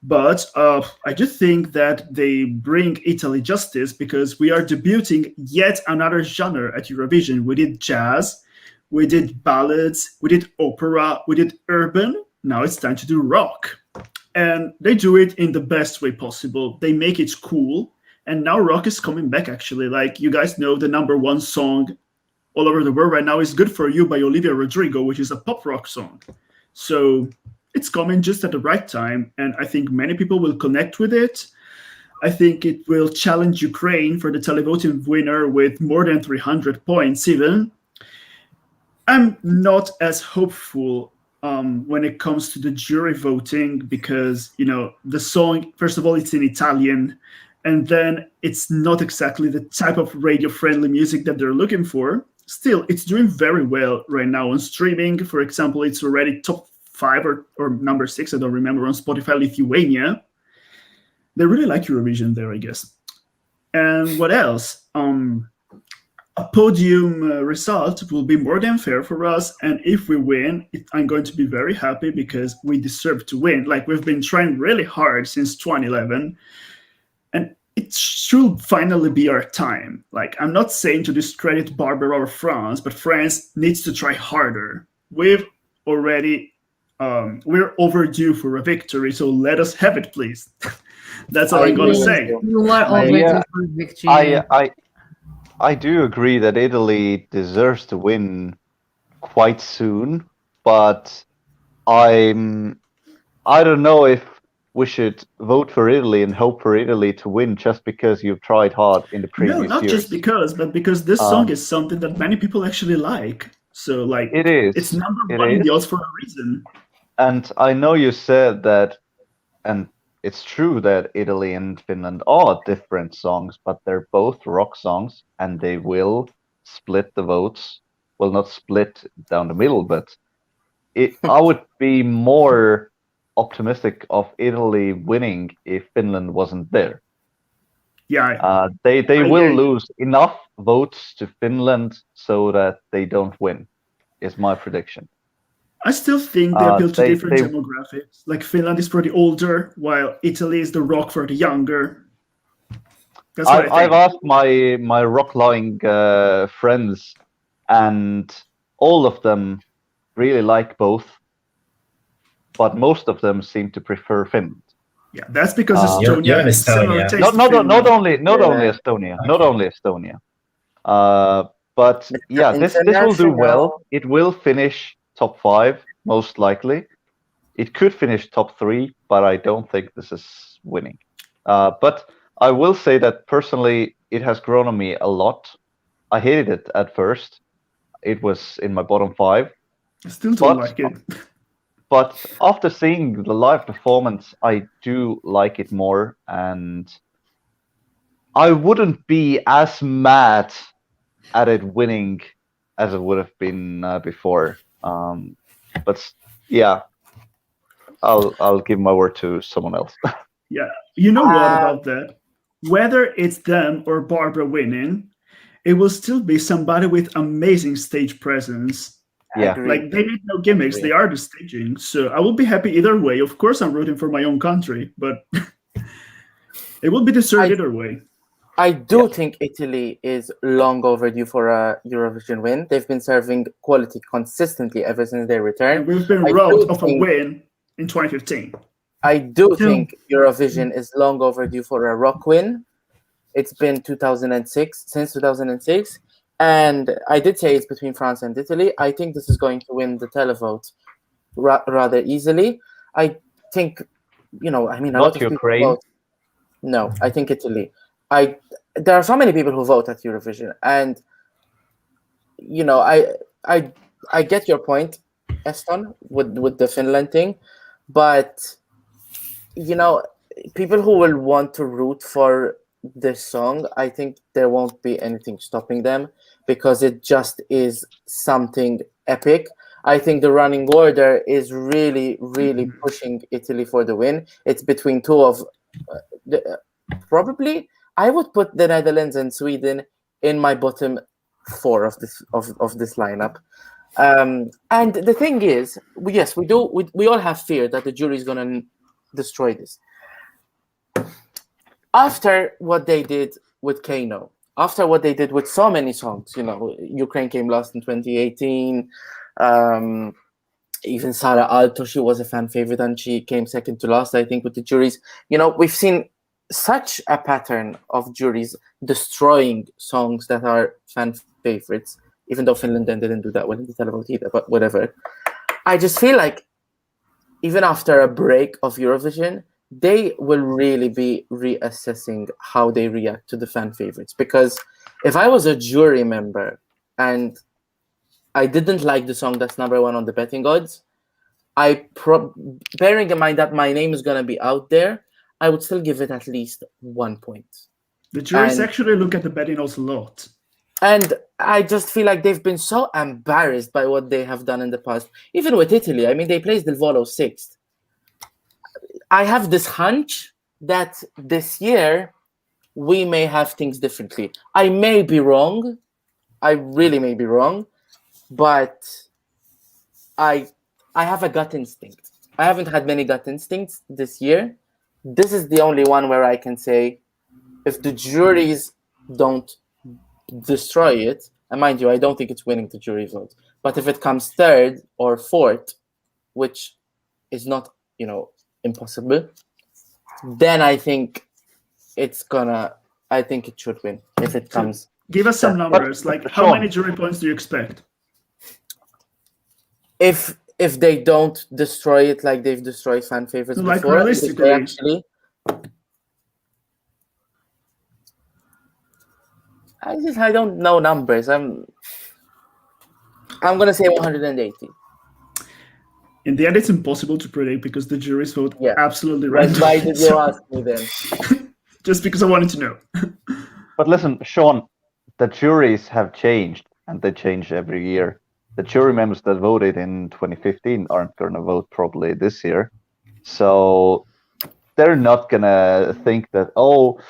But I do think that they bring Italy justice, because we are debuting yet another genre at Eurovision. We did jazz, we did ballads, we did opera, we did urban. Now it's time to do rock. And they do it in the best way possible. They make it cool. And now rock is coming back, actually. Like, you guys know, the #1 song all over the world right now is Good For You by Olivia Rodrigo, which is a pop rock song. So it's coming just at the right time, and I think many people will connect with it. I think it will challenge Ukraine for the televoting winner with more than 300 points even. I'm not as hopeful when it comes to the jury voting, because, the song, first of all, it's in Italian, and then it's not exactly the type of radio-friendly music that they're looking for. Still, it's doing very well right now on streaming. For example, it's already top 5 or number 6, I don't remember, on Spotify Lithuania. They really like Eurovision there, I guess. And what else? A podium result will be more than fair for us, and if we win, I'm going to be very happy, because we deserve to win. Like, we've been trying really hard since 2011, and it should finally be our time. Like, I'm not saying to discredit Barbara or France, but France needs to try harder. We're overdue for a victory, so let us have it, please. That's all I'm going to say. You are overdue for victory. I do agree that Italy deserves to win quite soon, but I don't know if we should vote for Italy and hope for Italy to win just because you've tried hard in the previous years. No, not just because, but because this song is something that many people actually like. So, like, it is. It's #1 in the odds for a reason. And I know you said that, and it's true that Italy and Finland are different songs, but they're both rock songs, and they will split the votes. Well, not split down the middle, but I would be more optimistic of Italy winning if Finland wasn't there. Yeah, they will lose enough votes to Finland so that they don't win, is my prediction. I still think they appeal to different demographics. Like Finland is for the older, while Italy is the rock for the younger. That's what I think. I've asked my rock-loving friends, and all of them really like both, but most of them seem to prefer Finland. Yeah, that's because Estonia is similar taste to not only Estonia, not only Estonia. But yeah, this will do well. It will finish top 5 most likely. It could finish top 3, but I don't think this is winning. But I will say that personally, it has grown on me a lot. I hated it at first. It was in my bottom 5. I still don't like it. But after seeing the live performance, I do like it more, and I wouldn't be as mad at it winning as it would have been before. But yeah, I'll give my word to someone else. Yeah, you know what about that? Whether it's them or Barbara winning, it will still be somebody with amazing stage presence. Yeah, like they need no gimmicks; they are the staging. So I will be happy either way. Of course, I'm rooting for my own country, but it will be deserved either way. I do think Italy is long overdue for a Eurovision win. They've been serving quality consistently ever since their return. And we've been robbed of a win in 2015. I do think Eurovision is long overdue for a rock win. It's been 2006, since 2006. And I did say it's between France and Italy. I think this is going to win the televote rather easily. I think, a lot of Ukraine. People vote. No, I think Italy. There are so many people who vote at Eurovision, and I get your point, Eston, with the Finland thing, but people who will want to root for this song, I think there won't be anything stopping them because it just is something epic. I think the running order is really, really pushing Italy for the win. It's between two of probably. I would put the Netherlands and Sweden in my bottom 4 of this lineup. And the thing is, yes, we all have fear that the jury is going to destroy this. After what they did with Kano, after what they did with so many songs, Ukraine came last in 2018. Even Sara Alto, she was a fan favorite, and she came second to last, I think, with the juries. We've seen such a pattern of juries destroying songs that are fan favorites, even though Finland then didn't do that well in the televote either, but whatever. I just feel like even after a break of Eurovision, they will really be reassessing how they react to the fan favorites. Because if I was a jury member and I didn't like the song that's number 1 on the betting odds, bearing in mind that my name is going to be out there, I would still give it at least 1 point. The juries actually look at the betting odds a lot. And I just feel like they've been so embarrassed by what they have done in the past. Even with Italy, I mean, they placed Del Volo 6th. I have this hunch that this year we may have things differently. I may be wrong. I really may be wrong. But I have a gut instinct. I haven't had many gut instincts this year. This is the only one where I can say, if the juries don't destroy it, and mind you, I don't think it's winning the jury vote, but if it comes 3rd or 4th, which is not, impossible, then I think it should win if it comes. Give us some numbers, like how many jury points do you expect? If they don't destroy it like they've destroyed fan favorites before, realistically, actually, I don't know numbers. I'm gonna say 180. in the end, it's impossible to predict because the juries vote absolutely right. randomly. Why did you ask me then? Just because I wanted to know. But listen, Sean, the juries have changed, and they change every year. The jury members that voted in 2015 aren't going to vote probably this year. So they're not going to think that, oh,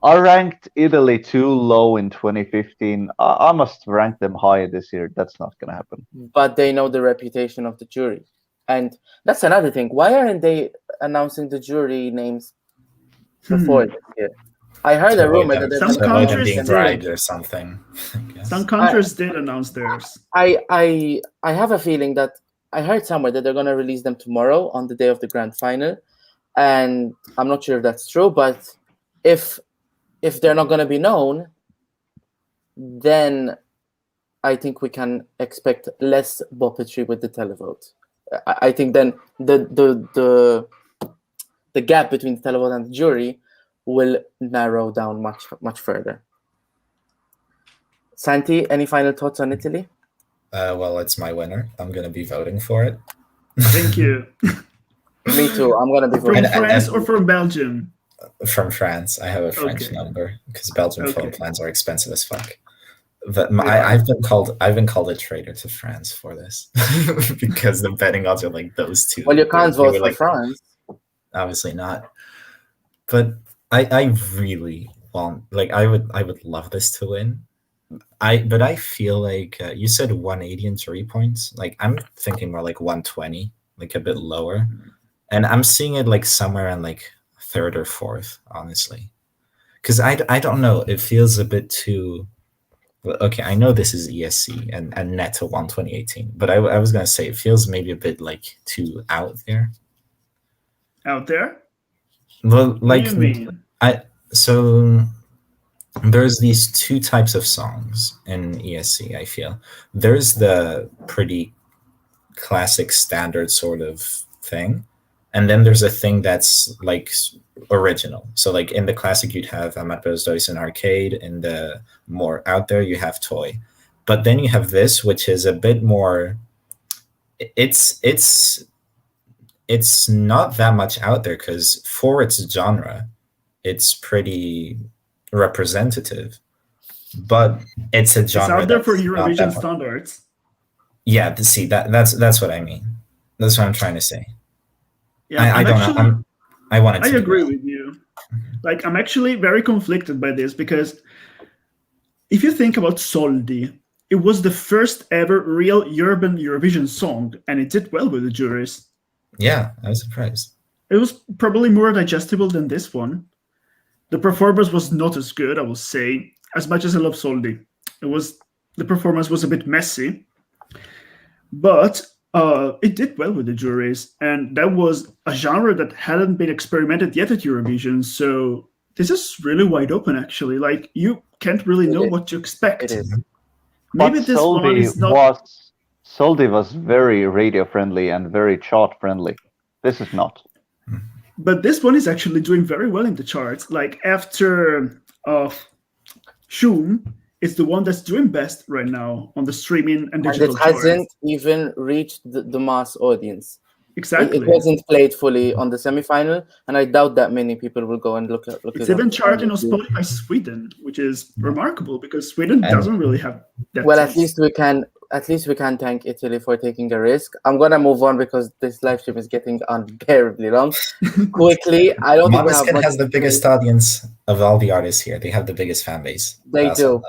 I ranked Italy too low in 2015. I must rank them high this year. That's not going to happen. But they know the reputation of the jury. And that's another thing. Why aren't they announcing the jury names before this year? I heard a rumor that some countries being bribed or something. Some countries did announce theirs. I have a feeling that I heard somewhere that they're going to release them tomorrow on the day of the grand final, and I'm not sure if that's true. But if they're not going to be known, then I think we can expect less boppetry with the televote. I think then the gap between the televote and the jury will narrow down much further. Santi, any final thoughts on Italy? Well, it's my winner. I'm going to be voting for it. Thank you. Me too. I'm going to be voting. From France or from Belgium? From France. I have a French number because Belgian phone plans are expensive as fuck. But I've been called a traitor to France for this because the betting odds are like those two. Well, you can't vote for France. Obviously not. But I really want, like, I would love this to win. But I feel like you said 180 in jury points. Like, I'm thinking more like 120, like a bit lower, and I'm seeing it like somewhere in like third or fourth, honestly, because I don't know. It feels a bit too. Okay, I know this is ESC and net to 120/18, but I was gonna say it feels maybe a bit like too out there. Out there? Well, like, what do you mean? So there's these two types of songs in ESC, I feel. There's the pretty classic standard sort of thing, and then there's a thing that's like original. So like in the classic you'd have Amateurs Dois in Arcade, in the more out there you have Toy. But then you have this, which is a bit more, it's not that much out there because for its genre, it's pretty representative, but it's a genre. It's out there for Eurovision standards. Yeah, see that's what I mean. That's what I'm trying to say. Yeah, I don't know. I agree with you. Like, I'm actually very conflicted by this because if you think about Soldi, it was the first ever real urban Eurovision song, and it did well with the juries. Yeah, I was surprised. It was probably more digestible than this one. The performance was not as good, I will say, as much as I love Soldi. The performance was a bit messy, but it did well with the juries, and that was a genre that hadn't been experimented yet at Eurovision, so this is really wide open, actually. Like, you can't really know what to expect. It is. Maybe but this one is not... Soldi was very radio-friendly and very chart-friendly. This is not. But this one is actually doing very well in the charts. Like, after Shum, it's the one that's doing best right now on the streaming and digital charts. And it hasn't even reached the mass audience. Exactly. It wasn't played fully on the semi-final, and I doubt that many people will go and look at It's even charting on Spotify Sweden, which is remarkable because Sweden doesn't really have that. Well, at least we can thank Italy for taking a risk. I'm gonna move on because this live stream is getting unbearably long. Quickly, I don't think Måneskin has the biggest audience of all the artists here. They have the biggest fan base. They do,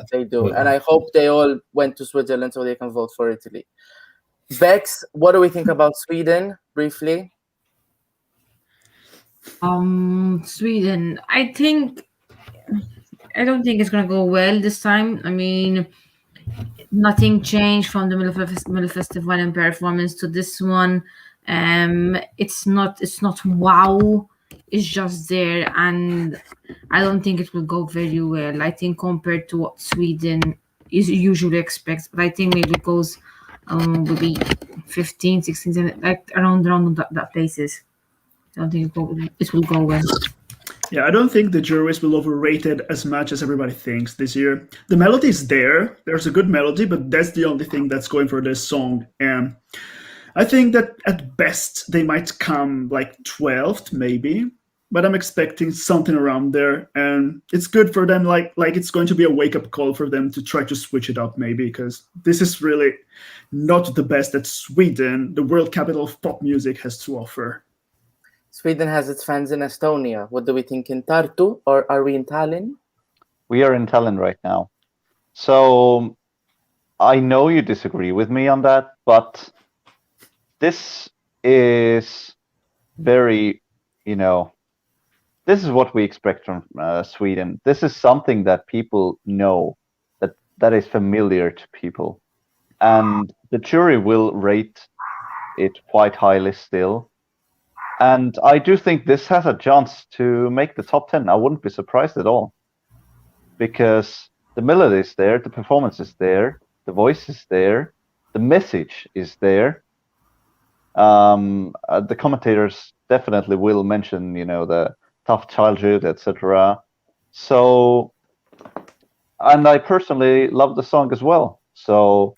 and I hope they all went to Switzerland so they can vote for Italy. Bex, what do we think about Sweden, briefly? Sweden. I don't think it's gonna go well this time. I mean, nothing changed from the Melodifestivalen performance to this one. It's not wow. It's just there, and I don't think it will go very well. I think compared to what Sweden usually expects, but I think maybe it goes will be 15, 16, like around that places. I don't think it will go well. Yeah, I don't think the juries will overrate it as much as everybody thinks this year. The melody is there. There's a good melody, but that's the only thing that's going for this song. And I think that at best they might come like 12th, maybe. But I'm expecting something around there, and it's good for them. Like it's going to be a wake-up call for them to try to switch it up, maybe, because this is really not the best that Sweden, the world capital of pop music, has to offer. Sweden has its fans in Estonia. What do we think in Tartu, or are we in Tallinn? We are in Tallinn right now. So I know you disagree with me on that, but this is very, this is what we expect from Sweden. This is something that people know, that is familiar to people. And the jury will rate it quite highly still. And I do think this has a chance to make the top 10. I wouldn't be surprised at all. Because the melody is there, the performance is there, the voice is there, the message is there. The commentators definitely will mention, the tough childhood, etc. So, and I personally love the song as well. So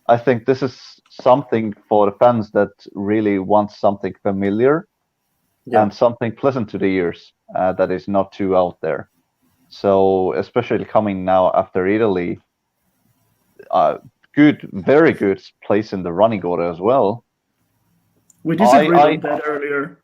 I think this is something for the fans that really want something familiar and something pleasant to the ears that is not too out there. So especially coming now after Italy, very good place in the running order as well. We disagreed on that earlier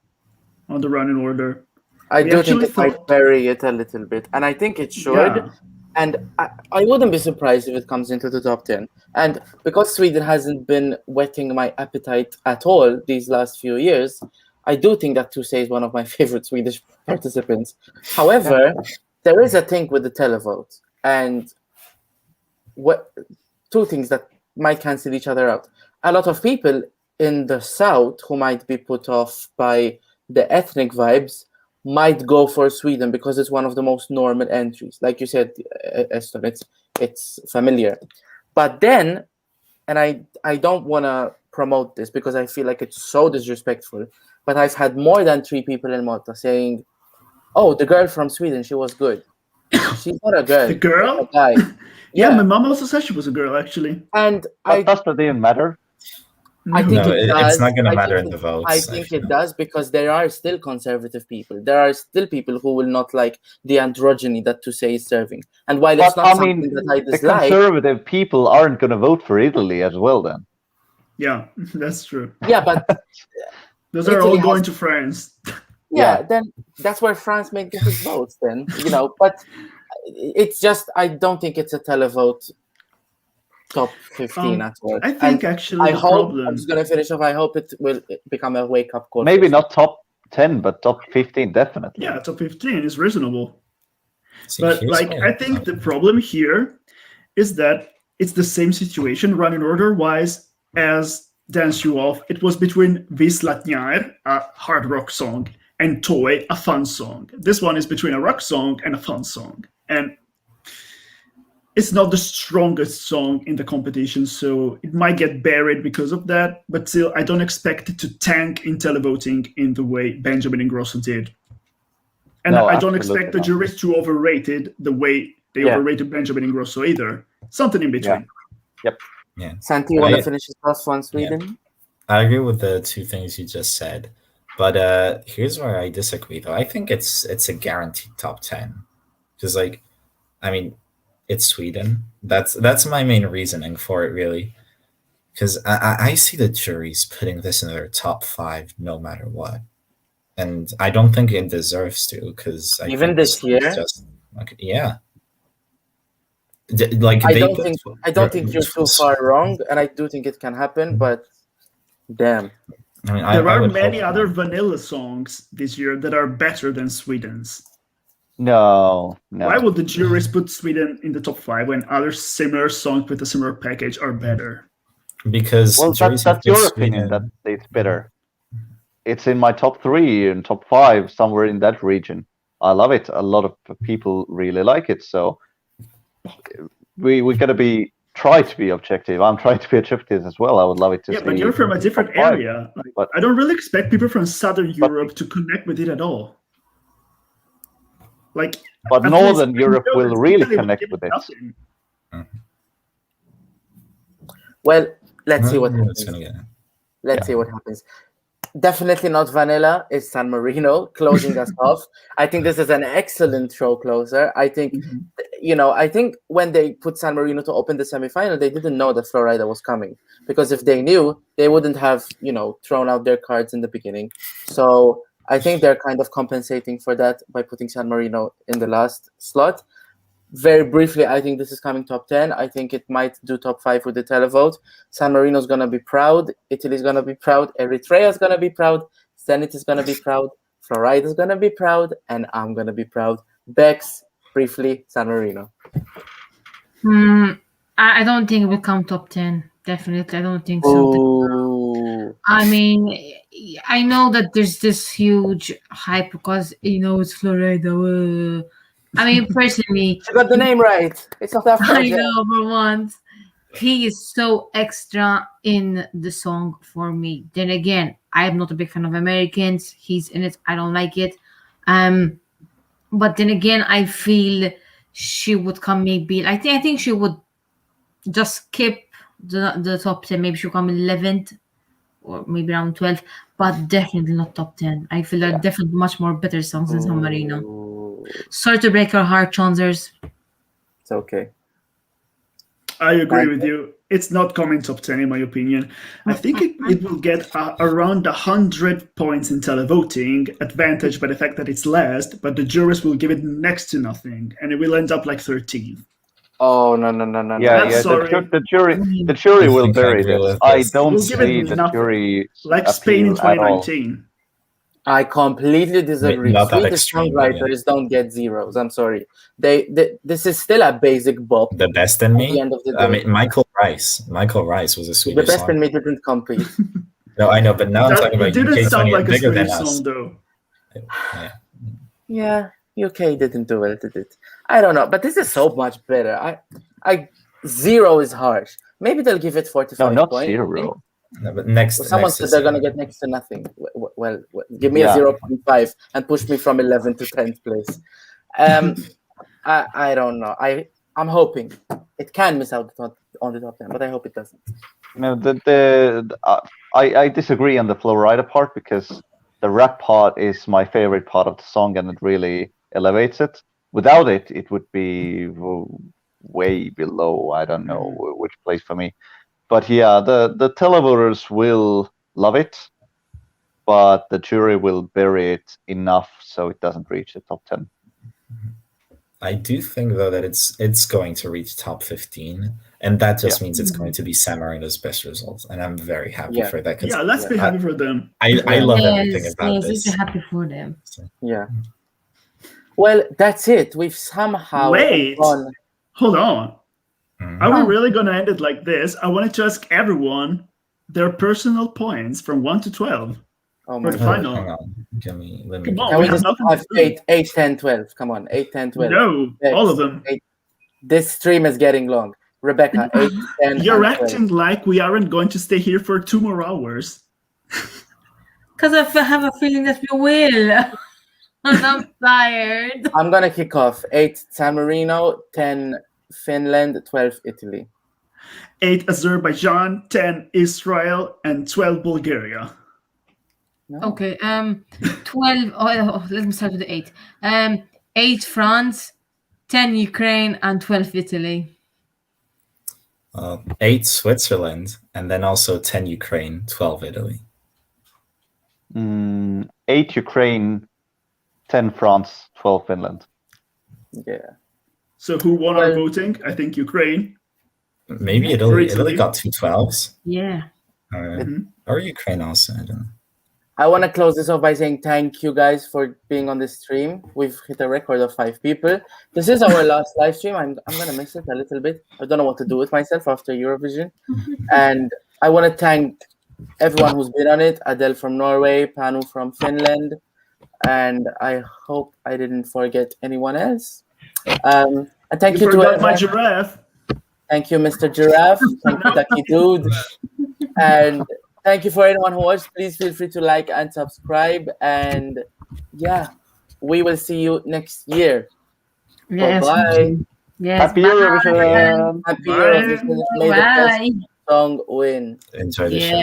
on the running order. I do think it might vary it a little bit, and I think it should. Yeah. And I wouldn't be surprised if it comes into the top 10. And because Sweden hasn't been whetting my appetite at all these last few years, I do think that Tusse is one of my favorite Swedish participants. However, there is a thing with the televote, and two things that might cancel each other out. A lot of people in the South who might be put off by the ethnic vibes might go for Sweden because it's one of the most normal entries. Like you said, Eston, it's familiar. But then, and I don't want to promote this because I feel like it's so disrespectful, but I've had more than 3 people in Malta saying, oh, the girl from Sweden, she was good. She's not a girl. The girl? A guy. Yeah, my mom also said she was a girl, actually. And that doesn't even matter. I think it's not going to matter in the votes. I think it does because there are still conservative people. There are still people who will not like the androgyny that Tusse is serving. And while it's not something that I dislike, the conservative people aren't going to vote for Italy as well then. Yeah, that's true. Yeah, but those are all going to France. Yeah, then that's where France may get its votes then, but it's just, I don't think it's a televote top 15 at all. I think actually I'm just going to finish off. I hope it will become a wake-up call. Maybe not top 10, but top 15, definitely. Yeah, top 15 is reasonable. But I think the problem here is that it's the same situation running order-wise as Dance You Off. It was between Vislatnjar, a hard rock song, and Toy, a fun song. This one is between a rock song and a fun song. And it's not the strongest song in the competition, so it might get buried because of that. But still, I don't expect it to tank in televoting in the way Benjamin Ingrosso did. And I don't expect the juries to overrate it the way they overrated Benjamin Ingrosso either. Something in between. Yep. Yeah. Santi, you want to finish this off on Sweden? Yeah. I agree with the 2 things you just said. But here's where I disagree, though. I think it's a guaranteed top 10. Because, it's Sweden. That's my main reasoning for it, really. Because I see the juries putting this in their top 5 no matter what. And I don't think it deserves to, because even this year? Yeah. I don't think you're too far wrong, and I do think it can happen, but damn. There are many other vanilla songs this year that are better than Sweden's. No. Why would the juries put Sweden in the top 5 when other similar songs with a similar package are better? Because that's your opinion that it's better. It's in my top 3 and top 5, somewhere in that region. I love it. A lot of people really like it. So we gotta try to be objective. I'm trying to be objective as well. I would love it to see. Yeah, but you're from a different area. But I don't really expect people from Southern Europe to connect with it at all. But Northern Europe will really connect with it. Well, let's see what happens. Let's see what happens. Definitely not Vanilla. It's San Marino closing us off. I think this is an excellent show closer. I think, I think when they put San Marino to open the semifinal, they didn't know that Florida was coming, because if they knew, they wouldn't have, thrown out their cards in the beginning. So I think they're kind of compensating for that by putting San Marino in the last slot. Very briefly, I think this is coming top 10. I think it might do top 5 with the televote. San Marino's going to be proud. Italy's going to be proud. Eritrea's going to be proud. Zenit is going to be proud. Florida's going to be proud. And I'm going to be proud. Bex, briefly, San Marino. I don't think it will come top 10. Definitely, I don't think so. Ooh. I mean, I know that there's this huge hype because, it's Florida. I mean, personally, You got the name right. It's not that I know for once. He is so extra in the song for me. Then again, I am not a big fan of Americans. He's in it. I don't like it. But then again, I feel she would come maybe. I think she would just skip the top 10. Maybe she'll come 11th or maybe around 12th, but definitely not top 10. I feel there are definitely much more better songs than San Marino. Sorry to break your heart, SHAUUNZERS. It's okay. I agree with you. It's not coming top 10 in my opinion. I think it will get around 100 points in televoting, advantage by the fact that it's last, but the jurors will give it next to nothing, and it will end up like 13th. Oh, no. Yeah, the jury will bury this. I don't see the jury like Spain in 2019. I completely disagree. Swedish songwriters don't get zeros. I'm sorry. This is still a basic bop. The Best in Me. I mean, Michael Rice was a Swedish. The Best in Me didn't compete. No, I know, but now I'm talking about UK UK sound like bigger a than Swedish us. song, though. Yeah, UK didn't do well, did it? I don't know, but this is so much better. I 0 is harsh. Maybe they'll give it 45 No, not points. 0. No, but next. Someone said they're gonna get next to nothing. Well, give me a 0.5 and push me from 11th to 10th place. I don't know. I'm hoping it can miss out on the top 10, but I hope it doesn't. No, I disagree on the Florida part because the rap part is my favorite part of the song and it really elevates it. Without it, it would be way below. I don't know which place for me. But yeah, the televoters will love it, but the jury will bury it enough so it doesn't reach the top 10. I do think though that it's going to reach top 15, and that just means it's going to be San Marino's best results, and I'm very happy for that. Yeah, let's be happy for them. I love everything about this. Yes, happy for them. Yeah. Well, that's it. We've somehow Hold on. Are we really going to end it like this? I wanted to ask everyone their personal points from 1 to 12 for the final. Hang on. Come on, Can we just have 8, 10, 12? Come on, 8, 10, 12. No, all of them. 8. This stream is getting long. Rebecca, 8, 10, You're acting like we aren't going to stay here for 2 more hours. Because I have a feeling that we will. And I'm tired. I'm going to kick off. 8, San Marino, 10, Finland, 12, Italy. 8, Azerbaijan, 10, Israel, and 12, Bulgaria. No. Okay, 12. Let me start with the 8. 8, France, 10, Ukraine, and 12, Italy. 8, Switzerland, and then also 10, Ukraine, 12, Italy. 8, Ukraine, 10, France, 12, Finland. Yeah. So who won our voting? I think Ukraine. Maybe Italy got 2 12s. Yeah. Or Ukraine also, I don't know. I want to close this off by saying thank you guys for being on this stream. We've hit a record of 5 people. This is our last live stream. I'm going to miss it a little bit. I don't know what to do with myself after Eurovision. And I want to thank everyone who's been on it. Adele from Norway, Panu from Finland. And I hope I didn't forget anyone else. And thank you to my giraffe. Thank you, Mr. Giraffe. Thank you, Ducky Dude. And thank you for anyone who watched. Please feel free to like and subscribe. And yeah, we will see you next year. Yes. Bye. Yes. Happy Eurovision. Happy Eurovision. May the best song win. Enjoy the show.